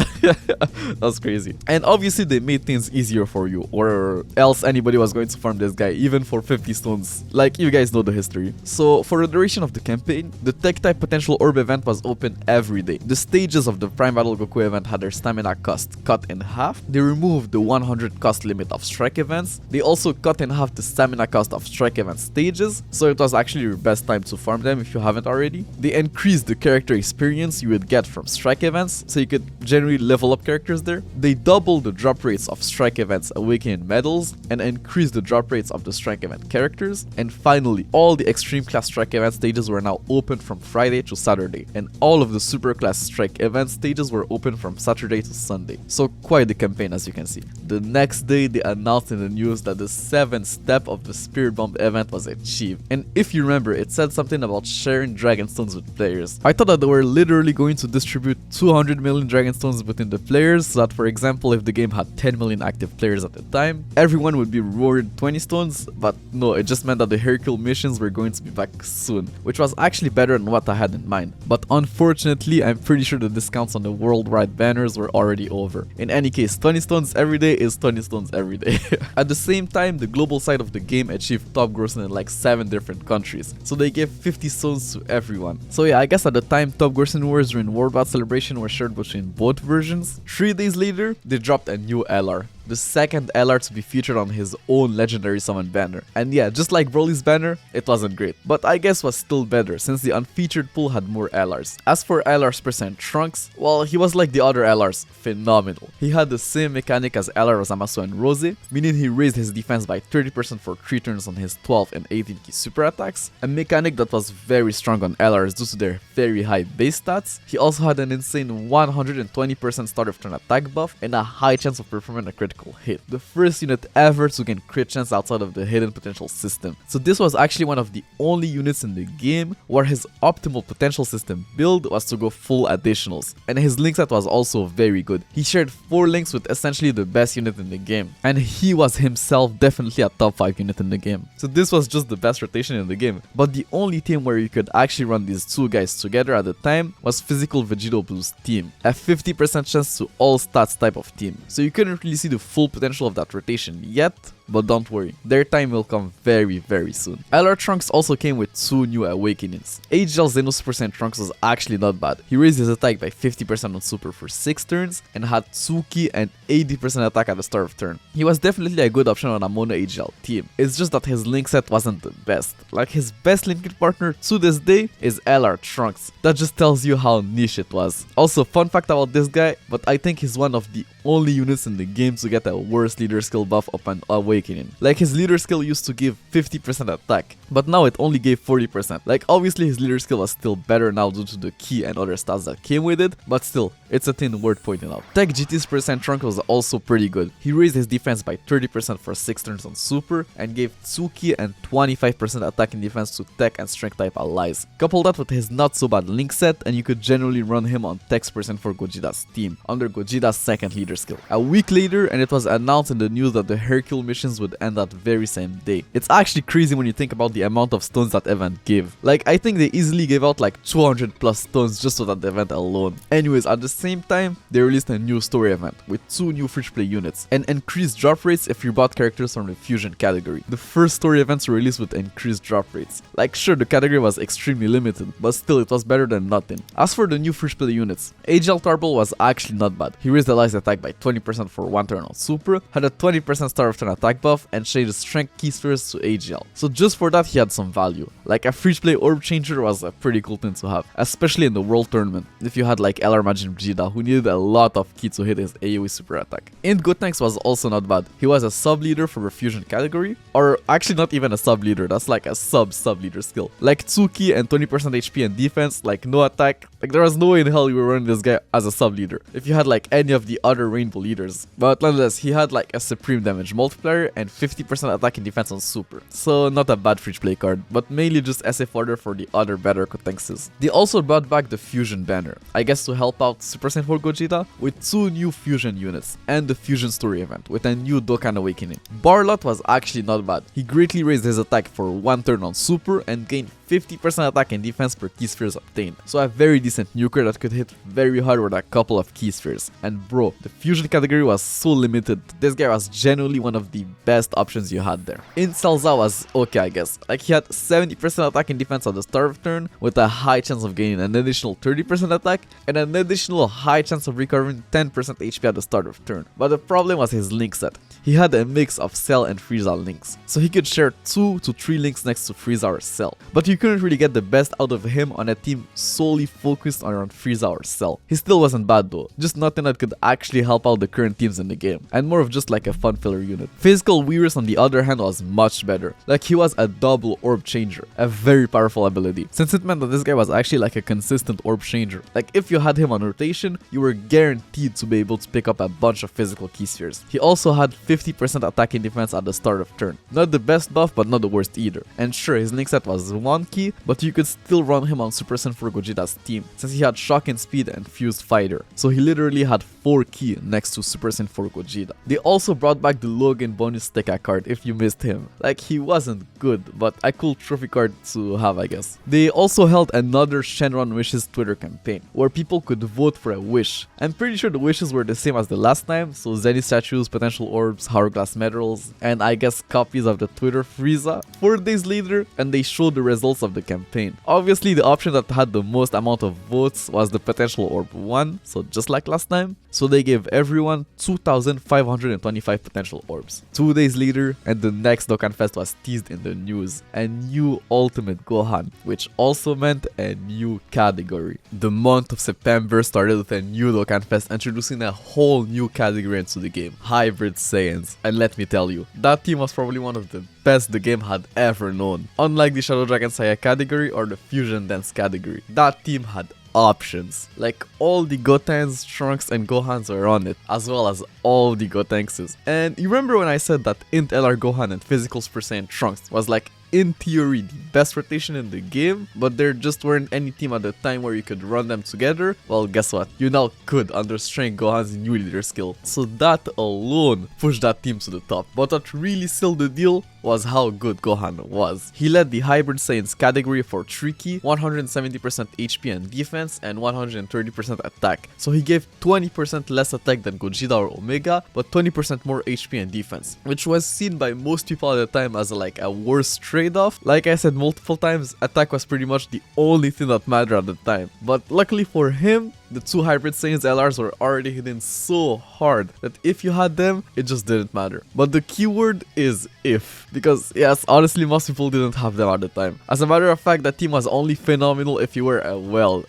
That's crazy. And obviously they made things easier for you, or else anybody was going to farm this guy even for 50 stones. Like you guys know the history. So for the duration of the campaign, the tech type potential orb event was open every day. The stages of the Prime Battle Goku event had their stamina cost cut in half. They removed the 100 cost limit of strike events. They also cut in half the stamina cost of strike event stages, so it was actually your best time to farm them if you haven't already. They increased the character experience you would get from strike events, so you could generally level up characters there. They doubled the drop rates of strike events awakening medals and increased the drop rates of the strike event characters. And finally, all the extreme class strike event stages were now open from Friday to Saturday, and all of the super class strike event stages were open from Saturday to Sunday. So quite the campaign as you can see. The next day they announced in the news that the 7th step of the Spirit Bomb event was achieved. And if you remember, it said something about sharing Dragon Stones with players. I thought that they were literally going to distribute 200 million Dragon Stones within the players, so that for example if the game had 10 million active players at the time, everyone would be rewarded 20 stones, but no, it just meant that the Hercule missions were going to be back soon, which was actually better than what I had in mind. But unfortunately, I'm pretty sure the discounts on the worldwide banners were already over. In any case, 20 stones every day is 20 stones every day. At the same time, the global side of the game achieved top grossing in like 7 different countries, so they gave 50 stones to everyone. So yeah, I guess at the time top grossing rewards during Worldwide Celebration were shared between both versions. 3 days later, they dropped a new LR, the second LR to be featured on his own legendary summon banner. And yeah, just like Broly's banner, it wasn't great, but I guess was still better since the unfeatured pool had more LRs. As for LR's percent Trunks, well, he was like the other LRs, phenomenal. He had the same mechanic as LR Zamasu and Rose, meaning he raised his defense by 30% for 3 turns on his 12 and 18 key super attacks, a mechanic that was very strong on LRs due to their very high base stats. He also had an insane 120% start of turn attack buff and a high chance of performing a critical hit, the first unit ever to gain crit chance outside of the hidden potential system. So this was actually one of the only units in the game where his optimal potential system build was to go full additionals, and his link set was also very good. He shared 4 links with essentially the best unit in the game, and he was himself definitely a top 5 unit in the game. So this was just the best rotation in the game. But the only team where you could actually run these 2 guys together at the time was Physical Vegito Blue's team, a 50% chance to all stats type of team. So you couldn't really see the full potential of that rotation yet, but don't worry, their time will come very soon. LR Trunks also came with 2 new awakenings. HL Xeno Super Saiyan Trunks was actually not bad. He raised his attack by 50% on Super for 6 turns and had 2 ki and 80% attack at the start of turn. He was definitely a good option on a mono HL team. It's just that his link set wasn't the best. Like, his best linking partner to this day is LR Trunks. That just tells you how niche it was. Also, fun fact about this guy, but I think he's one of the only units in the game to get a worse leader skill buff upon awakening. Like, his leader skill used to give 50% attack, but now it only gave 40%. Like, obviously his leader skill was still better now due to the ki and other stats that came with it, but still, it's a thing worth pointing out. Tech GT's percent Trunk was also pretty good. He raised his defense by 30% for 6 turns on Super and gave 2 ki and 25% attack and defense to Tech and Strength type allies. Couple that with his not so bad link set and you could generally run him on Tech's percent for Gogeta's team, under Gogeta's second leader skill. A week later, and it was announced in the news that the Hercule missions would end that very same day. It's actually crazy when you think about the amount of stones that event gave. Like, I think they easily gave out like 200 plus stones just for that event alone. Anyways, at the same time, they released a new story event with 2 new free-to-play units and increased drop rates if you bought characters from the fusion category. The first story events were released with increased drop rates. Like, sure, the category was extremely limited, but still it was better than nothing. As for the new free-to-play units, HL Tarbell was actually not bad. He raised Eli's attack by 20% for 1 turn on Super, had a 20% start of turn attack buff, and changed his strength key spheres to HL. So just for that, he had some value. Like, a free-to-play orb changer was a pretty cool thing to have, especially in the world tournament, if you had like LR Majin Vegeta, who needed a lot of ki to hit his AoE super attack. Int Gotenks was also not bad. He was a sub-leader for the fusion category, or actually not even a sub-leader, that's like a sub-leader skill. Like 2 ki and 20% HP and defense, like no attack. Like, there was no way in hell you were running this guy as a sub-leader if you had like any of the other rainbow leaders. But nonetheless, he had like a supreme damage multiplier and 50% attack and defense on Super. So not a bad free-to-play card, but mainly just SA fodder for the other better Gotenkses. They also brought back the fusion banner, I guess to help out Super Saiyan 4 Gogeta, with 2 new fusion units and the fusion story event with a new Dokkan awakening. Barlot was actually not bad. He greatly raised his attack for 1 turn on Super and gained 50% attack and defense per key spheres obtained. So a very decent nuker that could hit very hard with a couple of key spheres. And bro, the fusion category was so limited. This guy was genuinely one of the best options you had there. In Salza was okay, I guess. Like, he had 70% attack and defense at the start of turn with a high chance of gaining an additional 30% attack and an additional high chance of recovering 10% HP at the start of turn. But the problem was his link set. He had a mix of Cell and Frieza links, so he could share 2 to 3 links next to Frieza or Cell. But you couldn't really get the best out of him on a team solely focused around Frieza or Cell. He still wasn't bad though, just nothing that could actually help out the current teams in the game, and more of just like a fun filler unit. Physical Weirus on the other hand was much better. Like, he was a double orb changer, a very powerful ability, since it meant that this guy was actually like a consistent orb changer. Like, if you had him on rotation, you were guaranteed to be able to pick up a bunch of physical key spheres. He also had 50% attack and defense at the start of turn. Not the best buff, but not the worst either. And sure, his link set was 1 ki, but you could still run him on Super Saiyan 4 Gogeta's team, since he had shock and speed and fused fighter. So he literally had 4 ki next to Super Saiyan 4 Gogeta. They also brought back the Logan bonus Tekka card if you missed him. Like, he wasn't good, but a cool trophy card to have, I guess. They also held another Shenron Wishes Twitter campaign, where people could vote for a wish. I'm pretty sure the wishes were the same as the last time, so Zenny statues, potential orbs, hourglass medals, and I guess copies of the Twitter Frieza. 4 days later, and they showed the results of the campaign. Obviously, the option that had the most amount of votes was the potential orb 1, so just like last time. So they gave everyone 2,525 potential orbs. 2 days later, and the next Dokkan Fest was teased in the news. A new Ultimate Gohan, which also meant a new category. The month of September started with a new Dokkan Fest introducing a whole new category into the game, Hybrid Saiyans. And let me tell you, that team was probably one of the best the game had ever known. Unlike the Shadow Dragon Saya category or the Fusion Dance category, that team had options. Like, all the Gotens, Trunks, and Gohans were on it, as well as all the Gotenkses. And you remember when I said that Int LR Gohan and Physical Super Saiyan Trunks was like in theory the best rotation in the game, but there just weren't any team at the time where you could run them together. Well, guess what? You now could under Strength Gohan's new leader skill. So that alone pushed that team to the top. But what really sealed the deal was how good Gohan was. He led the Hybrid Saiyans category for Tricky, 170% HP and defense, and 130% attack. So he gave 20% less attack than Gogeta or Omega, but 20% more HP and defense, which was seen by most people at the time as like a worse trade-off. Like I said multiple times, attack was pretty much the only thing that mattered at the time. But luckily for him, the two Hybrid Saiyans LRs were already hidden so hard that if you had them, it just didn't matter. But the keyword is if, because yes, honestly most people didn't have them at the time. As a matter of fact, that team was only phenomenal if you were a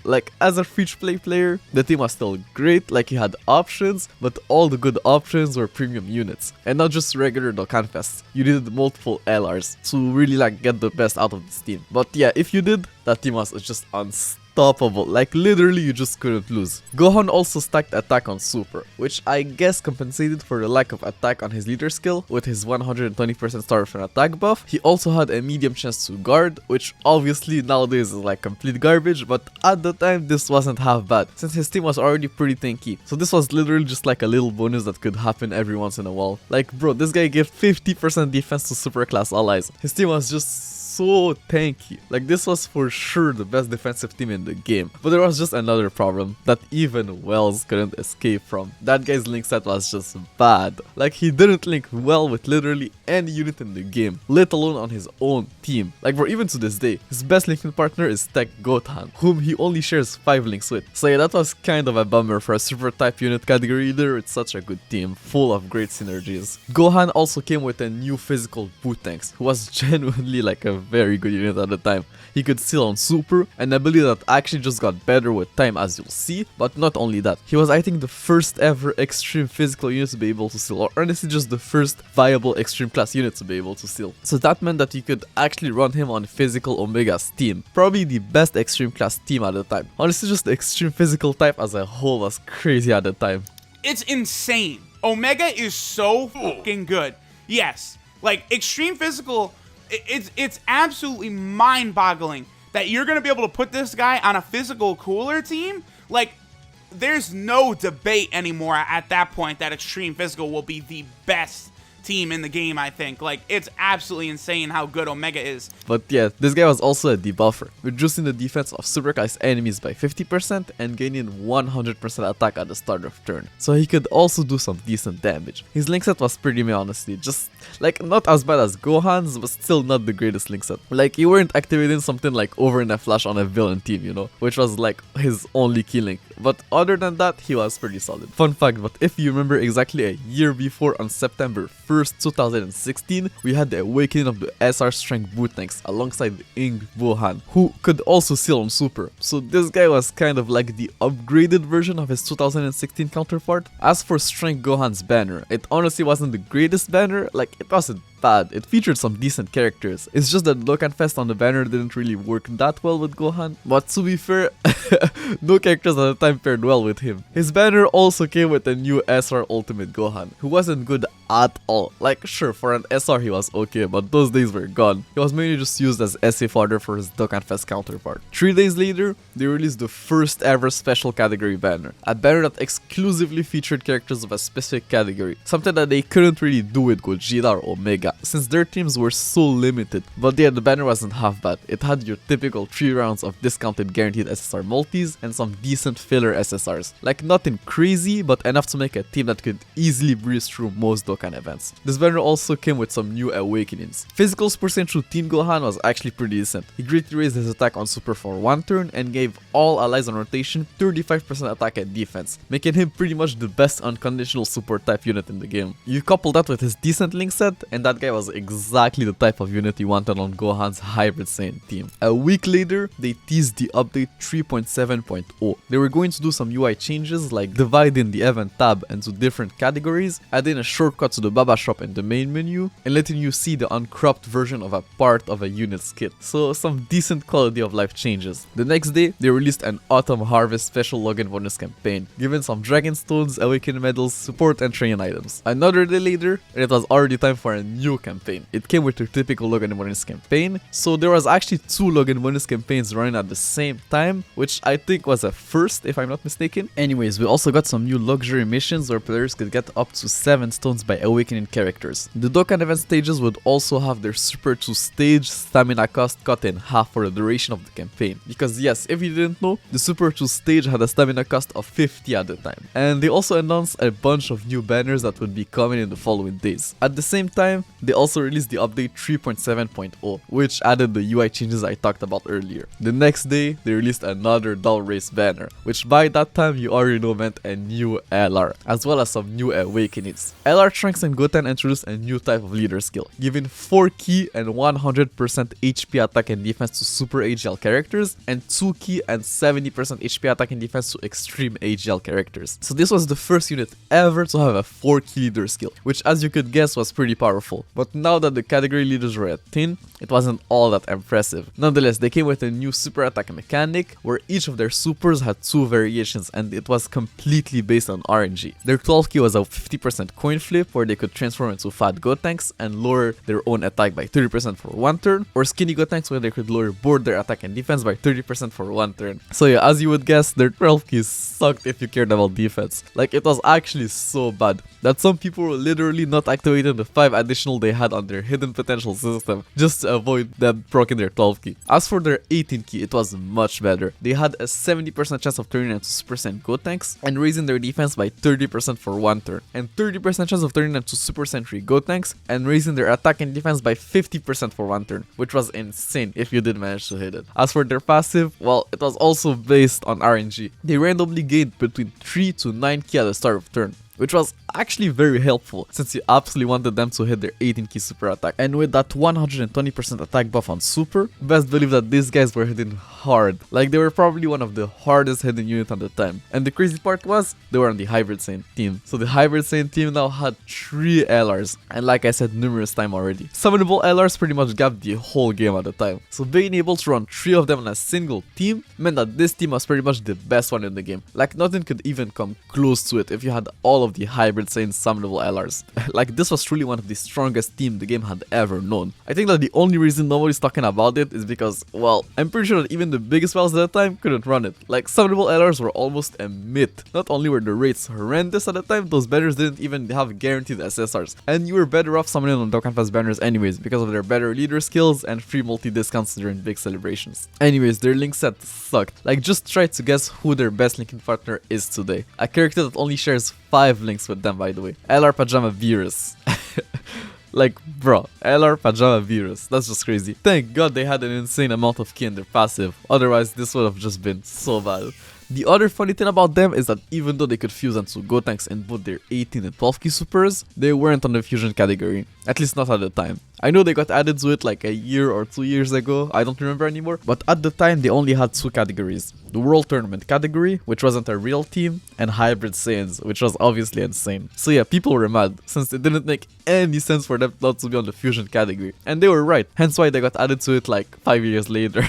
like as a free-to-play player, the team was still great, like you had options, but all the good options were premium units, and not just regular Dokkan Fests. You needed multiple LRs to really like get the best out of this team. But yeah, if you did, that team was just unstoppable, like literally you just couldn't lose. Gohan also stacked attack on Super, which I guess compensated for the lack of attack on his leader skill with his 120% star of an attack buff. He also had a medium chance to guard, which obviously nowadays is like complete garbage, but at the time this wasn't half bad since his team was already pretty tanky. So this was literally just like a little bonus that could happen every once in a while. Like bro, this guy gave 50% defense to super class allies. His team was just so tanky. Like this was for sure the best defensive team in the game. But there was just another problem that even Wells couldn't escape from. That guy's link set was just bad. Like he didn't link well with literally any unit in the game, let alone on his own team. Like for even to this day, his best linking partner is Tech Gohan, whom he only shares 5 links with. So yeah, that was kind of a bummer for a super type unit category leader with such a good team, full of great synergies. Gohan also came with a new physical boot tanks, who was genuinely like a very good unit at the time. He could seal on Super, an ability that actually just got better with time as you'll see, but not only that, he was I think the first ever extreme physical unit to be able to seal, or honestly just the first viable extreme class unit to be able to seal. So that meant that you could actually run him on physical Omega's team, probably the best extreme class team at the time. Honestly just the extreme physical type as a whole was crazy at the time. It's insane. Omega is so fucking good. Yes, like extreme physical, it's absolutely mind-boggling that you're gonna be able to put this guy on a physical cooler team. Like, there's no debate anymore at that point that extreme physical will be the best team in the game, I think. Like, it's absolutely insane how good Omega is. But yeah, this guy was also a debuffer, reducing the defense of super class enemies by 50% and gaining 100% attack at the start of turn. So he could also do some decent damage. His link set was pretty meh honestly, just like not as bad as Gohan's, but still not the greatest link set. Like you weren't activating something like over in a flash on a villain team, you know, which was like his only key link. But other than that, he was pretty solid. Fun fact, but if you remember exactly a year before, on September 1st, 2016, we had the awakening of the SR Strength boot tanks alongside the Ing Bohan, who could also seal on Super. So this guy was kind of like the upgraded version of his 2016 counterpart. As for Strength Gohan's banner, it honestly wasn't the greatest banner, like it wasn't bad, it featured some decent characters. It's just that Dokkan Fest on the banner didn't really work that well with Gohan, but to be fair, no characters at the time paired well with him. His banner also came with a new SR Ultimate Gohan, who wasn't good at all. Like sure, for an SR he was okay, but those days were gone. He was mainly just used as SA fodder for his Dokkan Fest counterpart. 3 days later, they released the first ever special category banner, a banner that exclusively featured characters of a specific category, something that they couldn't really do with Gogeta or Omega, since their teams were so limited. But yeah, the banner wasn't half bad. It had your typical 3 rounds of discounted guaranteed SSR multis and some decent filler SSRs. Like nothing crazy, but enough to make a team that could easily breeze through most Dokkan events. This banner also came with some new awakenings. Physical Super Saiyan through Teen Gohan was actually pretty decent. He greatly raised his attack on Super for 1 turn and gave all allies on rotation 35% attack and defense, making him pretty much the best unconditional support type unit in the game. You couple that with his decent link set, and that guy was exactly the type of unit you wanted on Gohan's Hybrid Saiyan team. A week later, they teased the update 3.7.0. They were going to do some UI changes like dividing the event tab into different categories, adding a shortcut to the Baba shop in the main menu, and letting you see the uncropped version of a part of a unit's kit. So some decent quality of life changes. The next day, they released an Autumn Harvest special login bonus campaign, giving some Dragon Stones, Awakened Medals, support and training items. Another day later, and it was already time for a new new campaign. It came with your typical Logan bonus campaign, so there was actually 2 Logan bonus campaigns running at the same time, which I think was a first if I'm not mistaken. Anyways, we also got some new luxury missions where players could get up to 7 stones by awakening characters. The Dokkan event stages would also have their Super 2 stage stamina cost cut in half for the duration of the campaign. Because yes, if you didn't know, the Super 2 stage had a stamina cost of 50 at the time. And they also announced a bunch of new banners that would be coming in the following days. At the same time, they also released the update 3.7.0, which added the UI changes I talked about earlier. The next day, they released another Dull Race banner, which by that time you already know meant a new LR, as well as some new awakenings. LR Trunks and Goten introduced a new type of leader skill, giving 4 key and 100% HP attack and defense to super AGL characters, and 2 key and 70% HP attack and defense to extreme AGL characters. So this was the first unit ever to have a 4 key leader skill, which as you could guess was pretty powerful. But now that the category leaders were at 10, it wasn't all that impressive. Nonetheless, they came with a new super attack mechanic where each of their supers had 2 variations and it was completely based on RNG. Their 12 key was a 50% coin flip where they could transform into fat Gotenks and lower their own attack by 30% for 1 turn, or skinny Gotenks where they could lower both their attack and defense by 30% for 1 turn. So yeah, as you would guess, their 12 keys sucked if you cared about defense. Like, it was actually so bad that some people were literally not activating the 5 additional they had on their hidden potential system just to avoid them proccing their 12 key. As for their 18 key, it was much better. They had a 70% chance of turning into Super Saiyan Gotenks and raising their defense by 30% for 1 turn, and 30% chance of turning into Super Sentry Gotenks and raising their attack and defense by 50% for 1 turn, which was insane if you did manage to hit it. As for their passive, well, it was also based on RNG. They randomly gained between 3 to 9 key at the start of turn, which was actually very helpful since you absolutely wanted them to hit their 18 key super attack. And with that 120% attack buff on super, best believe that these guys were hitting hard. Like, they were probably one of the hardest hitting units at the time. And the crazy part was, they were on the Hybrid Saiyan team. So the Hybrid Saiyan team now had 3 LRs, and like I said numerous times already, summonable LRs pretty much gapped the whole game at the time. So being able to run 3 of them on a single team meant that this team was pretty much the best one in the game. Like, nothing could even come close to it if you had all of the Hybrid Saiyan summonable LRs. Like, this was truly one of the strongest teams the game had ever known. I think that the only reason nobody's talking about it is because, well, I'm pretty sure that even the biggest files at the time couldn't run it. Like, summonable LRs were almost a myth. Not only were the rates horrendous at the time, those banners didn't even have guaranteed SSRs. And you were better off summoning on Dokkan Fest banners anyways because of their better leader skills and free multi discounts during big celebrations. Anyways, their link set sucked. Like, just try to guess who their best linking partner is today. A character that only shares 5 links with them, by the way. LR Pajama Virus. Like, bro, LR Pajama Virus. That's just crazy. Thank God they had an insane amount of key in their passive. Otherwise, this would have just been so bad. The other funny thing about them is that even though they could fuse into Gotenks in both their 18 and 12 key supers, they weren't on the fusion category. At least not at the time. I know they got added to it like a year or 2 years ago, I don't remember anymore, but at the time they only had 2 categories. The World Tournament category, which wasn't a real team, and Hybrid Saiyans, which was obviously insane. So yeah, people were mad, since it didn't make any sense for them not to be on the fusion category. And they were right, hence why they got added to it like 5 years later.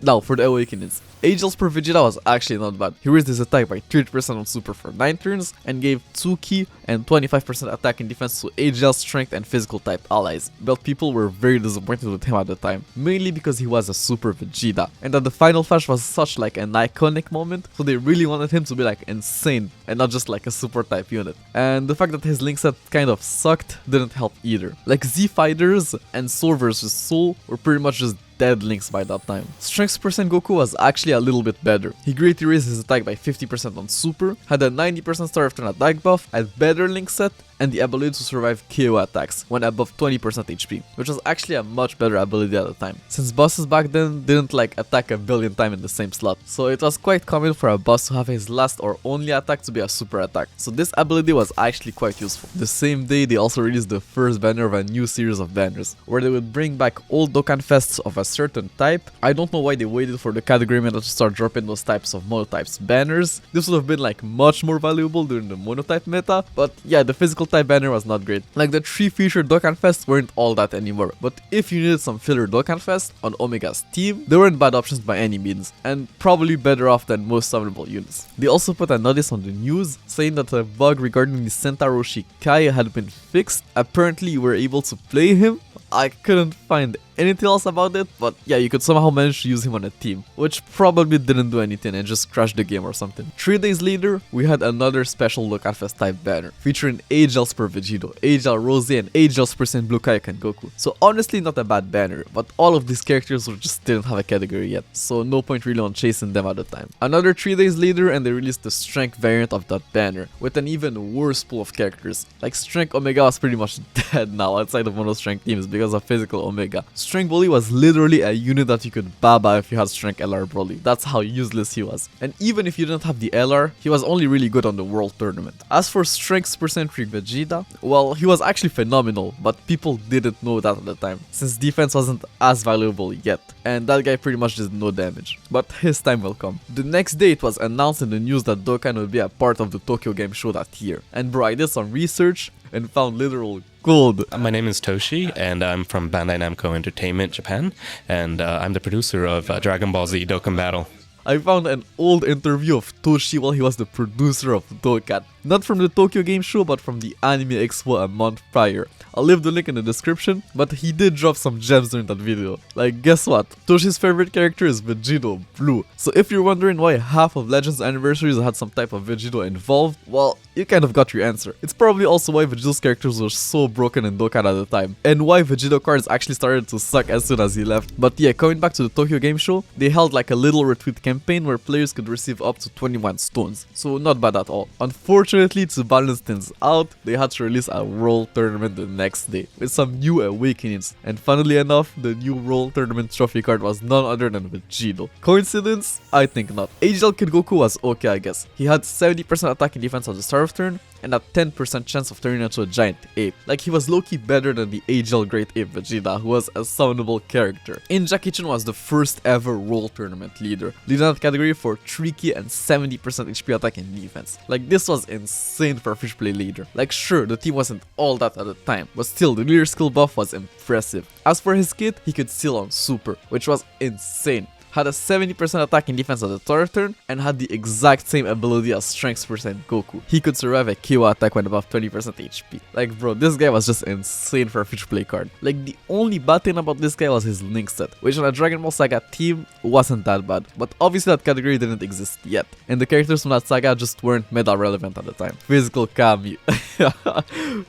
Now, for the awakenings. Agel's per Vegeta was actually not bad. He raised his attack by 30% on super for 9 turns, and gave 2 key and 25% attack and defense to Agel's strength and physical type allies. But people were very disappointed with him at the time, mainly because he was a super Vegeta, and that the final flash was such like an iconic moment, so they really wanted him to be like insane and not just like a super type unit. And the fact that his link set kind of sucked didn't help either. Like, Z Fighters and Soul vs Soul were pretty much just dead links by that time. Strength % Goku was actually a little bit better. He greatly raised his attack by 50% on super, had a 90% start of turn attack buff, a better link set, and the ability to survive KO attacks when above 20% HP, which was actually a much better ability at the time, since bosses back then didn't like attack a billion times in the same slot, so it was quite common for a boss to have his last or only attack to be a super attack, so this ability was actually quite useful. The same day they also released the first banner of a new series of banners, where they would bring back old Dokkan Fests of a certain type. I don't know why they waited for the category meta to start dropping those types of monotypes banners. This would have been like much more valuable during the monotype meta, but yeah, the physical physical type banner was not great. Like the 3 featured Dokkan Fest weren't all that anymore, but if you needed some filler Dokkan Fest on Omega's team, they weren't bad options by any means, and probably better off than most summonable units. They also put a notice on the news saying that a bug regarding the Centaroshi Kai had been fixed. Apparently you were able to play him. I couldn't find anything else about it, but yeah, you could somehow manage to use him on a team, which probably didn't do anything and just crashed the game or something. 3 days later, we had another special Dokkan Fest type banner, featuring AGL Super Vegito, AGL Rose, and AGL Super Saiyan Blue Kaioken Goku. So honestly, not a bad banner, but all of these characters just didn't have a category yet, so no point really on chasing them at the time. Another 3 days later, and they released the Strength variant of that banner, with an even worse pool of characters. Like Strength Omega was pretty much dead now outside of Mono Strength teams because of physical Omega. Strength Broly was literally a unit that you could baba if you had Strength LR Broly. That's how useless he was. And even if you didn't have the LR, he was only really good on the World Tournament. As for Strength Super Saiyan 3 Vegeta, well, he was actually phenomenal, but people didn't know that at the time, since defense wasn't as valuable yet, and that guy pretty much did no damage. But his time will come. The next day it was announced in the news that Dokkan would be a part of the Tokyo Game Show that year. And bro, I did some research and found literal gold. My name is Toshi, and I'm from Bandai Namco Entertainment, Japan, and I'm the producer of Dragon Ball Z Dokkan Battle. I found an old interview of Toshi while he was the producer of Dokkan. Not from the Tokyo Game Show, but from the Anime Expo a month prior. I'll leave the link in the description, but he did drop some gems during that video. Like, guess what? Toshi's favorite character is Vegito Blue. So if you're wondering why half of Legends Anniversaries had some type of Vegito involved, well, you kind of got your answer. It's probably also why Vegito's characters were so broken in Dokkan at the time, and why Vegito cards actually started to suck as soon as he left. But yeah, coming back to the Tokyo Game Show, they held like a little retweet campaign where players could receive up to 21 stones. So not bad at all. Unfortunately, to balance things out, they had to release a World Tournament the next day with some new awakenings, and funnily enough, the new World Tournament trophy card was none other than Vegito. Coincidence? I think not. AGL Kid Goku was okay, I guess. He had 70% attack and defense at the start of turn, and a 10% chance of turning into a giant ape. Like, he was low-key better than the AGL Great Ape Vegeta, who was a summonable character. In Jackie-chan was the first ever World Tournament leader, leading that category for 3k and 70% HP attack and defense. Like, this was insane for a fish play leader. Like, sure, the team wasn't all that at the time, but still, the leader skill buff was impressive. As for his kit, he could steal on Super, which was insane. Had a 70% attack and defense at the start of turn, and had the exact same ability as Strength Super Saiyan Goku. He could survive a KO attack when above 20% HP. Like, bro, this guy was just insane for a future play card. Like, the only bad thing about this guy was his Link set, which on a Dragon Ball Saga team wasn't that bad, but obviously that category didn't exist yet, and the characters from that saga just weren't meta relevant at the time. Physical Kami.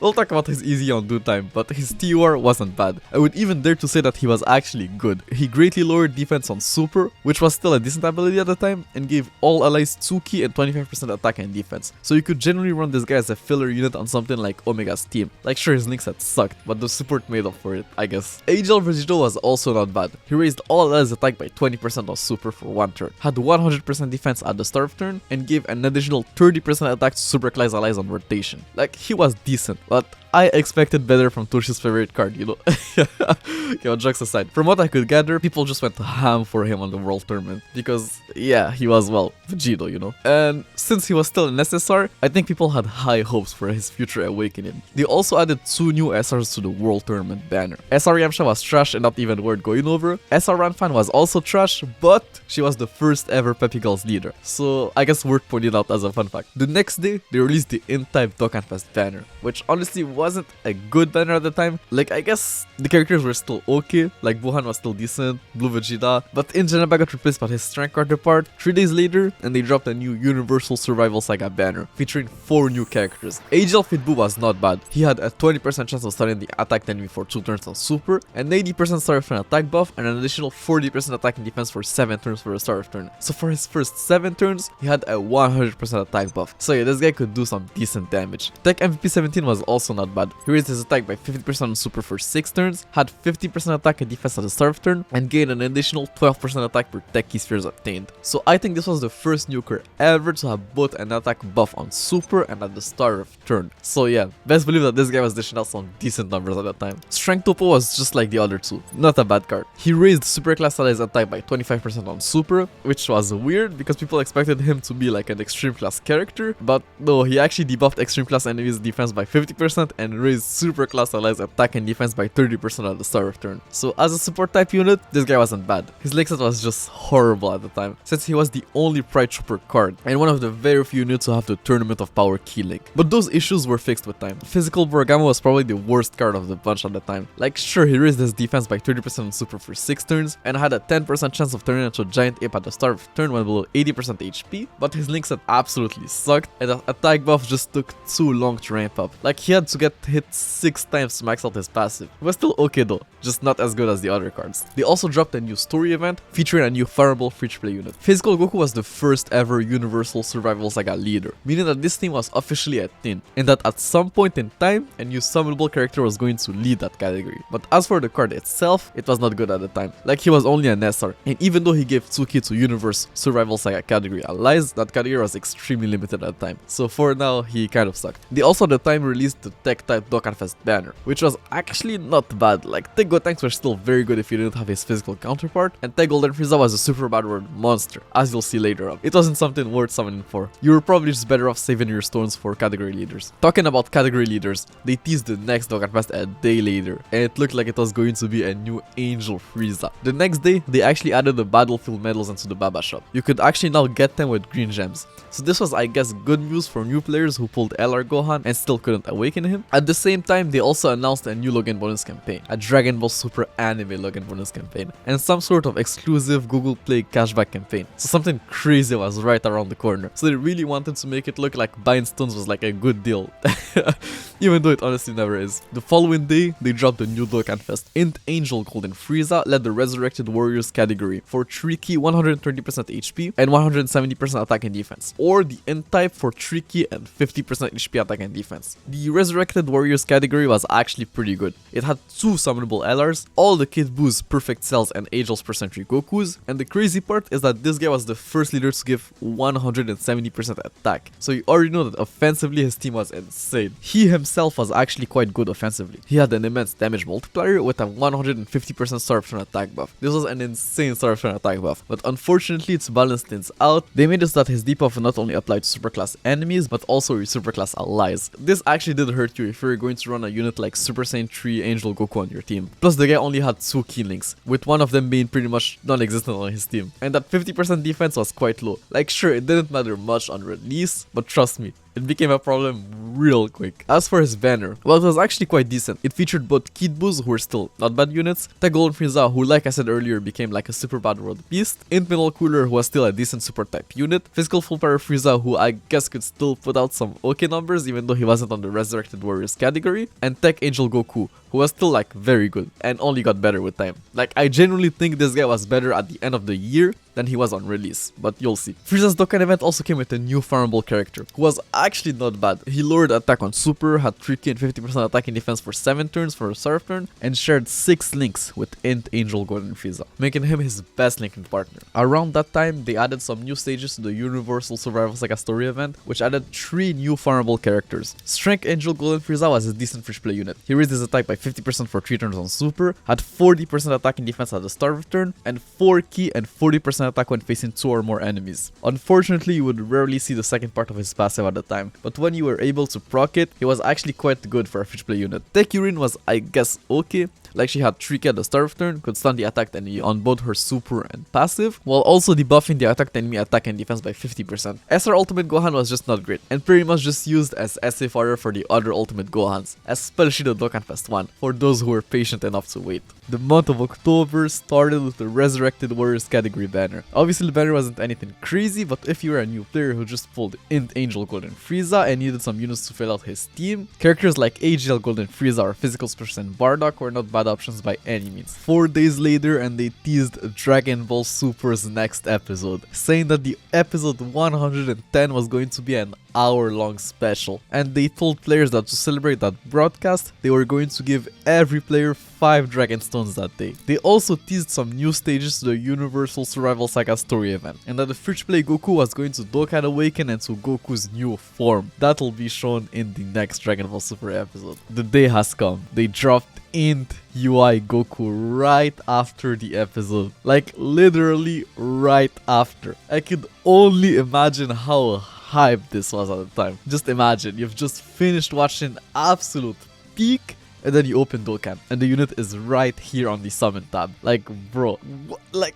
We'll talk about his easy on due time, but his TOR wasn't bad. I would even dare to say that he was actually good. He greatly lowered defense on Super, which was still a decent ability at the time, and gave all allies 2k and 25% attack and defense. So you could generally run this guy as a filler unit on something like Omega's team. Like, sure, his Link set sucked, but the support made up for it, I guess. AGL Vegito was also not bad. He raised all allies attack by 20% on Super for one turn, had 100% defense at the start of turn, and gave an additional 30% attack to Super Class allies on rotation. Like, he was decent, but I expected better from Toshi's favorite card, you know. Okay, well, jokes aside, from what I could gather, people just went ham for him on the World Tournament because, yeah, he was, well, Vegito, you know. And since he was still an SSR, I think people had high hopes for his future awakening. They also added 2 new SRs to the World Tournament banner. SR Yamcha was trash and not even worth going over. SR Ranfan was also trash, but she was the first ever Peppy Girls leader, so I guess worth pointing out as a fun fact. The next day, they released the N-Type Dokkan Fest banner, which honestly wasn't a good banner at the time. Like, I guess the characters were still okay, like Wuhan was still decent, Blue Vegeta, but in Genaba got replaced by his strength counterpart 3 days later, and they dropped a new Universal Survival Saga banner, featuring 4 new characters. AGL Fit Buu was not bad. He had a 20% chance of starting the attack enemy for 2 turns on Super, an 80% start of turn attack buff, and an additional 40% attack and defense for 7 turns for the start of turn. So for his first 7 turns, he had a 100% attack buff. So yeah, this guy could do some decent damage. Tech MVP 17 was also not bad. He raised his attack by 50% on super for 6 turns, had 50% attack and defense at the start of turn, and gained an additional 12% attack per tech key spheres obtained. So I think this was the first nuker ever to have both an attack buff on super and at the start of turn. So yeah, best believe that this guy was dishing out some decent numbers at the time. Strength Topo was just like the other two, not a bad card. He raised super class allies attack by 25% on super, which was weird because people expected him to be like an extreme class character, but no, he actually debuffed extreme class enemies defense by 50% and raised super class allies attack and defense by 30% at the start of turn. So as a support type unit, this guy wasn't bad. His link set was just horrible at the time, since he was the only Pride Trooper card and one of the very few units to have the Tournament of Power key link. But those issues were fixed with time. Physical Borgama was probably the worst card of the bunch at the time. Like sure, he raised his defense by 30% on super for 6 turns and had a 10% chance of turning into a giant ape at the start of turn when below 80% HP, but his link set absolutely sucked and the attack buff just took too long to ramp up. Like he had to get hit 6 times to max out his passive. It was still okay though, just not as good as the other cards. They also dropped a new story event featuring a new farmable free-to-play unit. Physical Goku was the first ever Universal Survival Saga leader, meaning that this team was officially a tin, and that at some point in time, a new summonable character was going to lead that category. But as for the card itself, it was not good at the time. Like he was only an SR, and even though he gave 2 key to Universe Survival Saga category allies, that category was extremely limited at the time. So for now, he kind of sucked. They also at the time released the Tech type Dokkan Fest banner, which was actually not bad. Like Tech Gotenks were still very good if you didn't have his physical counterpart, and Tech Golden Frieza was a super bad word monster, as you'll see later on. It wasn't something worth summoning for. You were probably just better off saving your stones for category leaders. Talking about category leaders, they teased the next Dokkan Fest a day later, and it looked like it was going to be a new Angel Frieza. The next day, they actually added the battlefield medals into the Baba shop. You could actually now get them with green gems. So this was, I guess, good news for new players who pulled LR Gohan and still couldn't awaken him. At the same time, they also announced a new login bonus campaign, a Dragon Ball Super anime login bonus campaign, and some sort of exclusive Google Play cashback campaign. So something crazy was right around the corner. So they really wanted to make it look like buying stones was like a good deal. Even though it honestly never is. The following day, they dropped a new Dokkan Fest. Int Angel Golden Frieza led the Resurrected Warriors category for 3 key 120% HP and 170% attack and defense, or the Int type for 3 key and 50% HP attack and defense. The Resurrected Warriors category was actually pretty good. It had 2 summonable LRs, all the Kid Buu's Perfect Cells and Angels per Century Gokus, and the crazy part is that this guy was the first leader to give 170% attack, so you already know that offensively his team was insane. He himself was actually quite good offensively. He had an immense damage multiplier with a 150% start of turn attack buff. This was an insane start of turn attack buff, but unfortunately to balance things out, they made it so that his debuff not only applied to superclass enemies but also your superclass allies. This actually did hurt you if you were going to run a unit like Super Saiyan 3 Angel Goku on your team. Plus the guy only had 2 key links, with one of them being pretty much non-existent on his team, and that 50% defense was quite low. Like sure, it didn't matter much on release, but trust me, it became a problem real quick. As for his banner, well, it was actually quite decent. It featured both Kid Buus, who were still not bad units, Tech Golden Frieza, who like I said earlier became like a super bad world beast, Int Middle Cooler, who was still a decent support type unit, Physical Full Power Frieza, who I guess could still put out some okay numbers even though he wasn't on the Resurrected Warriors category, and Tech Angel Goku, who was still like very good and only got better with time. Like I genuinely think this guy was better at the end of the year than he was on release, but you'll see. Frieza's Dokkan event also came with a new farmable character, who was actually not bad. He lowered attack on super, had 3k and 50% attack and defense for 7 turns for a surf turn, and shared 6 links with Int Angel Golden Frieza, making him his best linking partner. Around that time, they added some new stages to the Universal Survival Saga story event, which added 3 new farmable characters. Strength Angel Golden Frieza was a decent free play unit. He raised his attack by 50% for 3 turns on super, had 40% attack and defense at the start of turn, and 4 key and 40% attack when facing 2 or more enemies. Unfortunately, you would rarely see the second part of his passive at the time, but when you were able to proc it, he was actually quite good for a free play unit. Tech Urin was, I guess, okay. Like she had 3k at the start of turn, could stun the attacked enemy on both her super and passive, while also debuffing the attacked enemy attack and defense by 50%. SR Ultimate Gohan was just not great, and pretty much just used as SA fodder for the other Ultimate Gohans, especially the Dokkan Fest one, for those who were patient enough to wait. The month of October started with the Resurrected Warriors category banner. Obviously the banner wasn't anything crazy, but if you were a new player who just pulled Int Angel Golden Frieza and needed some units to fill out his team, characters like AGL Golden Frieza or Physical Person Bardock were not bad bad options by any means. 4 days later and they teased Dragon Ball Super's next episode, saying that the episode 110 was going to be an hour-long special, and they told players that to celebrate that broadcast, they were going to give every player 5 Dragon Stones that day. They also teased some new stages to the Universal Survival Saga story event, and that the free-to-play Goku was going to Dokkan Awaken into Goku's new form. That'll be shown in the next Dragon Ball Super episode. The day has come. They dropped Int UI Goku right after the episode. Like literally right after. I could only imagine how hype this was at the time. Just imagine, you've just finished watching absolute peak, and then you open Dokkan, and the unit is right here on the summon tab. Like, bro, like,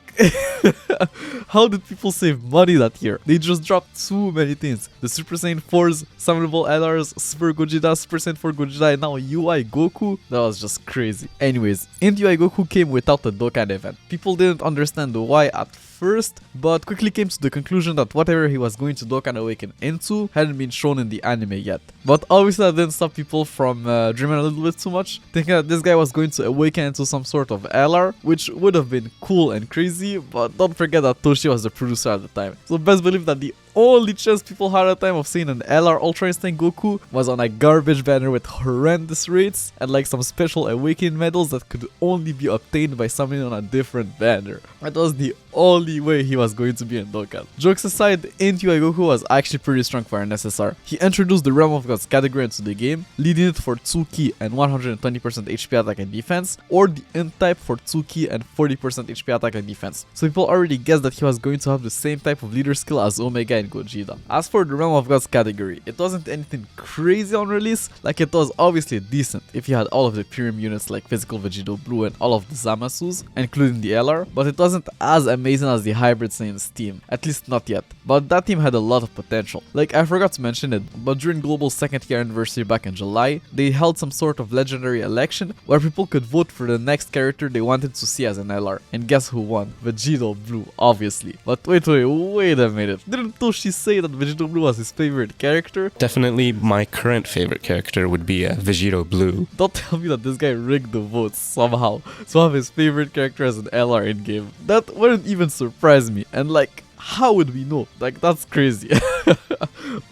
how did people save money that year? They just dropped too many things. The Super Saiyan 4s, summonable LRs, Super Gogeta, Super Saiyan 4 Gogeta, and now UI Goku. That was just crazy. Anyways, Int UI Goku came without the Dokkan event. People didn't understand why at first, but quickly came to the conclusion that whatever he was going to Dokkan Awaken into hadn't been shown in the anime yet. But obviously that didn't stop people from dreaming a little bit too much, thinking that this guy was going to awaken into some sort of LR, which would have been cool and crazy, but don't forget that Toshi was the producer at the time. So best believe that the only chance people had at the time of seeing an LR Ultra Instinct Goku was on a garbage banner with horrendous rates and like some special awakening medals that could only be obtained by summoning on a different banner. That was the only way he was going to be in Dokkan. Jokes aside, Int UI Goku was actually pretty strong for an SSR. He introduced the Realm of Gods category into the game, leading it for 2 key and 120% HP attack and defense, or the Int type for 2 key and 40% HP attack and defense. So people already guessed that he was going to have the same type of leader skill as Omega and Gogeta. As for the Realm of Gods category, it wasn't anything crazy on release, like it was obviously decent if you had all of the premium units like Physical Vegito Blue and all of the Zamasus, including the LR, but it wasn't as amazing as the Hybrid Saiyans team, at least not yet. But that team had a lot of potential. Like, I forgot to mention it, but during Global's 2nd year anniversary back in July, they held some sort of legendary election where people could vote for the next character they wanted to see as an LR. And guess who won? Vegito Blue, obviously. But wait a minute. Didn't Toshi say that Vegito Blue was his favorite character? Definitely my current favorite character would be Vegito Blue. Don't tell me that this guy rigged the votes somehow to have his favorite character as an LR in game. That wouldn't even surprise me. And like, how would we know? Like, that's crazy.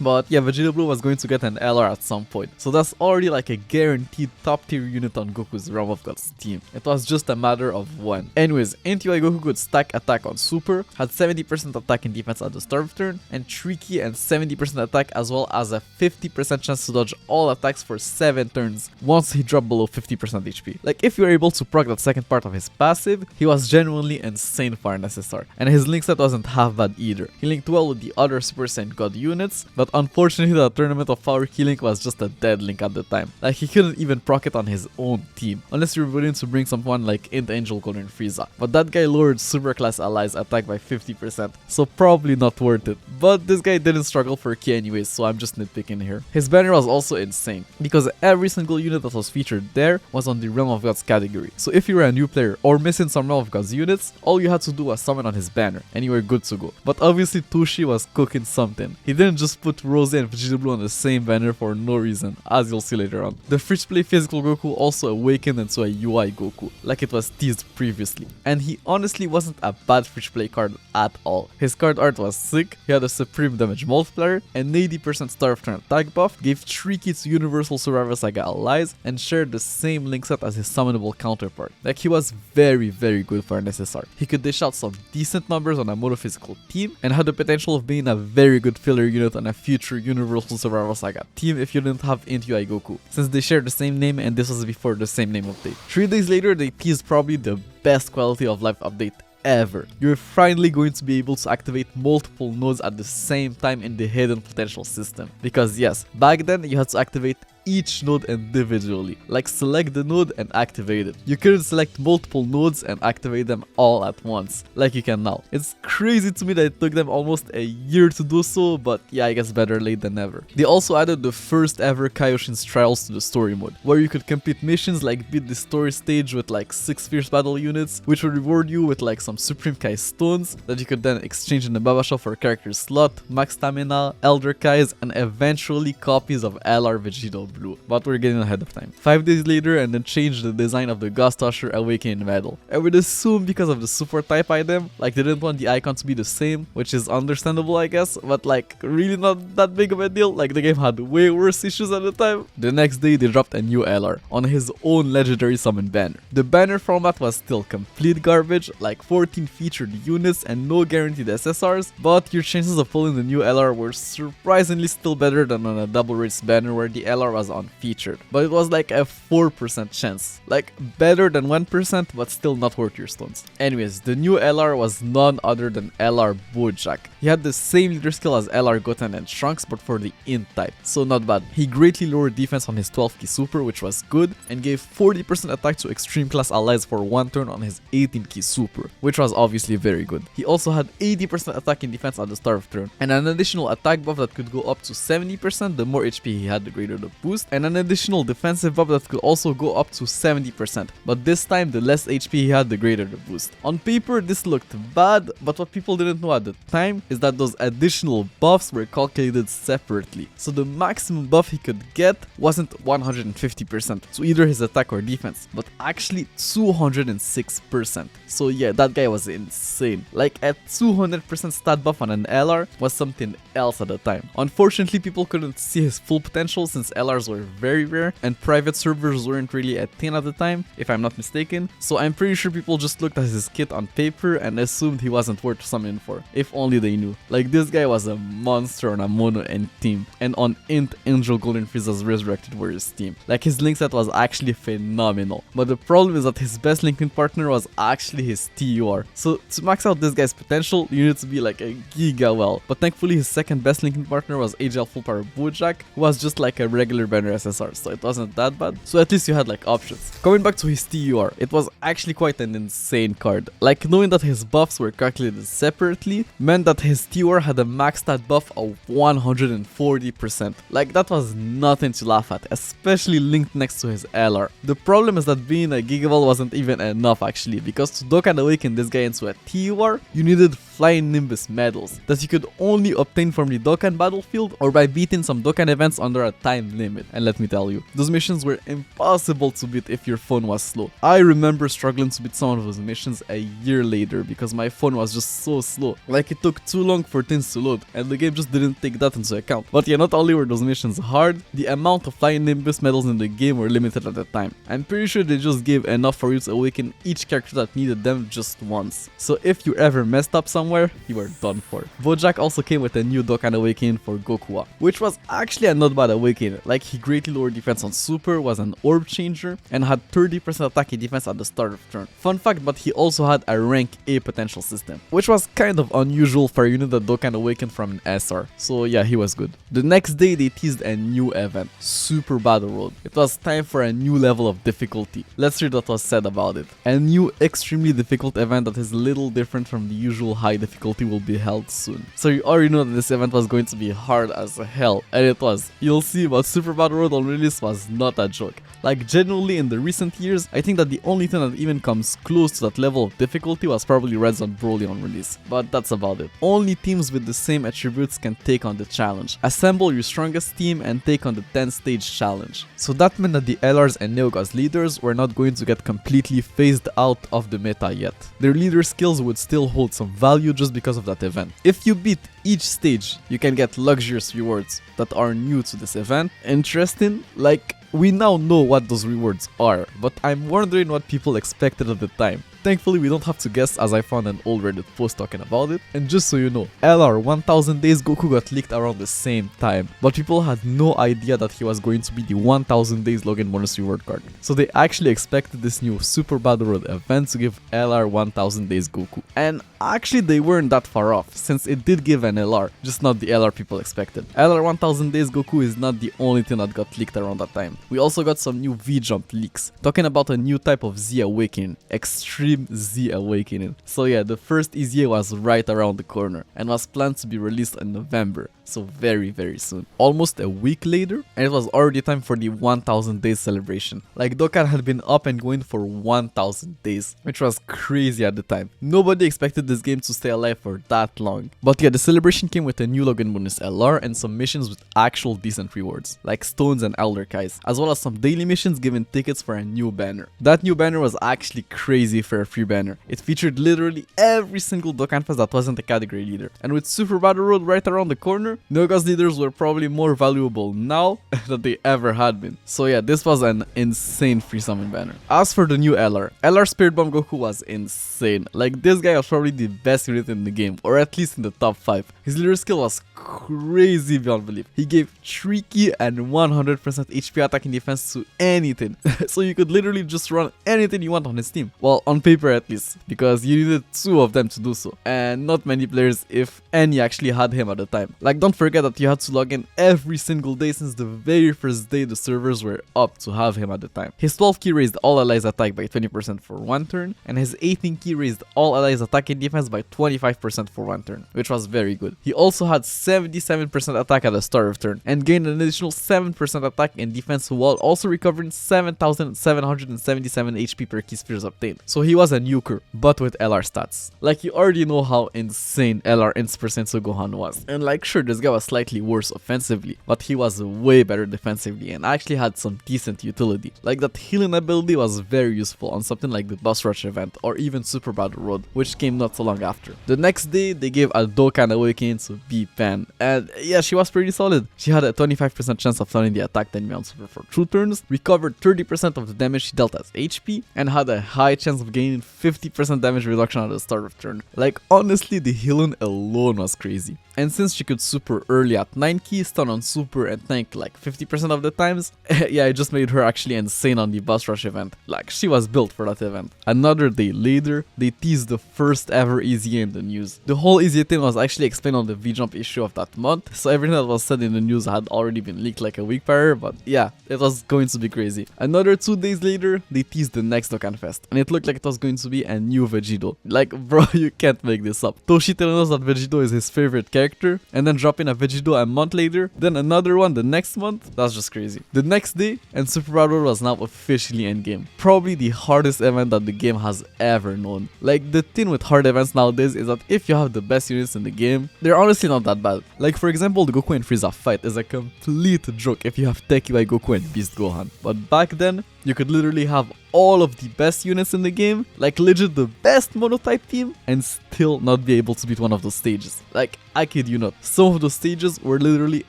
But yeah, Vegeta Blue was going to get an LR at some point, so that's already like a guaranteed top tier unit on Goku's Realm of Gods team. It was just a matter of when. Anyways, Int UI Goku could stack attack on Super, had 70% attack and defense at the start of turn, and 3 key and 70% attack, as well as a 50% chance to dodge all attacks for 7 turns once he dropped below 50% HP. Like, if you were able to proc that second part of his passive, he was genuinely insane for an SSR, and his link set wasn't half bad either. He linked well with the other Super Saiyan God units, but unfortunately the Tournament of Power key link was just a dead link at the time. Like, he couldn't even proc it on his own team, unless you were willing to bring someone like Int Angel Golden Frieza. But that guy lowered super class allies attack by 50%, so probably not worth it. But this guy didn't struggle for key anyways, so I'm just nitpicking here. His banner was also insane, because every single unit that was featured there was on the Realm of Gods category. So if you were a new player or missing some Realm of Gods units, all you had to do was summon on his banner, and you were good to go. But obviously Toshi was cooking something. He didn't just put Rose and Vegeta Blue on the same banner for no reason, as you'll see later on. The free-to-play physical Goku also awakened into a UI Goku, like it was teased previously. And he honestly wasn't a bad free-to-play card at all. His card art was sick, he had a supreme damage multiplier, an 80% start of turn attack buff, gave 3 keys to Universal Survival Saga allies, and shared the same link set as his summonable counterpart. Like, he was very good for an SSR. He could dish out some decent numbers on a monophysical team, and had the potential of being a very good filler unit on a future Universal Survival Saga team if you didn't have Int UI Goku, since they share the same name and this was before the same name update. 3 days later, they teased probably the best quality of life update ever. You're finally going to be able to activate multiple nodes at the same time in the hidden potential system. Because yes, back then you had to activate each node individually, like select the node and activate it. You couldn't select multiple nodes and activate them all at once, like you can now. It's crazy to me that it took them almost a year to do so, but yeah, I guess better late than never. They also added the first ever Kaioshin's Trials to the story mode, where you could complete missions like beat the story stage with like 6 fierce battle units, which would reward you with like some Supreme Kai stones that you could then exchange in the Baba Shop for character slot, max stamina, Elder Kais, and eventually copies of LR Vegito of blue, but we're getting ahead of time. 5 days later, and then changed the design of the Ghost Usher Awakening medal. I would assume because of the support type item, like they didn't want the icon to be the same, which is understandable I guess, but like really not that big of a deal, like the game had way worse issues at the time. The next day they dropped a new LR on his own legendary summon banner. The banner format was still complete garbage, like 14 featured units and no guaranteed SSRs, but your chances of pulling the new LR were surprisingly still better than on a double race banner where the LR was unfeatured, but it was like a 4% chance, like better than 1% but still not worth your stones. Anyways, the new LR was none other than LR Bojack. He had the same leader skill as LR Goten and Trunks but for the int type, so not bad. He greatly lowered defense on his 12 key super, which was good, and gave 40% attack to extreme class allies for 1 turn on his 18 key super, which was obviously very good. He also had 80% attack in defense at the start of turn, and an additional attack buff that could go up to 70%. The more HP he had, the greater the boost, and an additional defensive buff that could also go up to 70%, but this time the less HP he had, the greater the boost. On paper this looked bad, but what people didn't know at the time is that those additional buffs were calculated separately, so the maximum buff he could get wasn't 150% to either his attack or defense, but actually 206%. So yeah, that guy was insane. Like a 200% stat buff on an LR was something else at the time. Unfortunately, people couldn't see his full potential since LRs were very rare and private servers weren't really a thing at the time, if I'm not mistaken, so I'm pretty sure people just looked at his kit on paper and assumed he wasn't worth summoning for, if only they knew. Like this guy was a monster on a mono and team, and on int Angel Golden Frieza's Resurrected Warriors team. Like his link set was actually phenomenal, but the problem is that his best linking partner was actually his TUR. So to max out this guy's potential, you need to be like a giga well, but thankfully his second best linking partner was AGL Full Power Bojack, who was just like a regular banner SSR, so it wasn't that bad, so at least you had like options. Coming back to his TUR, it was actually quite an insane card. Like knowing that his buffs were calculated separately meant that his TUR had a max stat buff of 140%. Like that was nothing to laugh at, especially linked next to his LR. The problem is that being a Gigaval wasn't even enough actually, because to Dokkan Awaken this guy into a TUR, you needed Flying Nimbus medals that you could only obtain from the Dokkan battlefield or by beating some Dokkan events under a time limit. And let me tell you, those missions were impossible to beat if your phone was slow. I remember struggling to beat some of those missions a year later because my phone was just so slow. Like it took too long for things to load and the game just didn't take that into account. But yeah, not only were those missions hard, the amount of Flying Nimbus medals in the game were limited at the time. I'm pretty sure they just gave enough for you to awaken each character that needed them just once. So if you ever messed up somewhere, you were done for. Bojack also came with a new Dokkan Awakening for Gokua, which was actually a not bad awakening. Like he greatly lowered defense on super, was an orb changer, and had 30% attack and defense at the start of turn. Fun fact, but he also had a rank A potential system, which was kind of unusual for a unit that Dokkan awakened from an SR. So yeah, he was good. The next day they teased a new event, Super Battle Road. It was time for a new level of difficulty. Let's hear what was said about it. A new extremely difficult event that is little different from the usual high difficulty will be held soon. So you already know that this event was going to be hard as hell, and it was. You'll see, but Super Battle Road on release was not a joke. Like genuinely in the recent years, I think that the only thing that even comes close to that level of difficulty was probably Red Zone Broly on release, but that's about it. Only teams with the same attributes can take on the challenge. Assemble your strongest team and take on the 10 stage challenge. So that meant that the LRs and Neogas leaders were not going to get completely phased out of the meta yet. Their leader skills would still hold some value just because of that event. If you beat each stage, you can get luxurious rewards that are new to this event. Interesting, like we now know what those rewards are, but I'm wondering what people expected at the time. Thankfully, we don't have to guess as I found an old Reddit post talking about it. And just so you know, LR 1000 Days Goku got leaked around the same time, but people had no idea that he was going to be the 1000 Days login bonus reward card. So they actually expected this new Super Battle Road event to give LR 1000 Days Goku. And actually they weren't that far off, since it did give an LR, just not the LR people expected. LR 1000 Days Goku is not the only thing that got leaked around that time. We also got some new V-Jump leaks, talking about a new type of Z Awakening, extremely Team Z Awakening. So yeah, the first EZA was right around the corner and was planned to be released in November. So very soon. Almost a week later, and it was already time for the 1000 days celebration. Like Dokkan had been up and going for 1000 days, which was crazy at the time. Nobody expected this game to stay alive for that long. But yeah, the celebration came with a new login bonus LR and some missions with actual decent rewards, like stones and elder kais, as well as some daily missions giving tickets for a new banner. That new banner was actually crazy for a free banner. It featured literally every single Dokkan Fest that wasn't a category leader. And with Super Battle Road right around the corner, Noga's leaders were probably more valuable now than they ever had been. So yeah, this was an insane free summon banner. As for the new LR Spirit Bomb Goku was insane. Like this guy was probably the best unit in the game, or at least in the top 5. His leader skill was crazy beyond belief. He gave 3 key and 100% HP attack and defense to anything. So you could literally just run anything you want on his team. Well, on paper at least, because you needed 2 of them to do so. And not many players, if any, actually had him at the time. Like, don't forget that you had to log in every single day since the very first day the servers were up to have him at the time. His 12 key raised all allies attack by 20% for 1 turn, and his 18 key raised all allies attack and defense by 25% for 1 turn, which was very good. He also had 77% attack at the start of turn, and gained an additional 7% attack and defense while also recovering 7777 HP per key spheres obtained. So he was a nuker, but with LR stats. Like, you already know how insane LR in Super Saiyan Gohan was. And like, sure, this guy was slightly worse offensively, but he was way better defensively and actually had some decent utility. Like, that healing ability was very useful on something like the Boss Rush event or even Super Battle Road, which came not so long after. The next day, they gave a Dokkan Awakening to B-Pan, and yeah, she was pretty solid. She had a 25% chance of turning the attack enemy on Super for 2 turns, recovered 30% of the damage she dealt as HP, and had a high chance of gaining 50% damage reduction at the start of turn. Like, honestly, the healing alone was crazy. And since she could super early at 9 key, stun on super and tank like 50% of the times, yeah, it just made her actually insane on the Boss Rush event. Like, she was built for that event. Another day later, they teased the first ever EZA in the news. The whole EZA thing was actually explained on the V-Jump issue of that month, so everything that was said in the news had already been leaked like a week prior, but yeah, it was going to be crazy. Another 2 days later, they teased the next Dokkan Fest, and it looked like it was going to be a new Vegito. Like, bro, you can't make this up. Toshi telling us that Vegito is his favorite character, and then dropping a Vegito a month later, then another one the next month. That's just crazy. The next day, and Super Battle was now officially endgame. Probably the hardest event that the game has ever known. Like, the thing with hard events nowadays is that if you have the best units in the game, they're honestly not that bad. Like, for example, the Goku and Frieza fight is a complete joke if you have Teki by Goku and Beast Gohan. But back then, you could literally have all of the best units in the game, like legit the best monotype team, and still not be able to beat one of those stages. Like, I kid you not, some of those stages were literally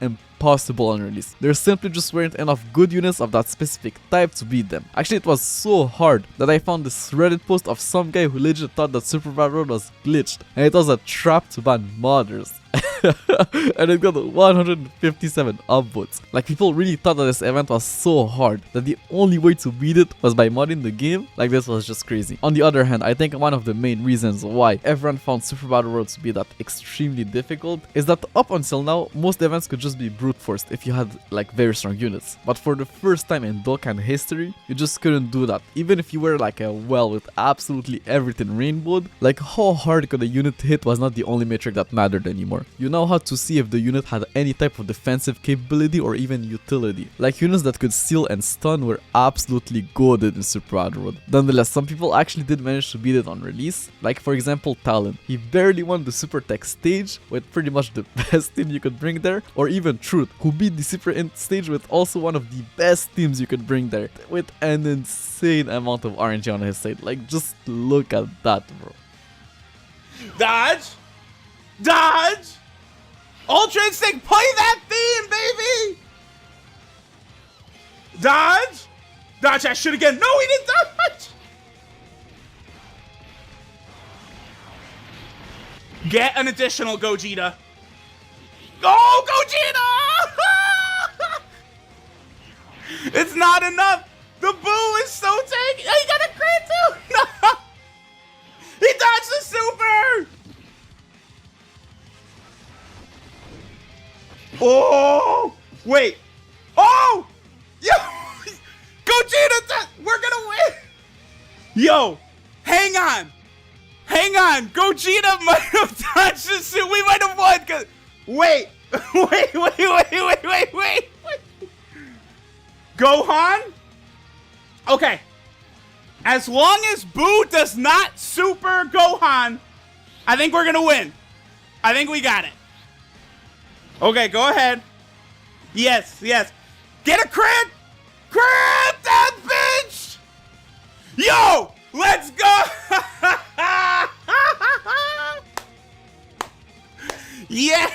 impossible on release. There simply just weren't enough good units of that specific type to beat them. Actually, it was so hard that I found this Reddit post of some guy who legit thought that Super Battle Road was glitched, and it was a trap to ban modders. And it got 157 upvotes. Like, people really thought that this event was so hard that the only way to beat it was by modding the game. Like, this was just crazy. On the other hand, I think one of the main reasons why everyone found Super Battle Road to be that extremely difficult is that up until now, most events could just be brute forced if you had like very strong units. But for the first time in Dokkan history, you just couldn't do that. Even if you were like a well with absolutely everything rainbowed, like how hard could a unit hit was not the only metric that mattered anymore. You now had to see if the unit had any type of defensive capability or even utility. Like, units that could steal and stun were absolutely goated in Super Battle Road. Nonetheless, some people actually did manage to beat it on release. Like, for example, Talon. He barely won the Super Tech stage with pretty much the best team you could bring there. Or even Truth, who beat the Super Int stage with also one of the best teams you could bring there, with an insane amount of RNG on his side. Like, just look at that, bro. Dodge! Dodge! Ultra Instinct, play that theme, baby! Dodge! Dodge that shit again. No, he didn't dodge! Get an additional Gogeta. Oh, Gogeta! It's not enough. The boo is so tanky. Oh, he got a crit too. No. He dodged the super. Oh, wait. Oh, yo, Gogeta, we're gonna win. Yo, Hang on. Hang on. Gogeta might have touched the suit. We might have won. Wait. Wait. Gohan? Okay. As long as Boo does not super Gohan, I think we're gonna win. I think we got it. Okay, go ahead. Yes. Get a crit! Crit that bitch! Yo! Let's go! Yeah!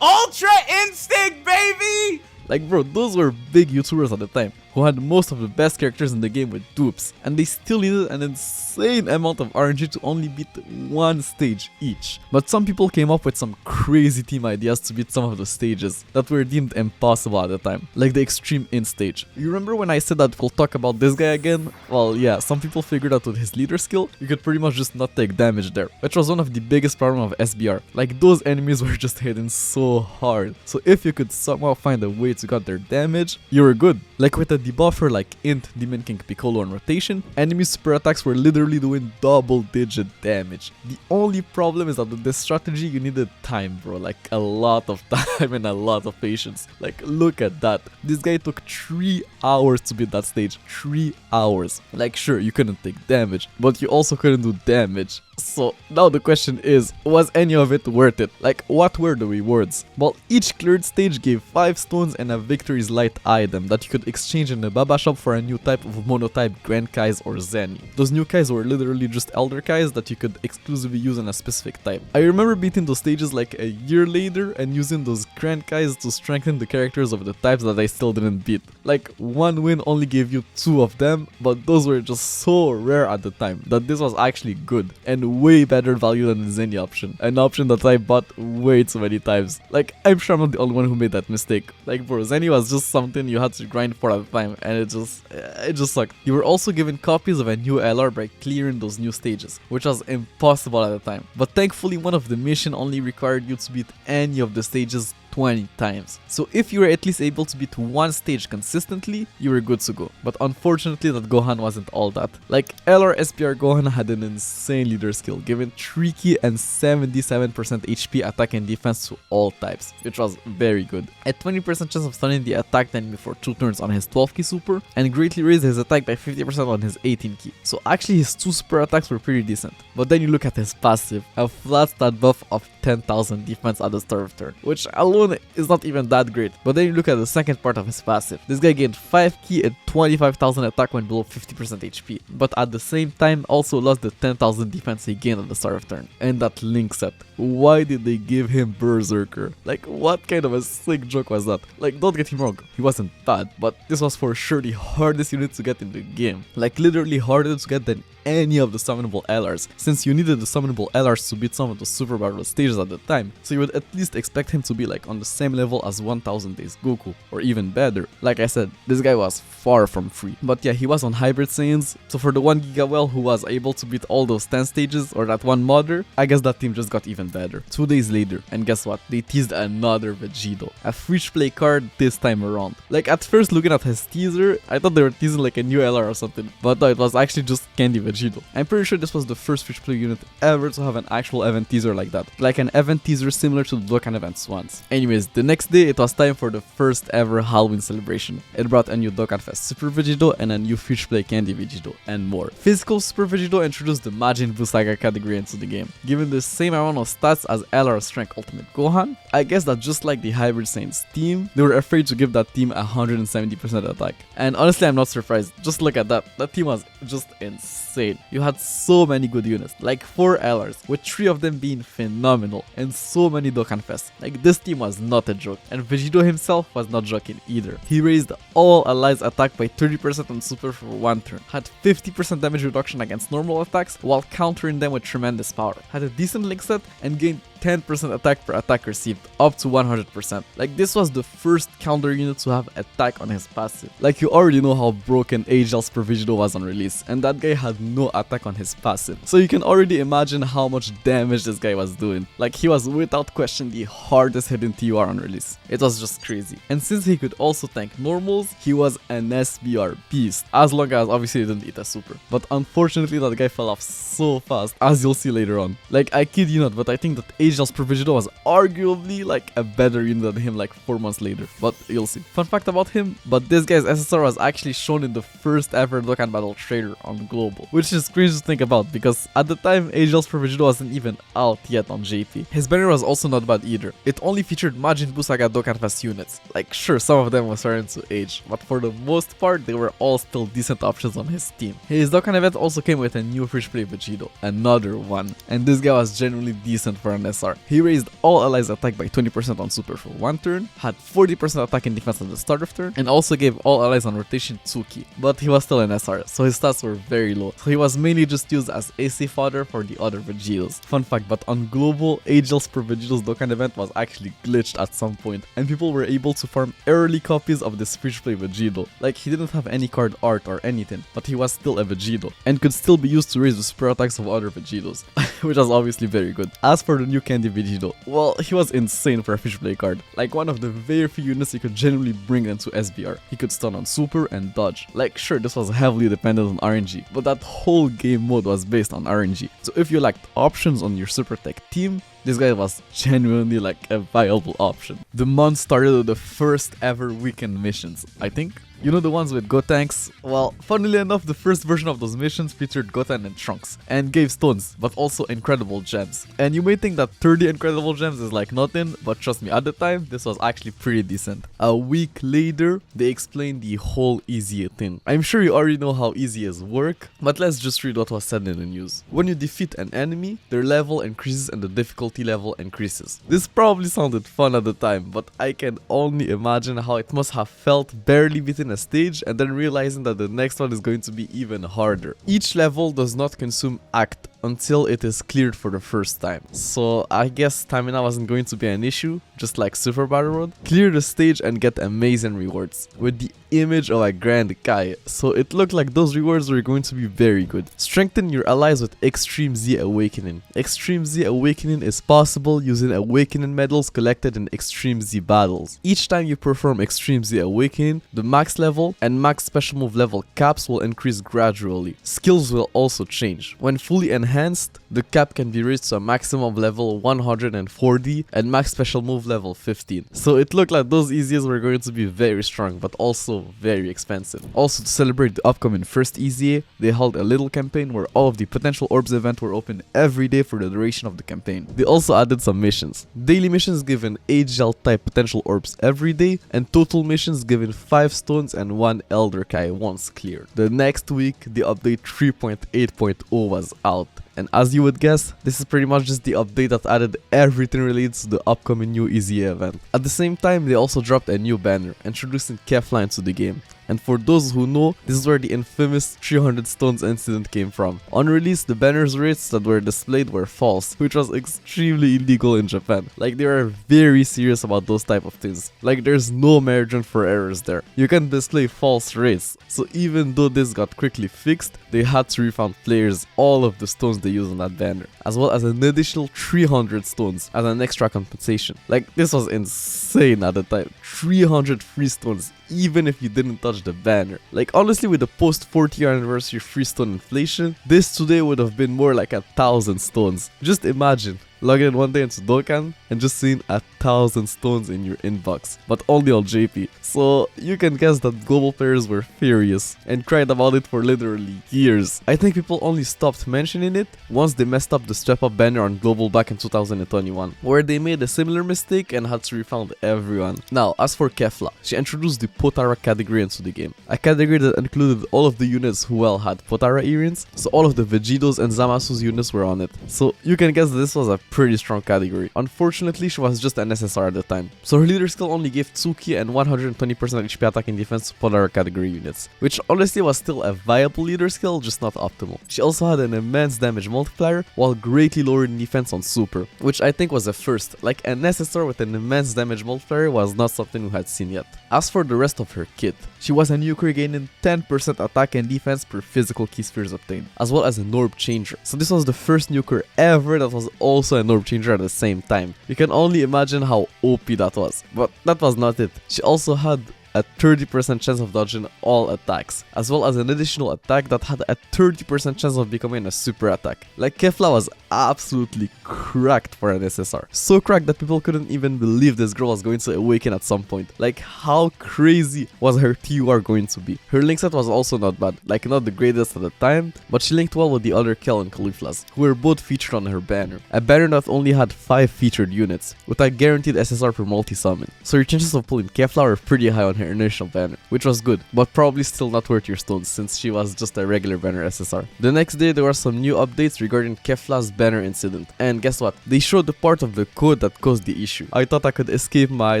Ultra Instinct, baby! Like bro, those were big YouTubers at the time who had most of the best characters in the game with dupes, and they still needed an insane amount of RNG to only beat one stage each. But some people came up with some crazy team ideas to beat some of the stages that were deemed impossible at the time, like the Extreme In stage. You remember when I said that we'll talk about this guy again? Well yeah, some people figured out with his leader skill, you could pretty much just not take damage there, which was one of the biggest problems of SBR. Like those enemies were just hitting so hard, so if you could somehow find a way to get their damage, you were good. Like with a debuffer like Int, Demon King, Piccolo and Rotation, enemy super attacks were literally doing double digit damage. The only problem is that with this strategy you needed time bro, like a lot of time and a lot of patience. Like look at that, this guy took 3 hours to beat that stage, 3 hours. Like sure, you couldn't take damage, but you also couldn't do damage. So now the question is, was any of it worth it? Like what were the rewards? Well, each cleared stage gave 5 stones and a Victory's Light item that you could exchange in the Baba shop for a new type of monotype Grand Kais or Zenny. Those new Kais were literally just Elder Kais that you could exclusively use in a specific type. I remember beating those stages like a year later and using those Grand Kais to strengthen the characters of the types that I still didn't beat. Like one win only gave you 2 of them, but those were just so rare at the time that this was actually good and way better value than the Zenny option, an option that I bought way too many times. Like I'm sure I'm not the only one who made that mistake. Like bro, Zenny was just something you had to grind for at the time, and it just sucked. You were also given copies of a new LR by clearing those new stages, which was impossible at the time. But thankfully one of the mission only required you to beat any of the stages 20 times. So if you were at least able to beat one stage consistently, you were good to go. But unfortunately that Gohan wasn't all that. Like LR SPR Gohan had an insane leader skill, giving 3 key and 77% HP attack and defense to all types, which was very good. A 20% chance of stunning the attacked enemy for 2 turns on his 12 key super, and greatly raised his attack by 50% on his 18 key. So actually his 2 super attacks were pretty decent. But then you look at his passive, a flat stat buff of 10,000 defense at the start of turn, which alone is not even that great. But then you look at the second part of his passive. This guy gained 5 key and 25,000 attack when below 50% HP, but at the same time also lost the 10,000 defense he gained at the start of turn. And that Link set, why did they give him Berserker? Like what kind of a sick joke was that? Like don't get him wrong, he wasn't bad, but this was for sure the hardest unit to get in the game. Like literally harder to get than any of the summonable LRs, since you needed the summonable LRs to beat some of the super battle stages at the time, so you would at least expect him to be like on the same level as 1000 Days Goku, or even better. Like I said, this guy was far from free. But yeah, he was on Hybrid Saiyans, so for the 1 Giga Well who was able to beat all those 10 stages, or that one mother, I guess that team just got even better. 2 days later, and guess what? They teased another Vegito, a free-to-play card this time around. Like at first looking at his teaser, I thought they were teasing like a new LR or something, but no, it was actually just Candy Vegito. I'm pretty sure this was the first free-to-play unit ever to have an actual event teaser like that, like an event teaser similar to the Dokkan events once. Anyways, the next day it was time for the first ever Halloween celebration. It brought a new Dokkan Fest Super Vegito and a new free-to-play Candy Vegito, and more. Physical Super Vegito introduced the Majin Buu Saga category into the game, giving the same amount of stats as LR Strength Ultimate Gohan. I guess that just like the Hybrid Saiyans team, they were afraid to give that team 170% attack. And honestly, I'm not surprised. Just look at that. That team was just insane. You had so many good units, like 4 LRs, with 3 of them being phenomenal, and so many Dokkan Fests. Like this team was not a joke, and Vegito himself was not joking either. He raised all allies attack by 30% on super for 1 turn, had 50% damage reduction against normal attacks while countering them with tremendous power, had a decent link set, and gained 10% attack per attack received, up to 100%. Like, this was the first counter unit to have attack on his passive. Like, you already know how broken Agel's Provisional was on release, and that guy had no attack on his passive. So you can already imagine how much damage this guy was doing. Like, he was without question the hardest hitting TUR on release. It was just crazy. And since he could also tank normals, he was an SBR beast, as long as obviously he didn't eat a super. But unfortunately that guy fell off so fast, as you'll see later on. Like, I kid you not, but I think that Agel's Provisional was arguably like a better unit than him like 4 months later, but you'll see. Fun fact about him, but this guy's SSR was actually shown in the first ever Dokkan Battle trailer on Global, which is crazy to think about because at the time Agel's Provisional wasn't even out yet on JP. His banner was also not bad either. It only featured Majin Buu Saga Dokkan Fest units. Like, sure, some of them were starting to age, but for the most part they were all still decent options on his team. His Dokkan event also came with a new free-to-play Vegito, another one, and this guy was genuinely decent for an SR. He raised all allies attack by 20% on super for 1 turn, had 40% attack and defense at the start of turn, and also gave all allies on rotation 2 key. But he was still an SR, so his stats were very low, so he was mainly just used as AC fodder for the other Vegitos. Fun fact, but on Global, Agel's per Vegito's Dokkan event was actually glitched at some point, and people were able to farm early copies of this free-to-play Vegito. Like, he didn't have any card art or anything, but he was still a Vegito, and could still be used to raise the super attacks of other Vegitos, which was obviously very good. As for the new Candy Vegito, well, he was insane for a free-to-play card. Like, one of the very few units you could genuinely bring into SBR. He could stun on super and dodge. Like, sure, this was heavily dependent on RNG, but that whole game mode was based on RNG. So if you lacked options on your super tech team, this guy was genuinely like a viable option. The month started with the first ever weekend missions, I think. You know, the ones with Gotenks? Well, funnily enough, the first version of those missions featured Goten and Trunks, and gave stones, but also incredible gems. And you may think that 30 incredible gems is like nothing, but trust me, at the time, this was actually pretty decent. A week later, they explained the whole Easy thing. I'm sure you already know how Easies work, but let's just read what was said in the news. When you defeat an enemy, their level increases and the difficulty level increases. This probably sounded fun at the time, but I can only imagine how it must have felt barely beating a stage and then realizing that the next one is going to be even harder. Each level does not consume act until it is cleared for the first time. So I guess stamina wasn't going to be an issue, just like Super Battle Road. Clear the stage and get amazing rewards with the image of a Grand Kai, so it looked like those rewards were going to be very good. Strengthen your allies with Extreme Z Awakening. Extreme Z Awakening is possible using Awakening medals collected in Extreme Z battles. Each time you perform Extreme Z Awakening, the max level and max special move level caps will increase gradually. Skills will also change. When fully enhanced, the cap can be raised to a maximum of level 140 and max special move level 15. So it looked like those EZs were going to be very strong, but also very expensive. Also, to celebrate the upcoming first EZA, they held a little campaign where all of the potential orbs event were open every day for the duration of the campaign. They also added some missions. Daily missions given 8 gel type potential orbs every day, and total missions given 5 stones and 1 Elder Kai once cleared. The next week, the update 3.8.0 was out. And as you would guess, this is pretty much just the update that added everything related to the upcoming new EZA event. At the same time, they also dropped a new banner, introducing Kefline to the game. And for those who know, this is where the infamous 300 stones incident came from. On release, the banner's rates that were displayed were false, which was extremely illegal in Japan. Like, they are very serious about those type of things. Like, there's no margin for errors there. You can display false rates. So even though this got quickly fixed, they had to refund players all of the stones they used on that banner, as well as an additional 300 stones as an extra compensation. Like, this was insane at the time. 300 free stones, even if you didn't touch the banner. Like, honestly, with the post 40th anniversary free stone inflation, this today would have been more like 1,000 stones. Just imagine logging in one day into Dokkan and just seeing 1,000 stones in your inbox, but only on JP. So you can guess that global players were furious and cried about it for literally years. I think people only stopped mentioning it once they messed up the strap up banner on global back in 2021, where they made a similar mistake and had to refund everyone. Now, as for Kefla, she introduced the Potara category into the game, a category that included all of the units who well had Potara earrings, so all of the Vegitos and Zamasu's units were on it. So you can guess that this was a pretty strong category. Unfortunately, she was just an SSR at the time, so her leader skill only gave Tsuki and 120% HP attack and defense to Polar category units, which honestly was still a viable leader skill, just not optimal. She also had an immense damage multiplier while greatly lowering defense on super, which I think was a first. Like, an SSR with an immense damage multiplier was not something we had seen yet. As for the rest of her kit, she was a nuker gaining 10% attack and defense per physical key spheres obtained, as well as a Norb changer. So this was the first nuker ever that was also a Norb changer at the same time. You can only imagine how OP that was. But that was not it. She also had a 30% chance of dodging all attacks, as well as an additional attack that had a 30% chance of becoming a super attack. Like, Kefla was absolutely cracked for an SSR. So cracked that people couldn't even believe this girl was going to awaken at some point. Like, how crazy was her TUR going to be? Her link set was also not bad, like not the greatest at the time, but she linked well with the other Kel and Cauliflas, who were both featured on her banner. A banner that only had 5 featured units, with a guaranteed SSR per multi-summon. So your chances of pulling Kefla were pretty high on her initial banner, which was good, but probably still not worth your stones since she was just a regular banner SSR. The next day there were some new updates regarding Kefla's banner incident, and guess what? They showed the part of the code that caused the issue. I thought I could escape my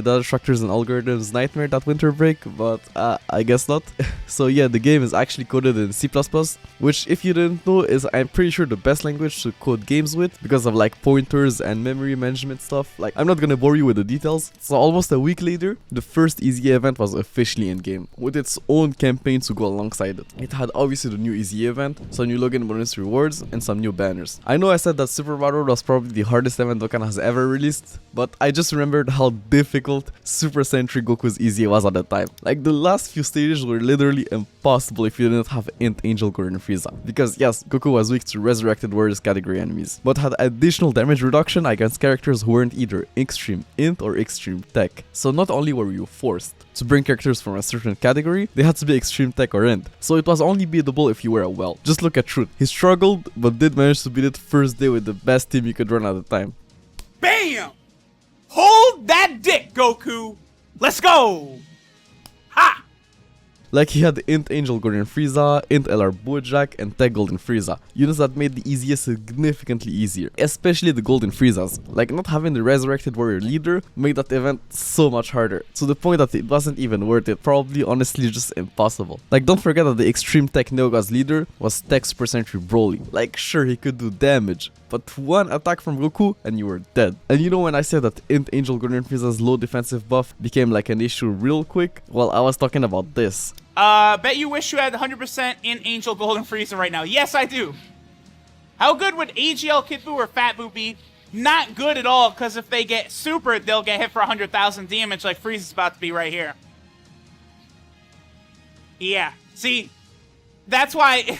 data structures and algorithms nightmare that winter break, but I guess not. So yeah, the game is actually coded in C++, which, if you didn't know, is, I'm pretty sure, the best language to code games with because of like pointers and memory management stuff. Like, I'm not gonna bore you with the details. So almost a week later, the first EZA event was officially in game, with its own campaign to go alongside it. It had obviously the new EZA event, some new login bonus rewards, and some new banners. I know I said that Super Battle was probably the hardest event Dokkan has ever released, but I just remembered how difficult Super Saiyan 3 Goku's EZA was at the time. Like, the last few stages were literally impossible if you didn't have Int, Angel, Gordon, Frieza. Because yes, Goku was weak to Resurrected Warriors category enemies, but had additional damage reduction against characters who weren't either Extreme Int or Extreme Tech. So not only were you forced to bring characters from a certain category, they had to be Extreme Tech or Int. So it was only beatable if you were a well. Just look at Truth. He struggled, but did manage to beat it first day with the best team you could run at the time. Bam! Hold that dick, Goku! Let's go! Ha! Like, he had Int Angel Golden Frieza, Int LR Bojack, and Tech Golden Frieza, units that made the EZA significantly easier, especially the Golden Friezas. Like, not having the Resurrected Warrior leader made that event so much harder, to the point that it wasn't even worth it, probably honestly just impossible. Like, don't forget that the Extreme Tech Neogas leader was Tech Super Sentry Broly. Like, sure, he could do damage, but one attack from Goku and you were dead. And you know, when I said that Int Angel Golden Frieza's low defensive buff became like an issue real quick, well, I was talking about this. Bet you wish you had 100% in Angel Golden Frieza right now. Yes, I do. How good would AGL Kid Buu or Fat Buu be? Not good at all, because if they get supered, they'll get hit for 100,000 damage like Frieza's about to be right here. Yeah, see, that's why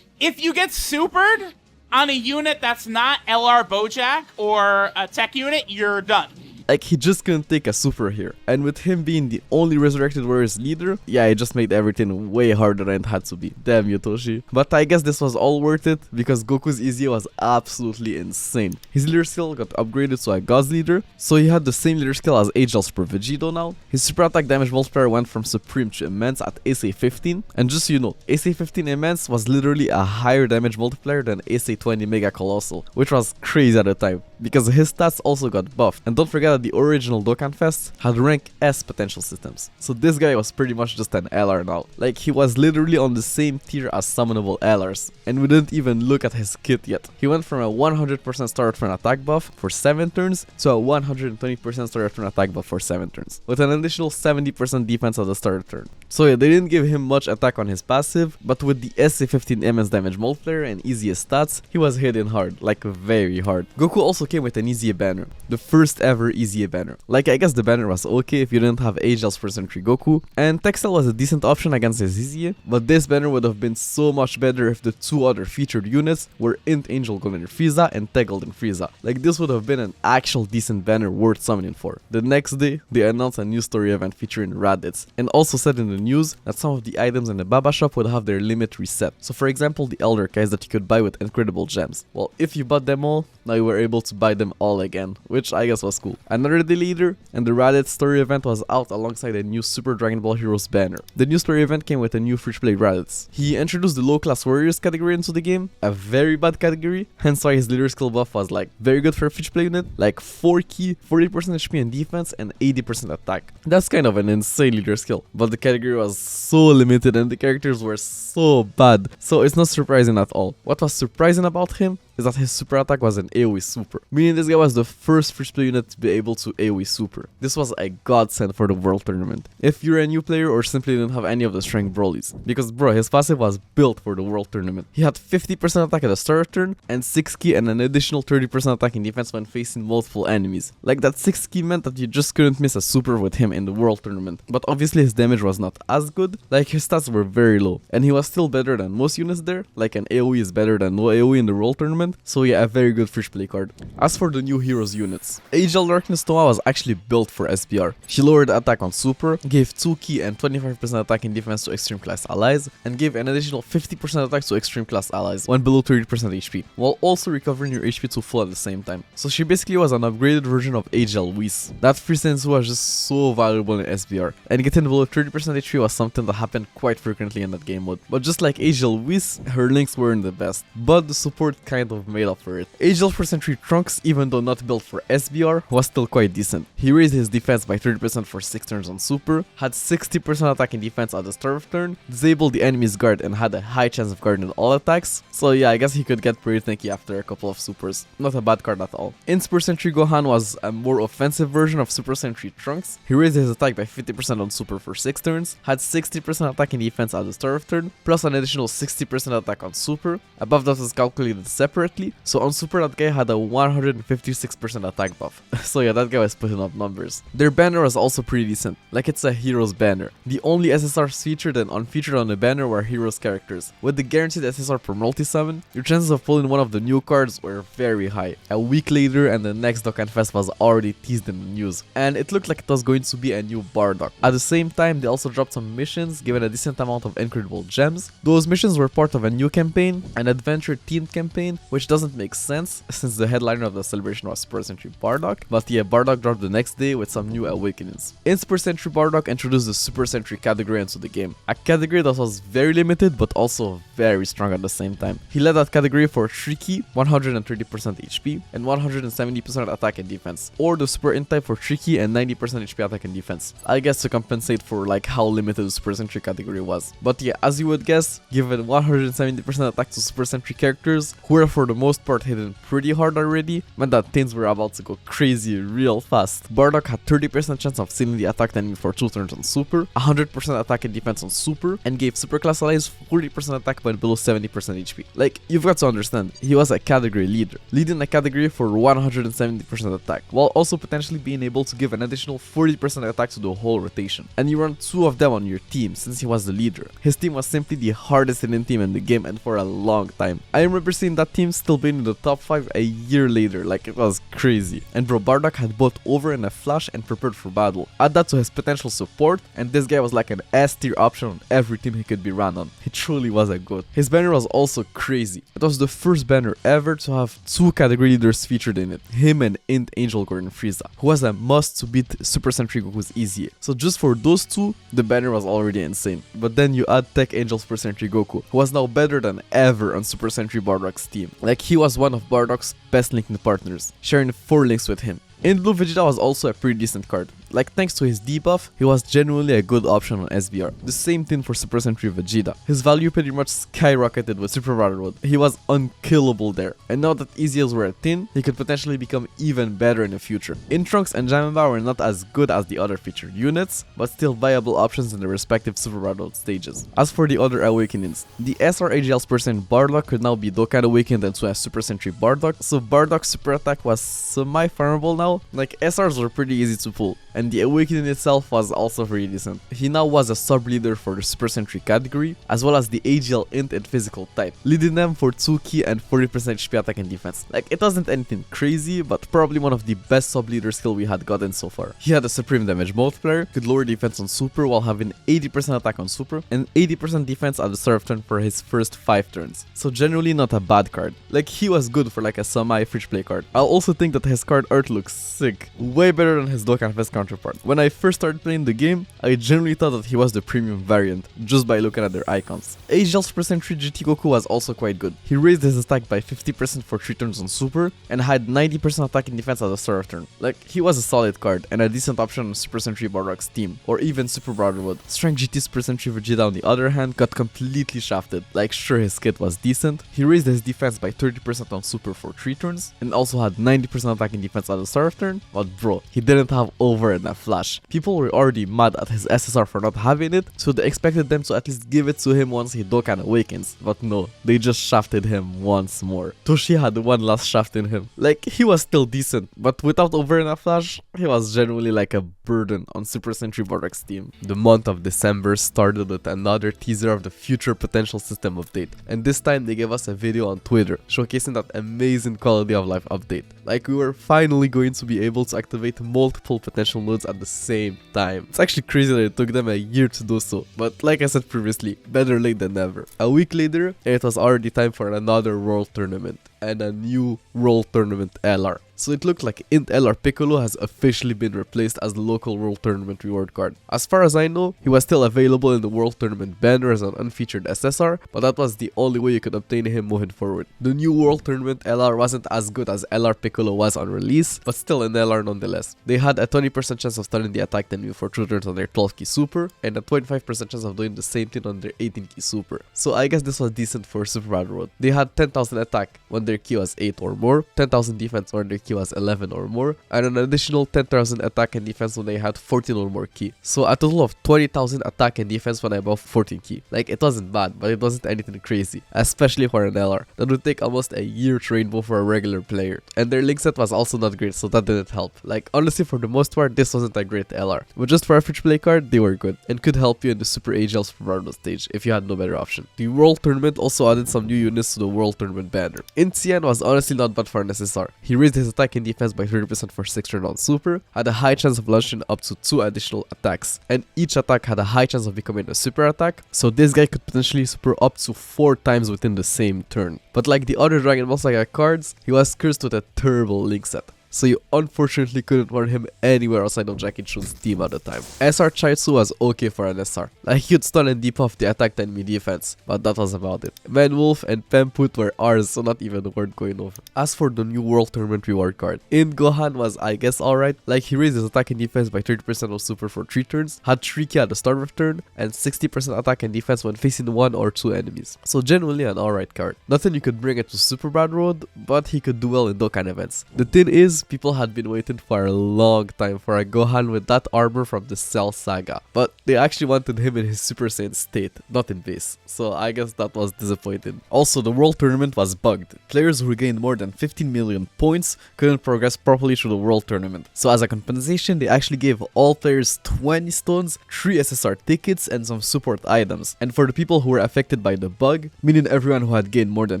if you get supered on a unit that's not LR Bojack or a tech unit, you're done. Like, he just couldn't take a super here, and with him being the only Resurrected Warriors leader, yeah, it just made everything way harder than it had to be. Damn you, Toshi. But I guess this was all worth it, because Goku's EZA was absolutely insane. His leader skill got upgraded to a God's leader, so he had the same leader skill as Angel Super Vegito now. His super attack damage multiplier went from Supreme to Immense at SA 15, and just so you know, SA 15 Immense was literally a higher damage multiplier than SA 20 Mega Colossal, which was crazy at the time, because his stats also got buffed. And don't forget that the original Dokkan Fest had rank S potential systems, so this guy was pretty much just an LR now. Like, he was literally on the same tier as summonable LRs, and we didn't even look at his kit yet. He went from a 100% start turn attack buff for 7 turns to a 120% start turn attack buff for 7 turns, with an additional 70% defense at the start turn. So yeah, they didn't give him much attack on his passive, but with the SA15 immense damage multiplier and easiest stats, he was hitting hard, like very hard. Goku also came with an EZA banner, the first ever EZA banner. Like, I guess the banner was okay if you didn't have Angel's Super Sentry Goku, and Texel was a decent option against his EZA, but this banner would have been so much better if the 2 other featured units were Int Angel Golden Frieza and Tech Golden Frieza. Like, this would have been an actual decent banner worth summoning for. The next day, they announced a new story event featuring Raditz, and also said in the news that some of the items in the Baba shop would have their limit reset. So for example, the Elder Kais that you could buy with incredible gems. Well, if you bought them all, now you were able to buy them all again, which I guess was cool. another day later, and the Raditz story event was out alongside a new Super Dragon Ball Heroes banner. The new story event came with a new free-to-play Raditz. He introduced the low-class warriors category into the game, a very bad category, hence why his leader skill buff was like very good for a free-to-play unit, like 4 key, 40% HP and defense, and 80% attack. That's kind of an insane leader skill, but the category was so limited and the characters were so bad, so it's not surprising at all. What was surprising about him is that his super attack was an AoE super, meaning this guy was the first free-to-play unit to be able to AoE super. This was a godsend for the World Tournament, if you're a new player or simply didn't have any of the strength brolies, because bro, his passive was built for the World Tournament. He had 50% attack at the start of turn, and 6 key and an additional 30% attack in defense when facing multiple enemies. Like that 6 key meant that you just couldn't miss a super with him in the World Tournament, but obviously his damage was not as good, like his stats were very low, and he was still better than most units there, like an AoE is better than no AoE in the World Tournament. So yeah, a very good free-to-play card. As for the new heroes units, Angel Darkness Toa was actually built for SBR. She lowered the attack on super, gave 2 key and 25% attack in defense to extreme class allies, and gave an additional 50% attack to extreme class allies when below 30% HP, while also recovering your HP to full at the same time. So she basically was an upgraded version of Angel Whis. That free sensu was just so valuable in SBR, and getting below 30% HP was something that happened quite frequently in that game mode. But just like Angel Whis, her links weren't the best, but the support kind of made up for it. Angel for Sentry Trunks, even though not built for SBR, was still quite decent. He raised his defense by 30% for 6 turns on super, had 60% attack in defense at the start of turn, disabled the enemy's guard and had a high chance of guarding all attacks, so yeah, I guess he could get pretty tanky after a couple of supers. Not a bad card at all. In Super Sentry Gohan was a more offensive version of Super Sentry Trunks. He raised his attack by 50% on super for 6 turns, had 60% attack in defense at the start of turn, plus an additional 60% attack on super. Above that was calculated separately, so on super that guy had a 156% attack buff. So yeah, that guy was putting up numbers. Their banner was also pretty decent, like it's a heroes banner. The only SSRs featured and unfeatured on the banner were heroes characters. With the guaranteed SSR per multi-summon, your chances of pulling one of the new cards were very high. A week later and the next Dokkan Fest was already teased in the news, and it looked like it was going to be a new Bardock. At the same time, they also dropped some missions, given a decent amount of incredible gems. Those missions were part of a new campaign, an adventure themed campaign, which doesn't make sense since the headliner of the celebration was Super Sentry Bardock, but yeah, Bardock dropped the next day with some new awakenings. In Super Sentry Bardock introduced the Super Sentry category into the game, a category that was very limited but also very strong at the same time. He led that category for 3 key, 130% HP, and 170% attack and defense, or the Super Int type for 3 key and 90% HP attack and defense, I guess to compensate for like how limited the Super Sentry category was. But yeah, as you would guess, given 170% attack to Super Sentry characters, who were for the most part hitting pretty hard already, meant that things were about to go crazy real fast. Bardock had 30% chance of sealing the attacked enemy for 2 turns on super, 100% attack and defense on super, and gave super class allies 40% attack when below 70% HP. Like, you've got to understand, he was a category leader, leading a category for 170% attack, while also potentially being able to give an additional 40% attack to the whole rotation. And you run 2 of them on your team since he was the leader. His team was simply the hardest hitting team in the game and for a long time. I remember seeing that team still being in the top 5 a year later, like it was crazy. And bro, Bardock had both over in a flash and prepared for battle. Add that to his potential support, and this guy was like an S tier option on every team he could be run on. He truly was a goat. His banner was also crazy. It was the first banner ever to have 2 category leaders featured in it, him and Int Angel Gordon Frieza, who was a must to beat Super Sentry Goku's easy. So just for those 2, the banner was already insane. But then you add Tech Angel Super Sentry Goku, who was now better than ever on Super Sentry Bardock's team. Like, he was one of Bardock's best linking partners, sharing 4 links with him. In Blue, Vegeta was also a pretty decent card. Like, thanks to his debuff, he was genuinely a good option on SBR. The same thing for Super Sentry Vegeta. His value pretty much skyrocketed with Super Brotherhood. He was unkillable there. And now that Easios were a tin, he could potentially become even better in the future. In Trunks and Janemba were not as good as the other featured units, but still viable options in the respective Super Brotherhood stages. As for the other awakenings, the SR AGL's percent Bardock could now be Dokkan awakened into a Super Sentry Bardock, so Bardock's super attack was semi-farmable now. Like, SRs were pretty easy to pull, and the awakening itself was also very decent. He now was a sub-leader for the Super Sentry category, as well as the AGL Int and Physical type, leading them for 2 key and 40% HP attack and defense. Like, it wasn't anything crazy, but probably one of the best sub-leader skill we had gotten so far. He had a supreme damage multiplier, could lower defense on super while having 80% attack on super, and 80% defense at the start of turn for his first 5 turns. So generally not a bad card. Like, he was good for like a semi-free play card. I also think that his card art looks sick. Way better than his Dokkan Fest counterpart. When I first started playing the game, I genuinely thought that he was the premium variant, just by looking at their icons. AGL Super Saiyan 3 GT Goku was also quite good. He raised his attack by 50% for 3 turns on Super, and had 90% attack and defense at the start of turn. Like, he was a solid card, and a decent option on Super Saiyan 3 Bardock's team, or even Super Brotherhood. Strength GT Super Saiyan 3 Vegeta on the other hand, got completely shafted. Like, sure, his kit was decent, he raised his defense by 30% on Super for 3 turns, and also had 90% attack and defense at the start of turn, but bro, he didn't have over in a flash. People were already mad at his SSR for not having it, so they expected them to at least give it to him once he Dokkan awakens, but no, they just shafted him once more. Toshi had one last shaft in him. Like, he was still decent, but without over in a flash, he was generally like a burden on Super Saiyan 3 Bardock's team. The month of December started with another teaser of the future potential system update, and this time they gave us a video on Twitter showcasing that amazing quality of life update. Like, we were finally going to be able to activate multiple potential nodes at the same time. It's actually crazy that it took them a year to do so, but like I said previously, better late than never. A week later, it was already time for another World Tournament, and a new World Tournament LR. So it looked like Int LR Piccolo has officially been replaced as the local World Tournament reward card. As far as I know, he was still available in the World Tournament banner as an unfeatured SSR, but that was the only way you could obtain him moving forward. The new World Tournament LR wasn't as good as LR Piccolo was on release, but still an LR nonetheless. They had a 20% chance of stunning the attack enemy for 2 turns on their 12 key super, and a 25% chance of doing the same thing on their 18 key super. So I guess this was decent for Super Brotherhood. They had 10,000 attack when their key was 8 or more, 10,000 defense when their key was 11 or more, and an additional 10,000 attack and defense when they had 14 or more key. So a total of 20,000 attack and defense when above 14 key. Like, it wasn't bad, but it wasn't anything crazy, especially for an LR. That would take almost a year to rainbow for a regular player. And their link set was also not great, so that didn't help. Like, honestly, for the most part, this wasn't a great LR. But just for a free play card, they were good, and could help you in the Super AGL Super Brotherhood stage if you had no better option. The World Tournament also added some new units to the World Tournament banner. Intian was honestly not bad for an SSR. He raised his attack and defense by 30% for 6 turn on Super, had a high chance of launching up to 2 additional attacks, and each attack had a high chance of becoming a super attack, so this guy could potentially super up to 4 times within the same turn. But like the other Dragon Ball Saga cards, he was cursed with a terrible link set, so you unfortunately couldn't run him anywhere outside of Jackie Chun's team at the time. SR Chaitsu was okay for an SR, like he could stun and debuff the attack enemy defense, but that was about it. Manwolf and Pemput were ours, so not even worth going over. As for the new World Tournament reward card, In Gohan was I guess alright, like he raised his attack and defense by 30% on Super for 3 turns, had 3 key at the start of turn, and 60% attack and defense when facing 1 or 2 enemies. So generally an alright card. Nothing you could bring it to Super Brotherhood, but he could do well in Dokkan events. The thing is, people had been waiting for a long time for a Gohan with that armor from the Cell Saga, but they actually wanted him in his Super Saiyan state, not in base, so I guess that was disappointing. Also, the World Tournament was bugged. Players who gained more than 15 million points couldn't progress properly through the World Tournament, so as a compensation they actually gave all players 20 stones, 3 SSR tickets, and some support items. And for the people who were affected by the bug, meaning everyone who had gained more than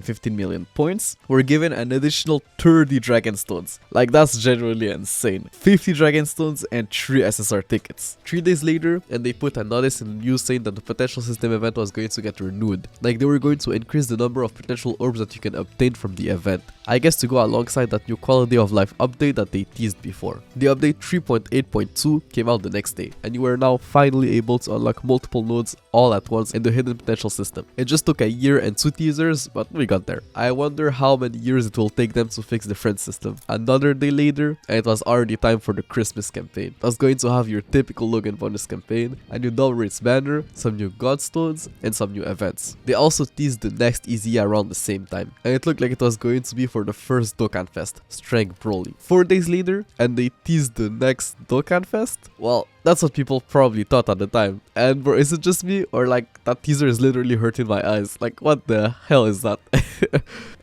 15 million points, were given an additional 30 Dragon Stones. Like, that's generally insane. 50 Dragon Stones and 3 SSR tickets. 3 days later, and they put a notice in the news saying that the potential system event was going to get renewed. Like, they were going to increase the number of potential orbs that you can obtain from the event. I guess to go alongside that new quality of life update that they teased before. The update 3.8.2 came out the next day, and you were now finally able to unlock multiple nodes all at once in the hidden potential system. It just took a year and 2 teasers, but we got there. I wonder how many years it will take them to fix the friend system. Another day later, and it was already time for the Christmas campaign. That's going to have your typical Logan bonus campaign, a new double rates banner, some new godstones, and some new events. They also teased the next EZ around the same time, and it looked like it was going to be for the first Dokkan Fest, Strength Broly. 4 days later, and they teased the next Dokkan Fest? Well, that's what people probably thought at the time. And bro, is it just me, or like that teaser is literally hurting my eyes? Like, what the hell is that?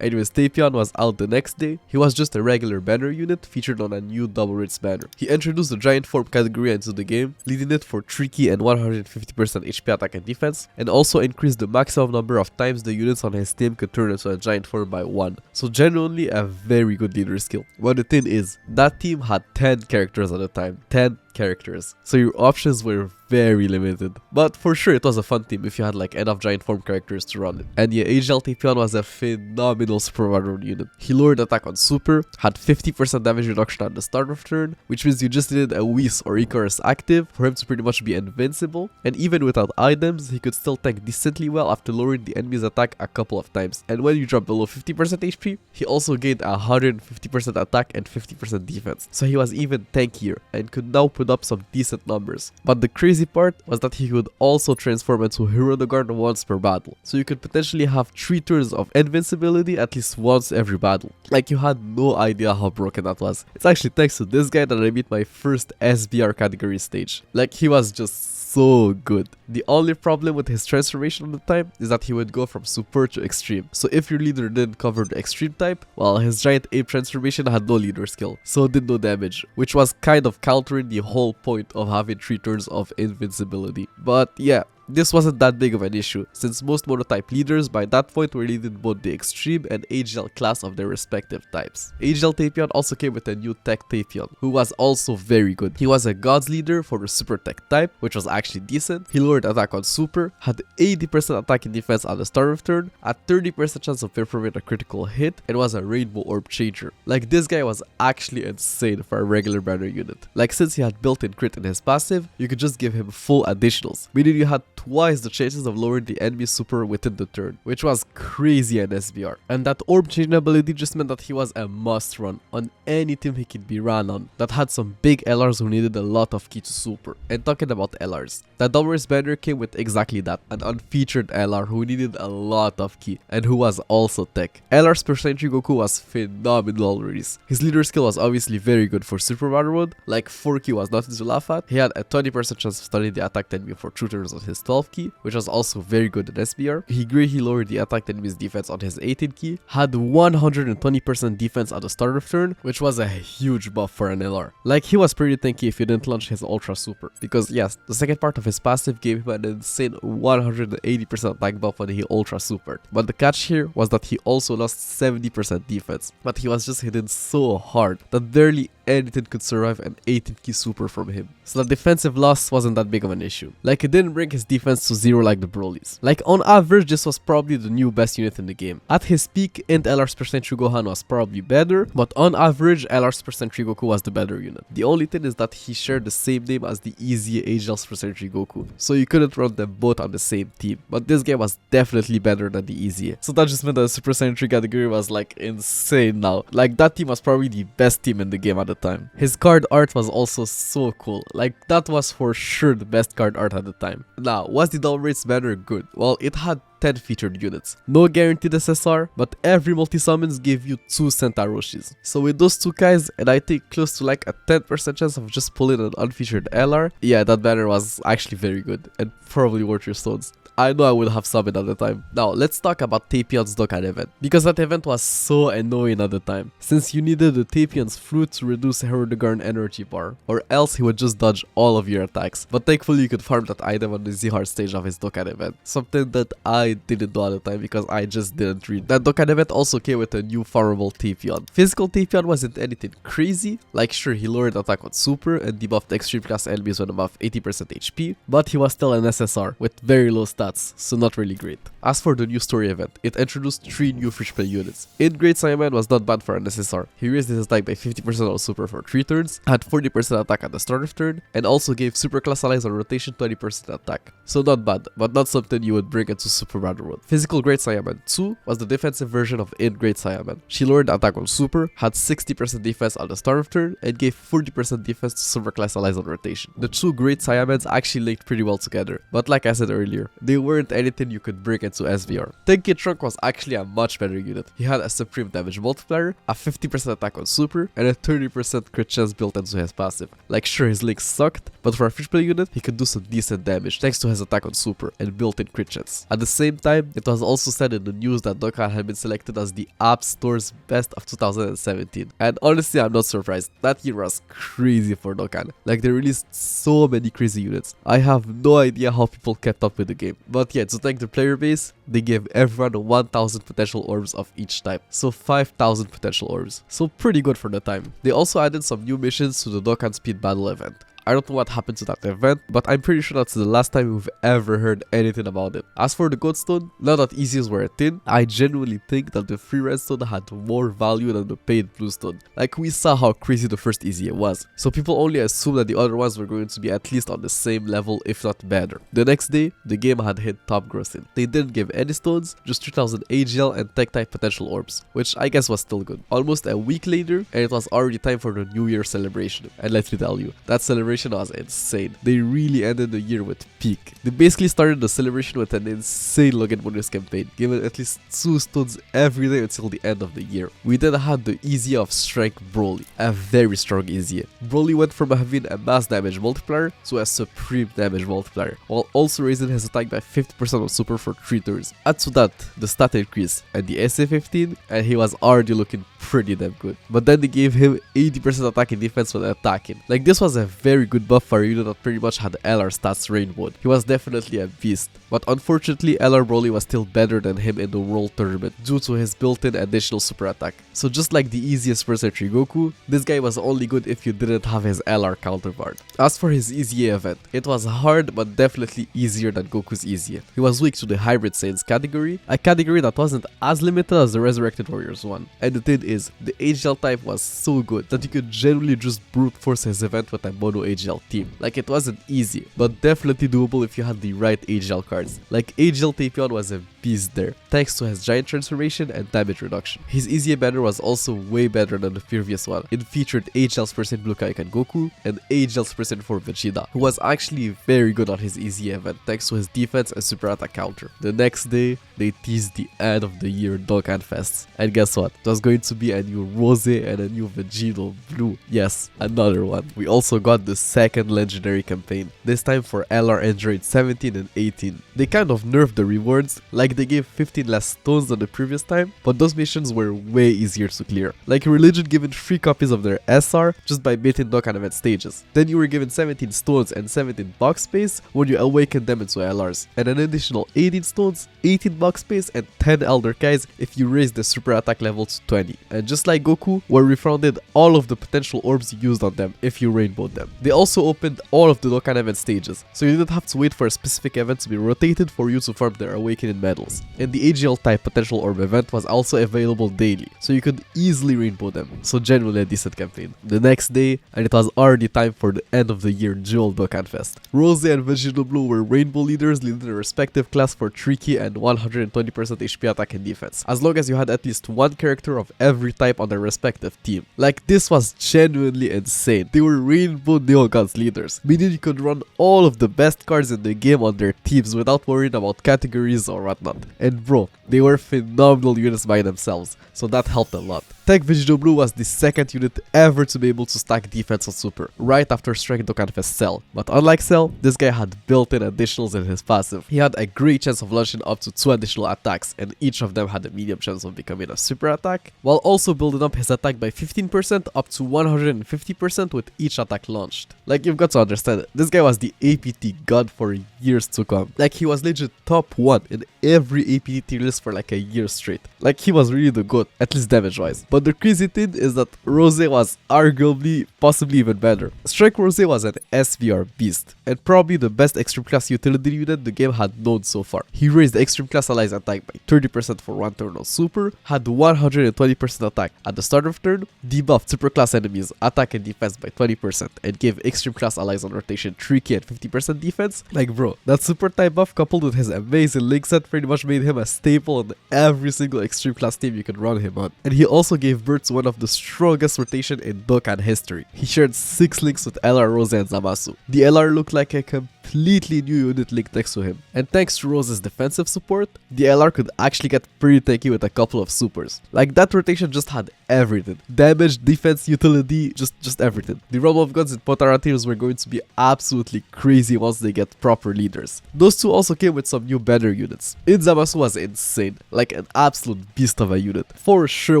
Anyways, Tapion was out the next day. He was just a regular banner unit featured on a new double rates banner. He introduced the giant form category into the game, leading it for 3 key and 150% HP attack and defense, and also increased the maximum number of times the units on his team could turn into a giant form by 1. So genuinely a very good leader skill. But the thing is, that team had 10 characters at the time. 10 characters. So your options were very limited. But for sure it was a fun team if you had like enough giant form characters to run it. And yeah, Agel Tapion was a phenomenal super modern unit. He lowered attack on super, had 50% damage reduction at the start of turn, which means you just needed a Whis or Icarus active for him to pretty much be invincible, and even without items, he could still tank decently well after lowering the enemy's attack a couple of times. And when you drop below 50% HP, he also gained 150% attack and 50% defense, so he was even tankier and could now put up some decent numbers. But the crazy part was that he could also transform into Hero Dokkan once per battle, so you could potentially have 3 turns of invincibility at least once every battle. Like, you had no idea how broken that was. It's actually thanks to this guy that I beat my first SBR category stage. Like, he was just so good. The only problem with his transformation at the time is that he would go from super to extreme. So if your leader didn't cover the extreme type, well, his giant ape transformation had no leader skill, so it did no damage, which was kind of countering the whole point of having 3 turns of invincibility. But yeah, this wasn't that big of an issue, since most monotype leaders by that point were leading both the extreme and AGL class of their respective types. AGL Tapion also came with a new tech Tapion, who was also very good. He was a God's leader for the super tech type, which was actually decent. He lowered attack on super, had 80% attack and defense at the start of turn, had 30% chance of performing a critical hit, and was a rainbow orb changer. Like, this guy was actually insane for a regular banner unit. Like, since he had built-in crit in his passive, you could just give him full additionals, meaning you had twice the chances of lowering the enemy super within the turn, which was crazy in SBR. And that orb changing ability just meant that he was a must run on any team he could be ran on that had some big LRs who needed a lot of key to super. And talking about LRs, that Dolores banner came with exactly that, an unfeatured LR who needed a lot of key and who was also tech. LR's per Century Goku was phenomenal already. His leader skill was obviously very good for super battle mode, like 4 key was nothing to laugh at. He had a 20% chance of stunning the attacked enemy for 2 turns on his 12 key, which was also very good in SBR. He lowered the attacked enemy's defense on his 18 key, had 120% defense at the start of turn, which was a huge buff for an LR. Like, he was pretty tanky if you didn't launch his ultra super, because yes, the second part of his passive gave him an insane 180% attack buff when he ultra supered. But the catch here was that he also lost 70% defense, but he was just hitting so hard that barely anything could survive an 18 key super from him. So the defensive loss wasn't that big of an issue. Like, it didn't bring his defense to 0 like the Brolys. Like, on average, this was probably the new best unit in the game. At his peak, Int LR's Percent Gohan was probably better, but on average, LR's Percent Goku was the better unit. The only thing is that he shared the same name as the easy Agel's Percent Goku, so you couldn't run them both on the same team. But this guy was definitely better than the easy. So that just meant that the Super Saiyan 3 category was like insane now. Like, that team was probably the best team in the game at the time. His card art was also so cool. Like, that was for sure the best card art at the time. Now, was the Double Rates banner good? Well, it had 10 featured units. No guaranteed SSR, but every multi-summons gave you 2 Centaroshis. So with those 2 guys, and I think close to like a 10% chance of just pulling an unfeatured LR, yeah, that banner was actually very good, and probably worth your stones. I know I would have summoned at the time. Now, let's talk about Tapion's Dokkan event, because that event was so annoying at the time, since you needed the Tapion's fruit to reduce Hero Dokkan energy bar, or else he would just dodge all of your attacks. But thankfully you could farm that item on the Z-Hard stage of his Dokkan event, something that I didn't do at the time because I just didn't read. That Dokkan event also came with a new farmable Tapion. Physical Tapion wasn't anything crazy, like sure he lowered attack on super and debuffed extreme class enemies when above 80% HP, but he was still an SSR with very low stats, so not really great. As for the new story event, it introduced 3 new free play units. In Great Saiyaman was not bad for an SSR. He raised his attack by 50% on super for 3 turns, had 40% attack at the start of turn, and also gave super class allies on rotation 20% attack. So not bad, but not something you would bring into Super Battle World. Physical Great Saiyaman 2 was the defensive version of In Great Saiyaman. She lowered attack on super, had 60% defense at the start of turn, and gave 40% defense to super class allies on rotation. The 2 Great Saiyamans actually linked pretty well together, but like I said earlier, they weren't anything you could bring into SVR. Tenki Trunk was actually a much better unit. He had a supreme damage multiplier, a 50% attack on super, and a 30% crit chance built into his passive. Like sure, his links sucked, but for a free play unit, he could do some decent damage thanks to his attack on super and built-in crit chance. At the same time, it was also said in the news that Dokkan had been selected as the App Store's best of 2017. And honestly, I'm not surprised. That year was crazy for Dokkan. Like, they released so many crazy units. I have no idea how people kept up with the game. But yeah, to thank the player base, they gave everyone 1000 potential orbs of each type. So 5000 potential orbs. So pretty good for the time. They also added some new missions to the Dokkan Speed Battle event. I don't know what happened to that event, but I'm pretty sure that's the last time we've ever heard anything about it. As for the gold stone, now that easies were a thing, I genuinely think that the free red stone had more value than the paid blue stone. Like, we saw how crazy the first easy was, so people only assumed that the other ones were going to be at least on the same level, if not better. The next day, the game had hit top grossing. They didn't give any stones, just 3000 AGL and tech type potential orbs, which I guess was still good. Almost a week later, and it was already time for the New Year celebration. And let me tell you, that celebration was insane. They really ended the year with peak. They basically started the celebration with an insane login bonus campaign, giving at least 2 stones every day until the end of the year. We then had the easy of Strength Broly, a very strong easy. Broly went from having a mass damage multiplier to a supreme damage multiplier, while also raising his attack by 50% on super for 3 turns. Add to that the stat increase and the SA15, and he was already looking pretty damn good. But then they gave him 80% attack and defense when attacking. Like, this was a very good buff for a unit that pretty much had LR stats rainbowed. He was definitely a beast, but unfortunately LR Broly was still better than him in the World Tournament due to his built-in additional super attack. So just like the easiest Super Saiyan 3 Goku, this guy was only good if you didn't have his LR counterpart. As for his Easy event, it was hard but definitely easier than Goku's Easy. He was weak to the Hybrid Saiyans category, a category that wasn't as limited as the Resurrected Warriors one. And the thing is, the AGL type was so good that you could generally just brute force his event with a mono AGL team. Like, it wasn't easy, but definitely doable if you had the right AGL cards. Like, AGL Tapion was a beast there, thanks to his giant transformation and damage reduction. His Easy banner was also way better than the previous one. It featured AGL's percent Blue Kaioken Goku and AGL's percent for Vegeta, who was actually very good on his Easy event thanks to his defense and super attack counter. The next day, they teased the end of the year Dokkan Fests, and guess what? It was going to be a new Rose and a new Vegito Blue. Yes, another one. We also got the second legendary campaign, this time for LR Android 17 and 18. They kind of nerfed the rewards, like they gave 15 less stones than the previous time, but those missions were way easier to clear. Like Religion given 3 copies of their SR just by beating Dokkan event stages. Then you were given 17 stones and 17 box space when you awakened them into LRs, and an additional 18 stones, 18 box space and 10 Elder Kais if you raised the super attack level to 20. And just like Goku, were refunded all of the potential orbs used on them if you rainbowed them. They also opened all of the Dokkan event stages, so you didn't have to wait for a specific event to be rotated for you to farm their awakening medals. And the AGL type potential orb event was also available daily, so you could easily rainbow them, so genuinely a decent campaign. The next day, and it was already time for the end of the year dual Dokkan Fest. Rose and Vegito Blue were rainbow leaders leading their respective class for tricky and 120% HP attack and defense, as long as you had at least one character of every type on their respective team. Like, this was genuinely insane. They were Rainbow Neo Gods leaders, meaning you could run all of the best cards in the game on their teams without worrying about categories or whatnot. And bro, they were phenomenal units by themselves, so that helped a lot. Tech Vegito Blue was the second unit ever to be able to stack defense on super, right after Strength Dokkan Fest Cell. But unlike Cell, this guy had built-in additionals in his passive. He had a great chance of launching up to 2 additional attacks, and each of them had a medium chance of becoming a super attack, while also building up his attack by 15% up to 150% with each attack launched. Like, you've got to understand, this guy was the APT god for years to come. Like, he was legit top 1 in every APT tier list for like a year straight. Like, he was really the GOAT, at least damage wise. But the crazy thing is that Rose was arguably, possibly even better. Strike Rose was an SVR beast, and probably the best extreme class utility unit the game had known so far. He raised the extreme class allies attack by 30% for 1 turn on super, had 120% attack at the start of turn, debuffed super class enemies attack and defense by 20%, and gave extreme class allies on rotation 3k and 50% defense. Like bro, that super type buff coupled with his amazing link set pretty much made him a staple on every single extreme class team you could run him on. And he also gave birth to one of the strongest rotation in Dokkan history. He shared 6 links with LR, Rose and Zamasu. The LR looked like a completely new unit linked next to him, and thanks to Rose's defensive support, the LR could actually get pretty tanky with a couple of supers. Like, that rotation just had everything. Damage, defense, utility, just everything. The Realm of Gods and Potara tiers were going to be absolutely crazy once they get proper leaders. Those two also came with some new banner units. Zamasu was insane, like an absolute beast of a unit. For sure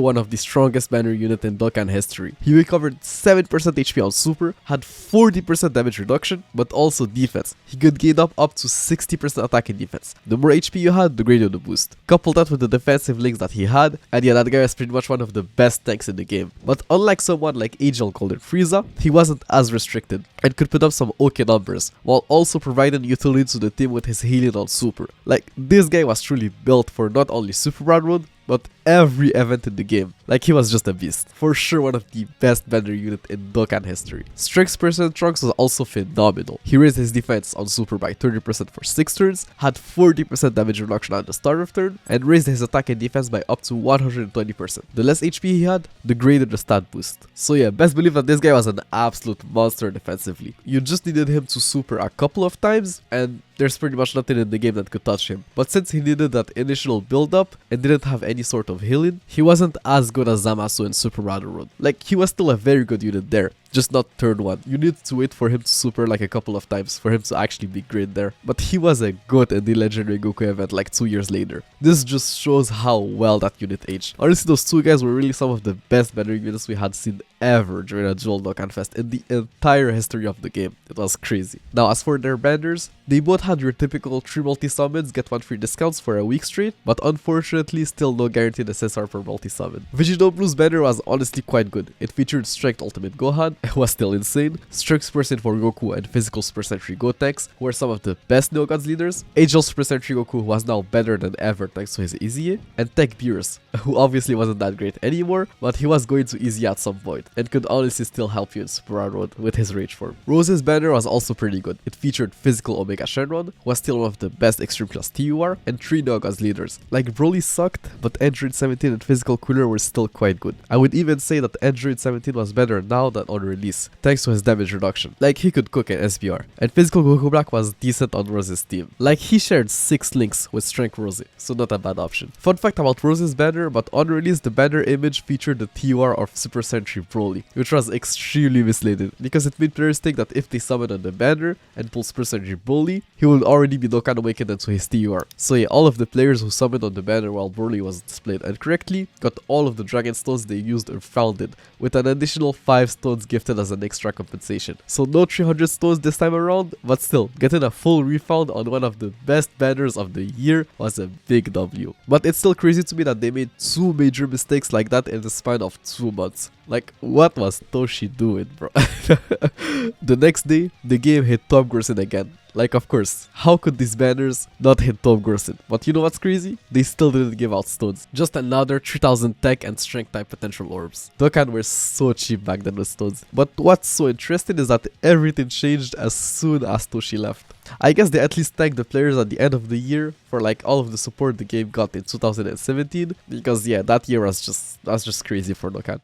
one of the strongest banner unit in Dokkan history. He recovered 7% HP on super, had 40% damage reduction, but also defense. He could gain up to 60% attack and defense. The more HP you had, the greater the boost. Couple that with the defensive links that he had, and yeah, that guy was pretty much one of the best best tanks in the game. But unlike someone like Angel Golden Frieza, he wasn't as restricted and could put up some okay numbers, while also providing utility to the team with his healing on Super. Like, this guy was truly built for not only Super Run Run, but every event in the game. Like, he was just a beast. For sure one of the best bender unit in Dokkan history. Strength percent Trunks was also phenomenal. He raised his defense on Super by 30% for 6 turns, had 40% damage reduction at the start of turn, and raised his attack and defense by up to 120%. The less HP he had, the greater the stat boost. So yeah, best believe that this guy was an absolute monster defensively. You just needed him to super a couple of times, and there's pretty much nothing in the game that could touch him. But since he needed that initial build up and didn't have any sort of healing, he wasn't as good as Zamasu in Super Radar Road. Like, he was still a very good unit there, just not turn 1. You need to wait for him to super like a couple of times for him to actually be great there. But he was a god in the Legendary Goku event like 2 years later. This just shows how well that unit aged. Honestly, those two guys were really some of the best bannering units we had seen ever during a Dual Dokkan Fest in the entire history of the game. It was crazy. Now, as for their banners, they both had your typical 3 multi-summons, get 1 free discounts for a week straight, but unfortunately still no guaranteed SSR per multi-summon. Vegito's banner was honestly quite good. It featured Strength Ultimate Gohan, it was still insane, Strength Super Saiyan for Goku and Physical Super Sentry Gotenks, who were some of the best Neogods leaders, Angel Super Sentry Goku, who was now better than ever thanks to his Easy, and Tech Beerus, who obviously wasn't that great anymore, but he was going to Easy at some point, and could honestly still help you in Super Road with his Rage form. Rose's banner was also pretty good. It featured Physical Omega Shenron, who was still one of the best Extreme Class TUR, and 3 Neogods leaders. Like, Broly sucked, but Android 17 and Physical Cooler were still quite good. I would even say that Android 17 was better now than on release, thanks to his damage reduction. Like, he could cook an SBR. And Physical Goku Black was decent on Rose's team. Like, he shared 6 links with Strength Rose, so not a bad option. Fun fact about Rose's banner, but on release the banner image featured the TUR of Super Sentry Broly, which was extremely misleading, because it made players think that if they summon on the banner and pull Super Sentry Broly, he will already be Dokkan Awakened into his TUR. So yeah, all of the players who summoned on the banner while Broly was displayed incorrectly got all of the Dragon Stones they used and founded, with an additional 5 stones gifted as an extra compensation. So no 300 stones this time around, but still, getting a full refound on one of the best banners of the year was a big W. But it's still crazy to me that they made 2 major mistakes like that in the span of 2 months. Like, what was Toshi doing, bro? The next day, the game hit Top Grossing again. Like, of course, how could these banners not hit Top Grossing? But you know what's crazy? They still didn't give out stones. Just another 3000 tech and strength type potential orbs. Dokkan were so cheap back then with stones. But what's so interesting is that everything changed as soon as Toshi left. I guess they at least thanked the players at the end of the year for like all of the support the game got in 2017, because yeah, that year was just crazy for Dokkan.